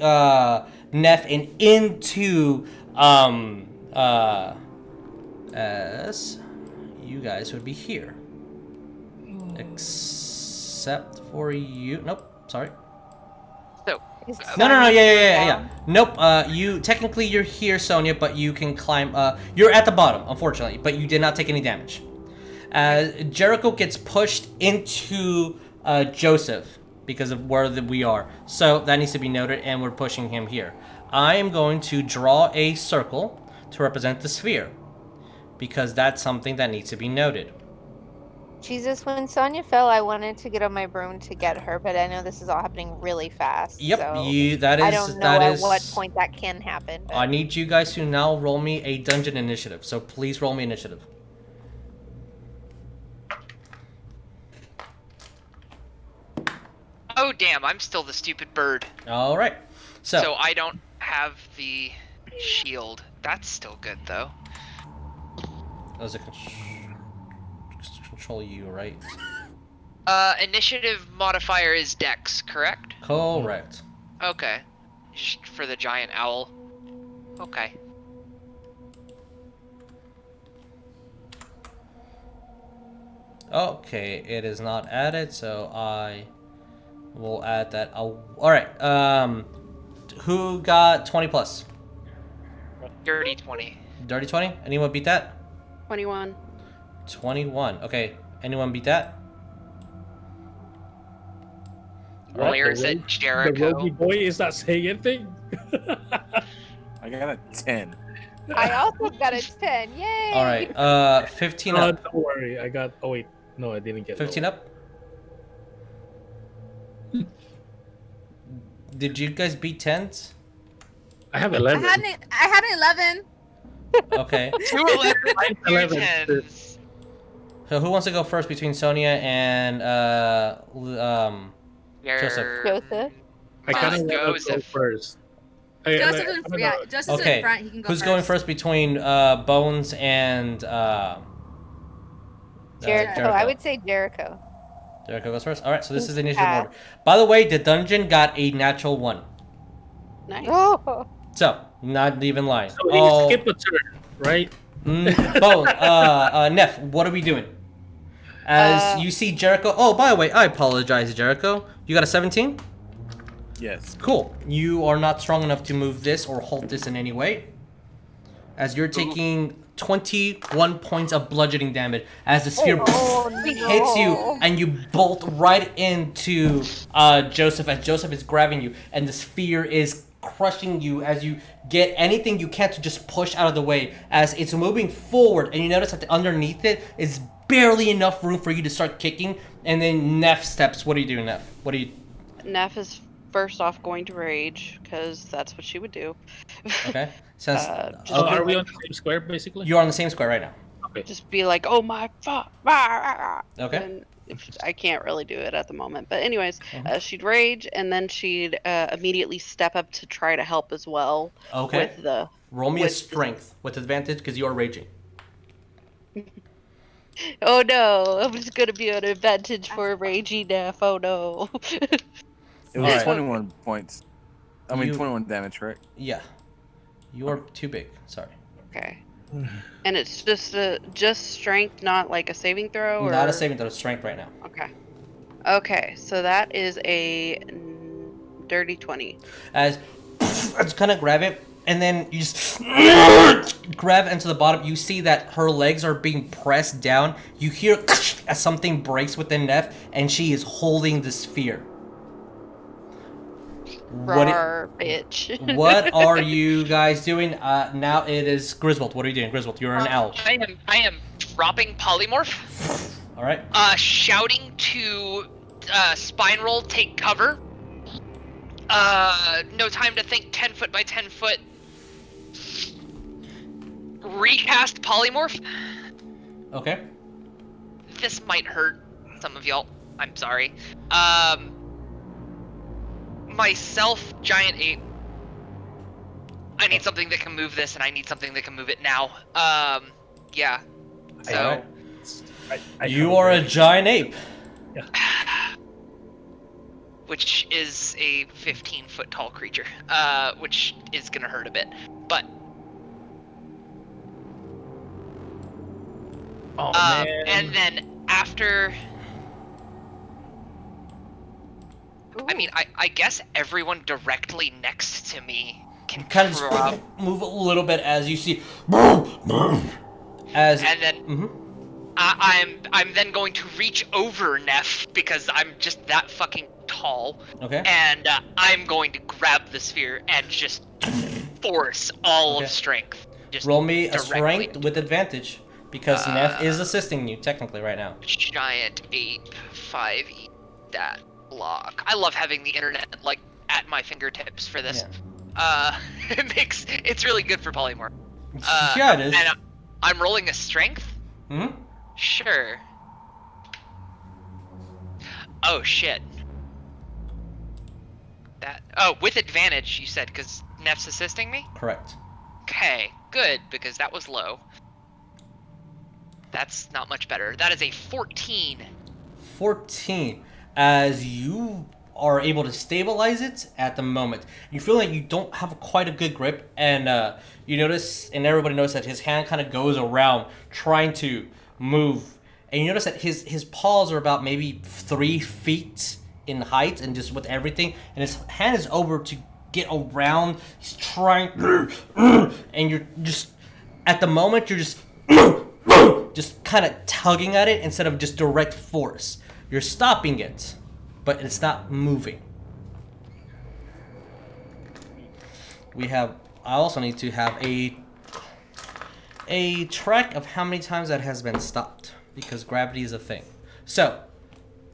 Neff and into as you guys would be here. Except for you. Nope, sorry. So, No, yeah. Nope, you're here, Sonya, but you can climb, you're at the bottom, unfortunately, but you did not take any damage. Jericho gets pushed into, Joseph, because of where we are. So, that needs to be noted, and we're pushing him here. I am going to draw a circle to represent the sphere, because that's something that needs to be noted. Jesus, when Sonya fell, I wanted to get on my broom to get her, but I know this is all happening really fast. Yep, so I don't know at what point that can happen. But... I need you guys to now roll me a dungeon initiative. So please roll me initiative. oh damn, I'm still the stupid bird. All right. So I don't have the shield. That's still good though. That was a control you, right? Initiative modifier is Dex, correct? Correct. Okay. Just for the giant owl. Okay. Okay, it is not added, so I will add that. All right. Who got 20 plus? Dirty 20. Dirty 20. Anyone beat that? 21. 21. Okay. Anyone beat that? What, Where's the it, rogue- Jericho? The roguey boy is not saying anything. I got a 10. I also got a 10. Yay! All right. 15 up. Don't worry, I got. Oh wait, no, I didn't get 15 lower. up. Did you guys beat 10s? I have I 11. had an 11. Okay. 2 11, 2 11. 10s. So who wants to go first between Sonya and Joseph? Joseph. I kind of want to go Joseph. first. Joseph I is don't yeah, know. Joseph is Okay. in front. He can go Who's first. going first between Bones and Jericho. I would say Jericho. Jericho goes first. All right. So this is the Who's initiative path? order. By the way, the dungeon got a natural 1. Nice. Oh, So not even lying. So Oh, skip a turn, right? Bone. Neff, what are we doing? As you see Jericho. Oh, by the way, I apologize, Jericho. You got a 17? Yes. Cool. You are not strong enough to move this or halt this in any way. As you're taking 21 points of bludgeoning damage as the sphere hits you and you bolt right into Joseph as Joseph is grabbing you and the sphere is crushing you as you get anything you can to just push out of the way as it's moving forward and you notice that underneath it is barely enough room for you to start kicking and then Neff steps. What are you doing, Neff? What are you... Neff is first off going to rage because that's what she would do. Okay. Since Just So be are we like- on the same square, basically? you're on the same square right now. Just be like, oh my fuck. Okay. And I can't really do it at the moment. But anyways, she'd rage and then she'd immediately step up to try to help as well. Okay. With the Roll me a with- strength with advantage because you are raging. Oh no, I'm just gonna be an advantage for ragey Neff. Oh no. It was Alright. 21 points. I mean, You- 21 damage, right? Yeah. You are too big. Sorry. Okay. And it's just strength, not like a saving throw, or Not a saving throw, strength right now. Okay. Okay, so that is a dirty 20. As kind of grab it, and then you just grab into the bottom. You see that her legs are being pressed down. You hear as something breaks within Neff, and she is holding the sphere. Rawr, bitch. What are you guys doing? Now it is Griswold. What are you doing, Griswold? You're an owl. I am dropping polymorph. All right. Shouting to spine roll, take cover. No time to think. 10 foot by 10 foot. Recast polymorph. Okay. This might hurt some of y'all. I'm sorry. Myself, giant ape. I need something that can move this, and I need something that can move it now. Yeah. So. Alright. I You are a giant ape. Which is a 15-foot tall creature, which is gonna hurt a bit. But Oh man. and then after, I mean, I guess everyone directly next to me can Kind of drop, just move a little bit as you see. As and then Mhm. I'm then going to reach over Neff because I'm just that fucking tall, Okay. and I'm going to grab the sphere and just force all Okay. of strength. Just Roll me a directly. strength with advantage because Neff is assisting you technically right now. Giant ape 5e that block. I love having the internet like at my fingertips for this. It's really good for polymorph. Yeah, it is. And I'm rolling a strength. Hmm. Sure. Oh shit. With advantage you said because Neff's assisting me. Correct. Okay, good because that was low. That's not much better. That is a 14. 14. As you are able to stabilize it at the moment, you feel like you don't have quite a good grip, and you notice, and everybody knows that his hand kind of goes around trying to move, and you notice that his paws are about maybe 3 feet in height, and just with everything, and his hand is over to get around. He's trying, and you're just at the moment you're just kind of tugging at it instead of just direct force. You're stopping it, but it's not moving. I also need to have a track of how many times that has been stopped, because gravity is a thing. So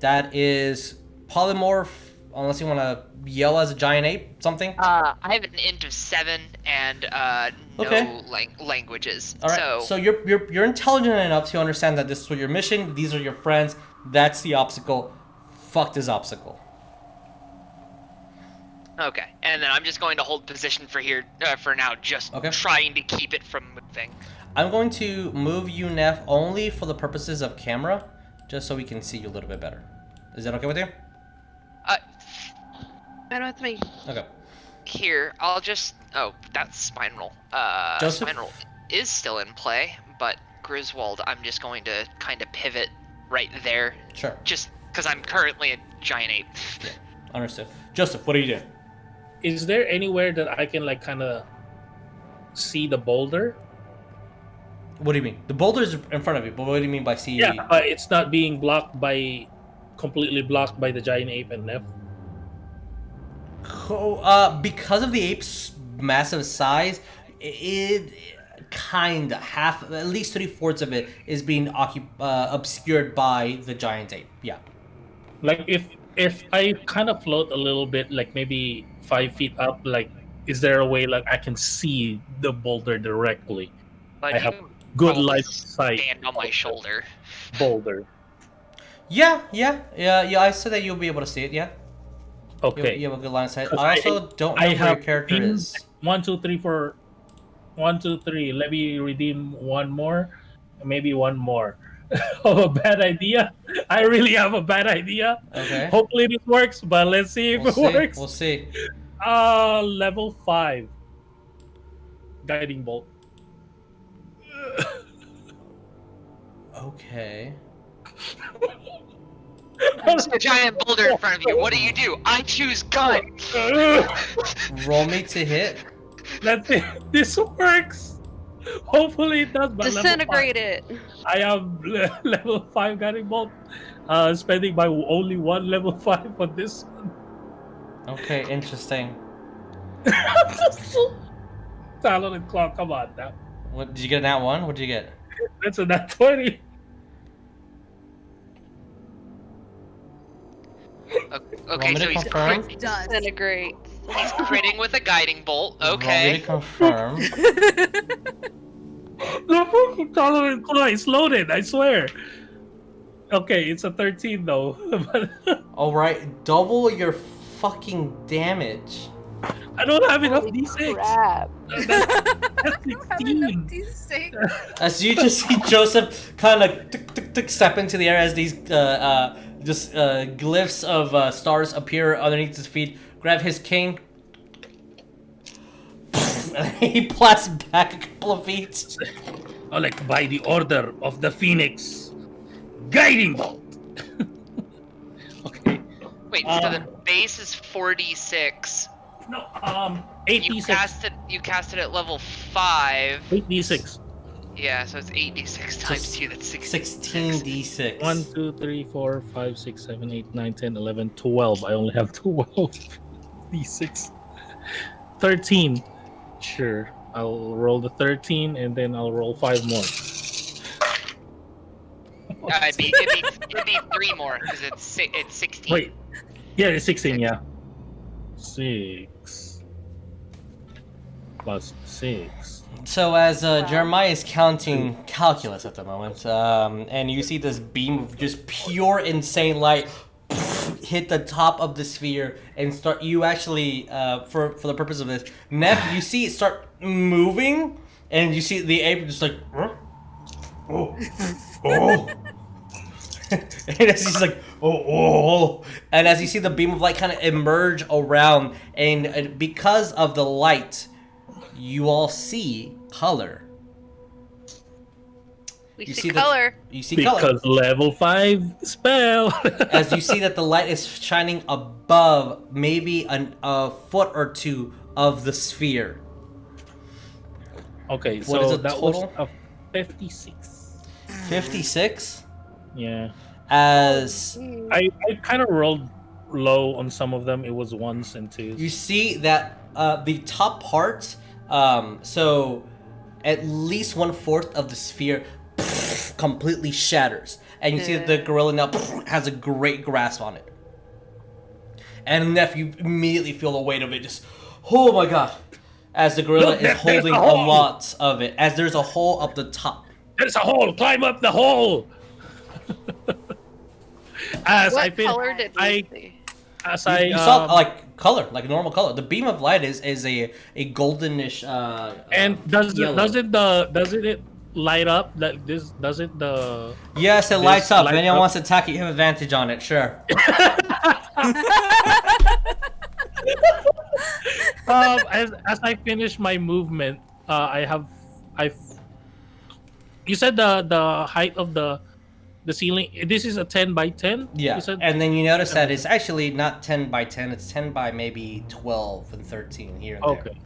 that is polymorph, unless you want to yell as a giant ape, something. I have an int of 7 and no languages. All right. So you're intelligent enough to understand that this is what your mission. These are your friends. That's the obstacle. Fuck this obstacle. Okay, and then I'm just going to hold position for here for now, just trying to keep it from moving. I'm going to move you, Neff, only for the purposes of camera, just so we can see you a little bit better. Is that okay with you? Fine with me. Okay. Here, I'll just... Oh, that's Spinal. Joseph? Spinal is still in play, but Griswold, I'm just going to kind of pivot right there. Sure. Just because I'm currently a giant ape. Yeah, understood. Joseph, what are you doing? Is there anywhere that I can like kind of see the boulder? What do you mean? The boulder's in front of you, but what do you mean by see? Yeah, but it's not being completely blocked by the giant ape and Neff. Because of the ape's massive size, it kind of at least 3/4 of it is being obscured by the giant ape. Yeah. Like if I kind of float a little bit, like maybe 5 feet up, like is there a way like I can see the boulder directly? But I have good light sight. Stand on my shoulder. Boulder. Yeah. I said that you'll be able to see it. Yeah. Okay. You have a good line of sight. I also don't know where your character is. 1, 2, 3, 4. 1, 2, 3. Let me redeem one more. Maybe one more. Oh, a bad idea. I really have a bad idea. Okay. Hopefully this works, but let's see if it works. We'll see. Level 5. Guiding bolt. Okay. There's a giant boulder in front of you. What do? I choose gun. Roll me to hit. Let's see. This works. Hopefully it does. But Disintegrate it. I have level 5 guiding bolt. Spending my only one level 5 on this one. Okay, interesting. Talon and Claw, come on now. What did you get? Nat 1? What did you get? That's a nat 20. Okay, so he's disintegrate. He's critting with a guiding bolt. Roll me Okay. to confirm. The fucking Talon and Claw is loaded, I swear. Okay, it's a 13 though. Alright, double your fucking damage. I don't have enough Holy D6. crap. That's 16. As you just see Joseph kind of step into the air as these glyphs of stars appear underneath his feet, grab his king, and he blasts back a couple of feet. Oh, like by the order of the Phoenix. Guiding bolt. Okay. Wait, so the base is 4d6. No, 8d6. You cast it at level 5. 8d6. Yeah, so it's 8d6 times 2. That's 16d6. 1, 2, 3, 4, 5, 6, 7, 8, 9, 10, 11, 12. I only have 12 d6. 13. Sure. I'll roll the 13 and then I'll roll 5 more. it'd be 3 more because it's 16. Wait. Yeah, it's 16, yeah. 6 plus 6. So as Jeremiah is counting calculus at the moment, and you see this beam of just pure insane light hit the top of the sphere and start. You actually, for the purpose of this, Neff, you see it start moving, and you see the ape just like oh, oh. And as he's like, oh. And as you see the beam of light kind of emerge around, and because of the light, you all see color. We see color. You see because color. level 5 spell. As you see that the light is shining above maybe a foot or two of the sphere. Okay, What so is the that total? was a 56. 56? Yeah. As I kind of rolled low on some of them. It was 1s and 2s. you see that the top part, so at least 1/4 of the sphere completely shatters. And you see that the gorilla now has a great grasp on it. And Neff, you immediately feel the weight of it just, oh my god. As the gorilla Look, is holding a lot of it. As there's a hole up the top. There's a hole! Climb up the hole! As What I fin- color did we I see? as You saw like color, like a normal color. The beam of light is a goldenish and does yellow. it light up? That this doesn't the Yes, it this lights up. If light anyone up? wants to attack you have advantage on it, sure. As I finish my movement, you said the height of the ceiling. This is a 10 by 10. Yeah, You said? and then you notice that it's actually not 10 by 10, it's 10 by maybe 12 and 13 here and there. Okay.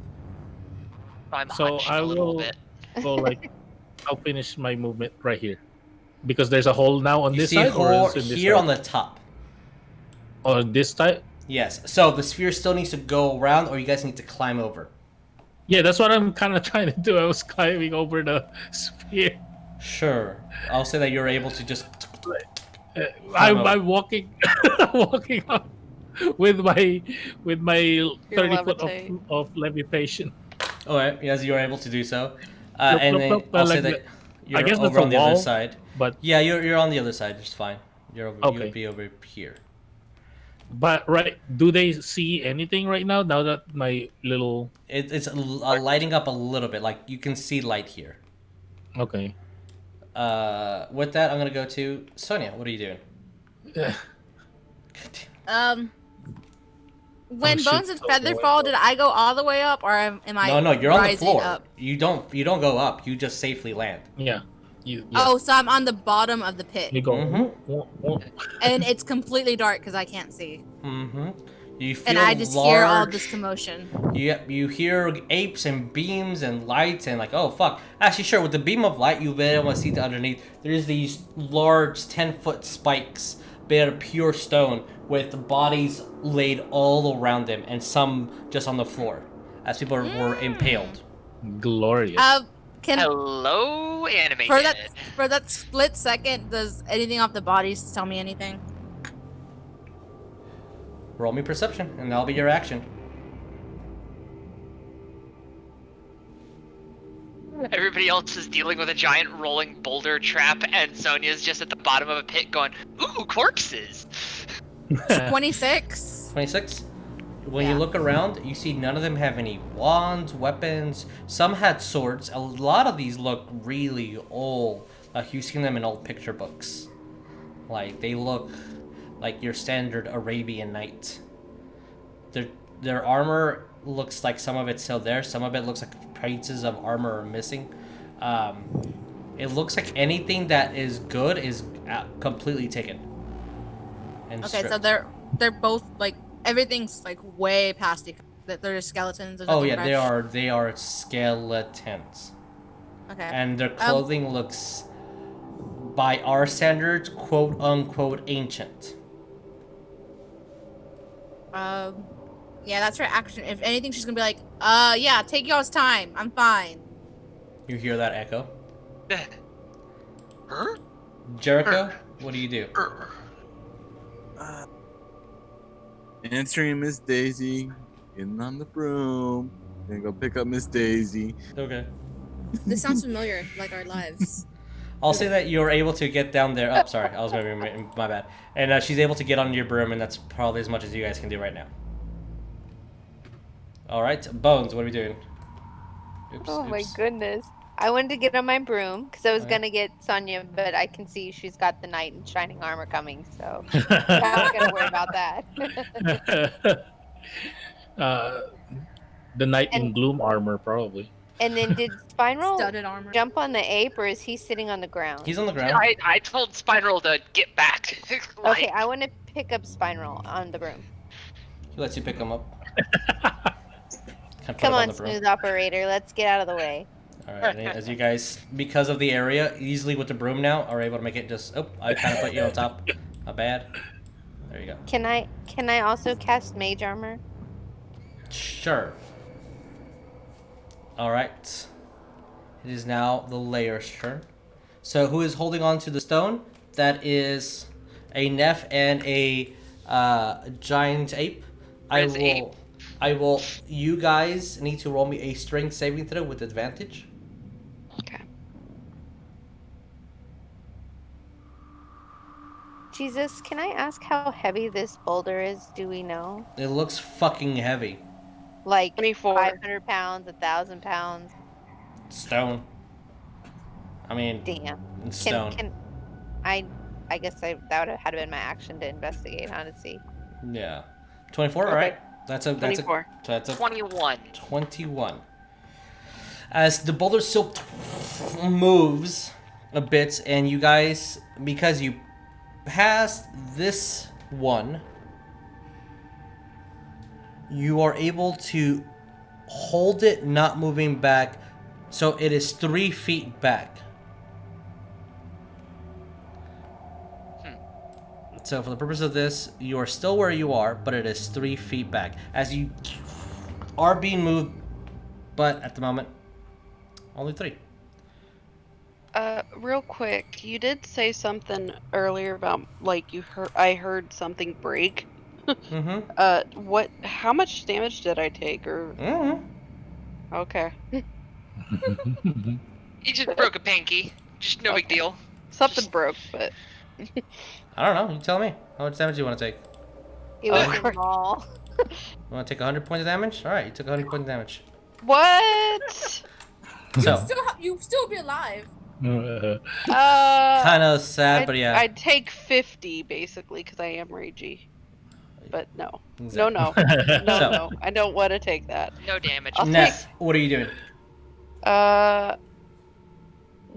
I'm So hunched I a little will bit. go like I'll finish my movement right here, because there's a hole now on You this see a side, or hole is it this here side? on the top. On this side. Yes, so the sphere still needs to go around, or you guys need to climb over. Yeah, that's what I'm kind of trying to do. I was climbing over the sphere. Sure. I'll say that you're able to just... I'm walking, walking up with my 30 foot levitate. of levitation. Alright, yes, you're able to do so. Look, And look, then look, I'll say like that you're I guess that's over a on the other wall, side. but Yeah, you're on the other side, just fine. You're over, Okay. you'd be over here. do they see anything right now? Now that my little It's lighting up a little bit, like you can see light here. okay. With that, I'm gonna go to Sonya. What are you doing? When Oh, Bones shit, and so Feather low. fall, did I go all the way up, or am I? No, you're on the rising floor. Up? You don't go up. You just safely land. Yeah. Yeah. Oh, so I'm on the bottom of the pit, You go. Mhm. and it's completely dark because I can't see, Mm-hmm. You feel and I just hear all large. this commotion. You hear apes and beams and lights and like, oh fuck. Actually, sure, with the beam of light, you'll be able to see to underneath. There's these large 10-foot spikes made out of pure stone with bodies laid all around them and some just on the floor as people were impaled. Glorious. Can Hello, animated. for that split second, does anything off the bodies tell me anything? Roll me perception, and that'll be your action. Everybody else is dealing with a giant rolling boulder trap, and Sonya's just at the bottom of a pit going, ooh, corpses! 26. 26. When Yeah. you look around, you see none of them have any wands, weapons. Some had swords. A lot of these look really old. Like you've seen them in old picture books. Like they look like your standard Arabian knight. Their armor looks like some of it's still there. Some of it looks like pieces of armor are missing. It looks like anything that is good is completely taken. And Okay, so stripped. they're both like everything's like way past the. They're just skeletons. There's Oh nothing yeah, fresh? they are skeletons, Okay. and their clothing looks, by our standards, quote unquote ancient. Yeah, that's her action. If anything, she's gonna be like, yeah, take y'all's time. I'm fine. You hear that echo? Huh? Jericho, what do you do? Answering Miss Daisy, getting on the broom, gonna go pick up Miss Daisy. Okay. This sounds familiar, like our lives. I'll say that you're able to get down there. Oh, sorry, I was maybe my bad. And she's able to get on your broom, and that's probably as much as you guys can do right now. All right, Bones, what are we doing? Oops, Oh my oops. goodness. I wanted to get on my broom because I was Okay. gonna get Sonya, but I can see she's got the knight in shining armor coming, so I'm not gonna worry about that. uh, the knight in And gloom armor, probably. and then did Spiral Studded armor. jump on the ape, or is he sitting on the ground? He's on the ground. I told Spiral to get back. Okay, I want to pick up Spiral on the broom. He lets you pick him up. Come on, smooth operator, let's get out of the way. Alright, as you guys, because of the area, easily with the broom now, are able to make it just... Oh, I kind of put you on top. Not bad. There you go. Can I also cast mage armor? Sure. Alright. It is now the layer's turn. So who is holding on to the stone? That is a Neff and a giant ape. I will. You guys need to roll me a strength saving throw with advantage. Okay. Jesus, can I ask how heavy this boulder is? Do we know? It looks fucking heavy. Like 24. 500 pounds, 1,000 pounds. Stone. I mean, Damn. it's stone. I guess that would have had been my action to investigate, huh, to see. Yeah. 24. Okay. All right. That's a 24. That's a 21. 21. As the boulder still moves a bit, and you guys, because you passed this one, you are able to hold it not moving back, so it is 3 feet back. So for the purpose of this, you are still where you are, but it is 3 feet back. As you are being moved, but at the moment, only 3. Real quick, you did say something earlier about like I heard something break. Mm-hmm. How much damage did I take or Mm-hmm. Okay. He just broke a pinky. Just no big deal. Something broke, but I don't know. You tell me. How much damage do you want to take? It was small. You want to take 100 points of damage? All right, you took 100 points of damage. what? So, You still be alive. kind of sad, but yeah. I'd take 50 basically because I am ragey. But no. Exactly. No. No. I don't want to take that. No damage. I'll Neff, what are you doing?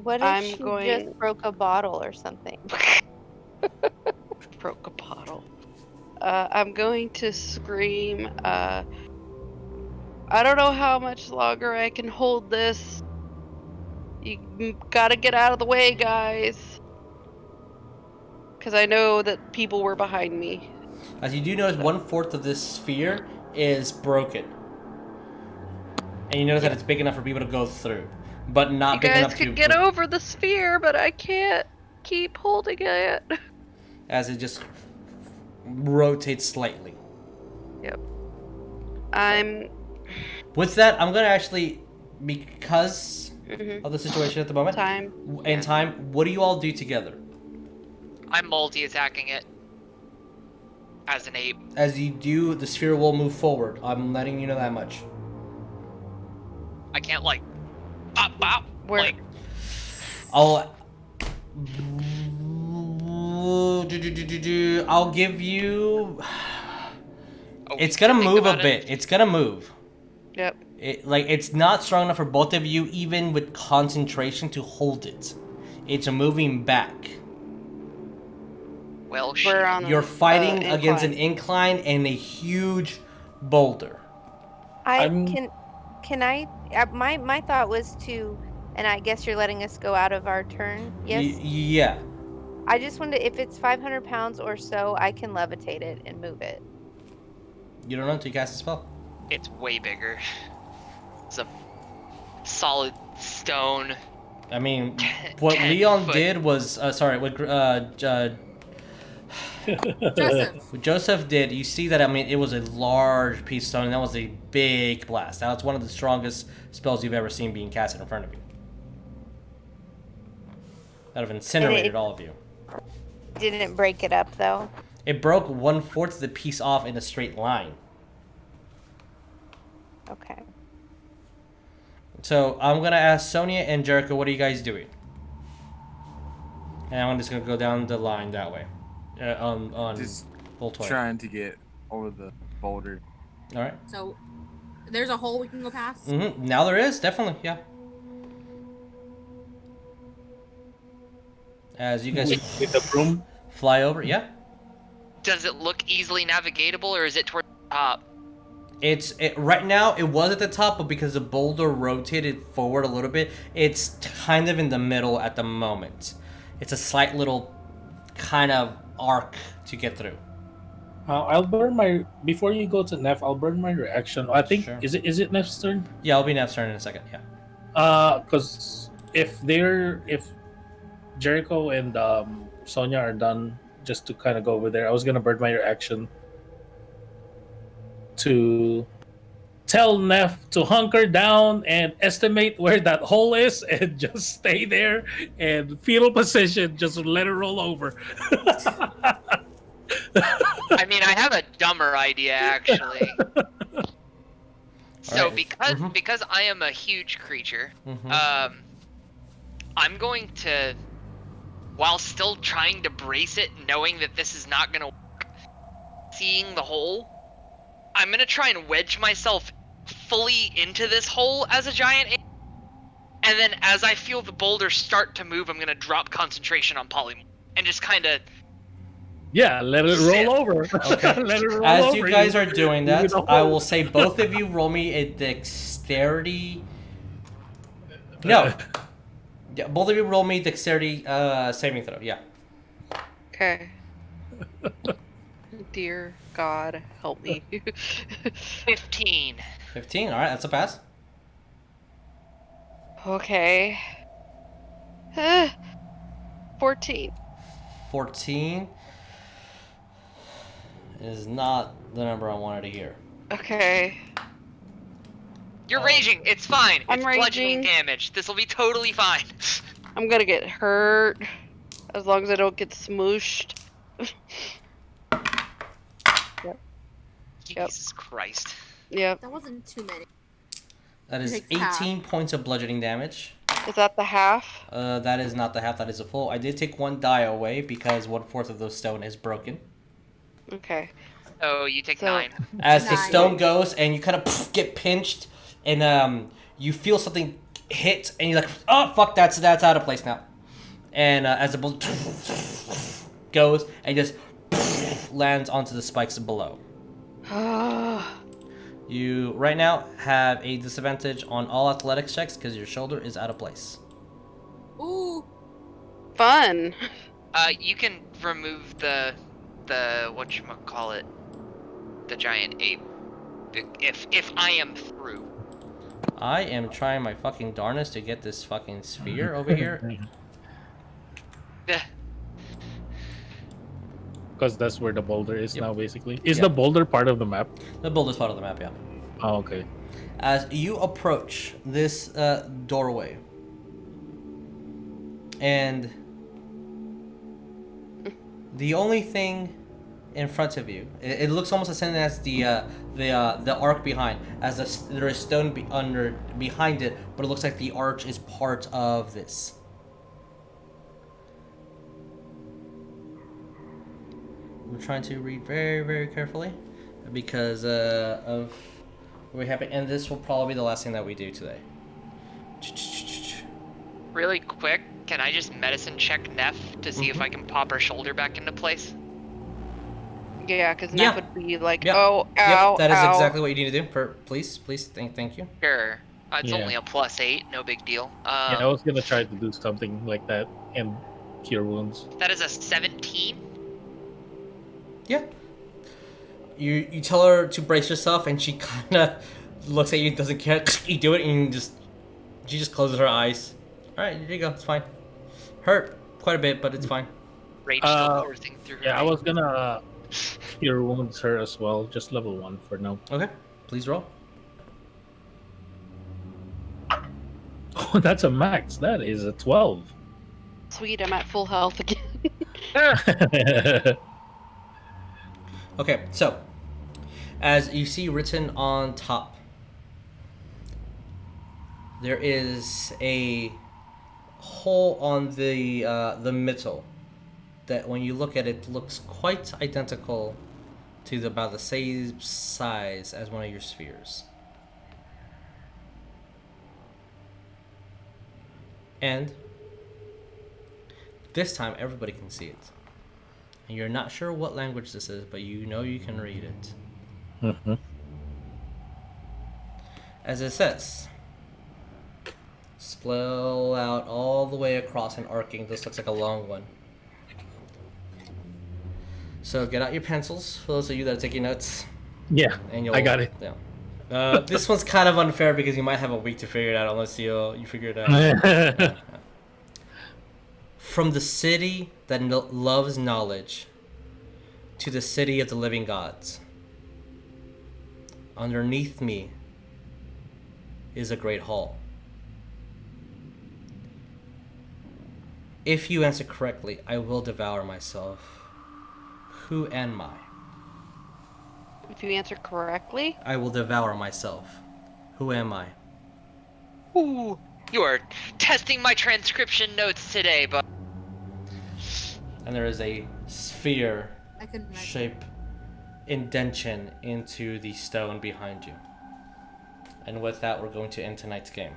What if I'm she going- just broke a bottle or something? Broke a bottle. I'm going to scream. I don't know how much longer I can hold this. You gotta get out of the way, guys. Because I know that people were behind me. As you do notice, 1/4 of this sphere is broken. And you notice that it's big enough for people to go through, but not You big guys enough to... can get over the sphere, but I can't keep holding it. As it just rotates slightly. Yep. With that, I'm gonna actually, because Mhm. of the situation at the moment, Time. what do you all do together? I'm multi-attacking it. As an ape. As you do, the sphere will move forward. I'm letting you know that much. I can't like... Bop, bop. Where- Like, I'll give you... oh, It's gonna think move a about it. bit. It's gonna move. Yep. It's not strong enough for both of you, even with concentration, to hold it. It's moving back. Well, We're shit. on You're fighting incline. against an incline and a huge boulder. Can I? My thought was to, and I guess you're letting us go out of our turn. Yes. Yeah. I just wanted, if it's 500 pounds or so, I can levitate it and move it. You don't know until you cast a spell. It's way bigger. It's a solid stone. I mean, what 10 Leon foot. did was, Joseph. what Joseph did, you see that, I mean, it was a large piece of stone, and that was a big blast. That's one of the strongest spells you've ever seen being casted in front of you. That would have incinerated all of you. Didn't break it up though. It broke 1/4 of the piece off in a straight line. Okay. So I'm gonna ask Sonya and Jericho, what are you guys doing? And I'm just gonna go down the line that way. On Just Voltoy. trying to get over the boulder. All right. So there's a hole we can go past. Mm-hmm. Now there is definitely, yeah. As you guys with the broom. fly over, yeah. Does it look easily navigatable, or is it toward the top? Right now it was at the top, but because the boulder rotated forward a little bit, it's kind of in the middle at the moment. It's a slight little kind of arc to get through. I'll burn my before you go to Neff. I'll burn my reaction. I think Sure. is it Neff's turn? Yeah, I'll be Neff's turn in a second. Yeah. Because if Jericho and Sonya are done, just to kind of go over there, I was gonna burn my reaction to tell Neff to hunker down and estimate where that hole is and just stay there and fetal position, just let it roll over. I mean, I have a dumber idea actually. So Alright. because I am a huge creature, Mhm. I'm going to, while still trying to brace it, knowing that this is not gonna work, seeing the hole, I'm gonna try and wedge myself fully into this hole as a giant ape, and then as I feel the boulder start to move, I'm gonna drop concentration on polymorph and just kind of. Yeah, let it roll over. Okay. Let it roll As over. you guys are doing that, the I hole. will say both of you roll me a dexterity. No. Yeah, both of you roll me dexterity saving throw. Yeah. Okay. Dear God, help me. 15. 15. All right, that's a pass. Okay. 14. 14 is not the number I wanted to hear. Okay. You're raging. It's fine. I'm It's bludgeoning raging. damage. This will be totally fine. I'm gonna get hurt as long as I don't get smooshed. Yep. Jesus Christ. Yep. That wasn't too many. That is Take half. 18 points of bludgeoning damage. Is that the half? That is not the half, that is a full. I did take one die away because 1/4 of the stone is broken. Okay. So you take So- 9. As the Nice. stone goes and you kind of get pinched and you feel something hit and you're like, oh fuck, that's out of place now. And as the bullet goes and just lands onto the spikes below. You right now have a disadvantage on all athletics checks because your shoulder is out of place. Ooh. Fun. You can remove the whatchamacallit, the giant ape, if I am through. I am trying my fucking darnest to get this fucking sphere over here. Because that's where the boulder is Yep. now, basically. Is Yep. the boulder part of the map? The boulder's part of the map, yeah. Oh, okay. As you approach this doorway, and the only thing in front of you, it looks almost the same as the arc behind, as there is stone behind it, but it looks like the arch is part of this. I'm trying to read very, very carefully because of what happened, and this will probably be the last thing that we do today. Really quick, can I just medicine check Neff to see if I can pop her shoulder back into place? Yeah, because Yeah. that would be like, Yep. oh, ow, Yep, that is ow. exactly what you need to do. Please, thank you. Sure. It's Yeah. only a +8, no big deal. Yeah, I was gonna try to do something like that and cure wounds. That is a 17. Yeah. You tell her to brace yourself, and she kind of looks at you, doesn't care. You do it, and she just closes her eyes. All right, here you go. It's fine. Hurt quite a bit, but it's fine. Rage still coursing through her. Yeah, I veins. was gonna cure wounds her as well, just level 1 for now. Okay, please roll. Oh, that's a max. That is a 12. Sweet, I'm at full health again. Okay, so as you see written on top, there is a hole on the middle that, when you look at it, looks quite identical to about the same size as one of your spheres. And this time everybody can see it. And you're not sure what language this is, but you know you can read it. Mm-hmm. As it says, spill out all the way across and arcing. This looks like a long one. So get out your pencils, for those of you that are taking notes. Yeah, And I got it. Yeah. This one's kind of unfair because you might have a week to figure it out unless you figure it out. From the city that loves knowledge to the city of the living gods. Underneath me is a great hall. If you answer correctly, I will devour myself. Who am I? If you answer correctly, I will devour myself. Who am I? Ooh, you are testing my transcription notes today, but And there is a sphere I couldn't imagine. shape indentation into the stone behind you. And with that, we're going to end tonight's game.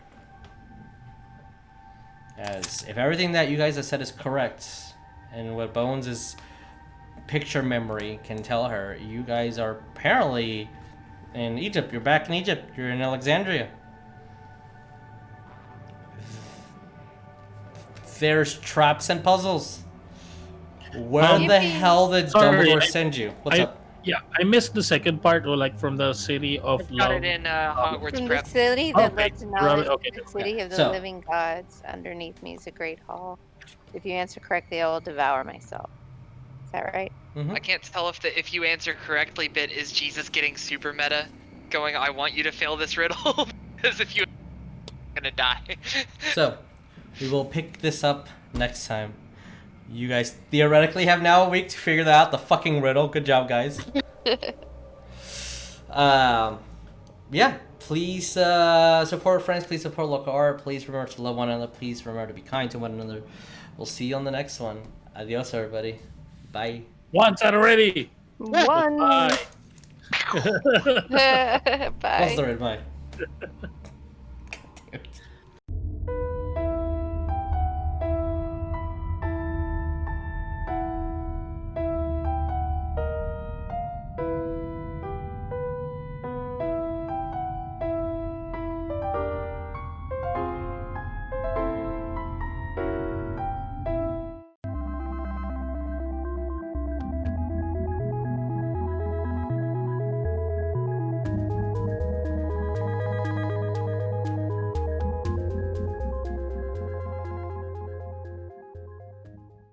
As if everything that you guys have said is correct, and what Bones' picture memory can tell her, you guys are apparently in Egypt. You're back in Egypt. You're in Alexandria. There's traps and puzzles. Where the hell did Dumbledore send you? What's up? Yeah, I missed the second part, or like from the city of got love. it in Hogwarts From the Prep. city that Okay, loves knowledge, okay, the city of the So- living gods. Underneath me is a great hall. If you answer correctly, I will devour myself. Is that right? I can't tell if the if you answer correctly bit is Jesus getting super meta, going, I want you to fail this riddle, because if you're gonna die. So, we will pick this up next time. You guys theoretically have now a week to figure out the fucking riddle. Good job, guys. Yeah. Please support friends. Please support local art. Please remember to love one another. Please remember to be kind to one another. We'll see you on the next one. Adios, everybody. Bye. Once already. One. Bye. Bye. Close the red. Bye. God damn it.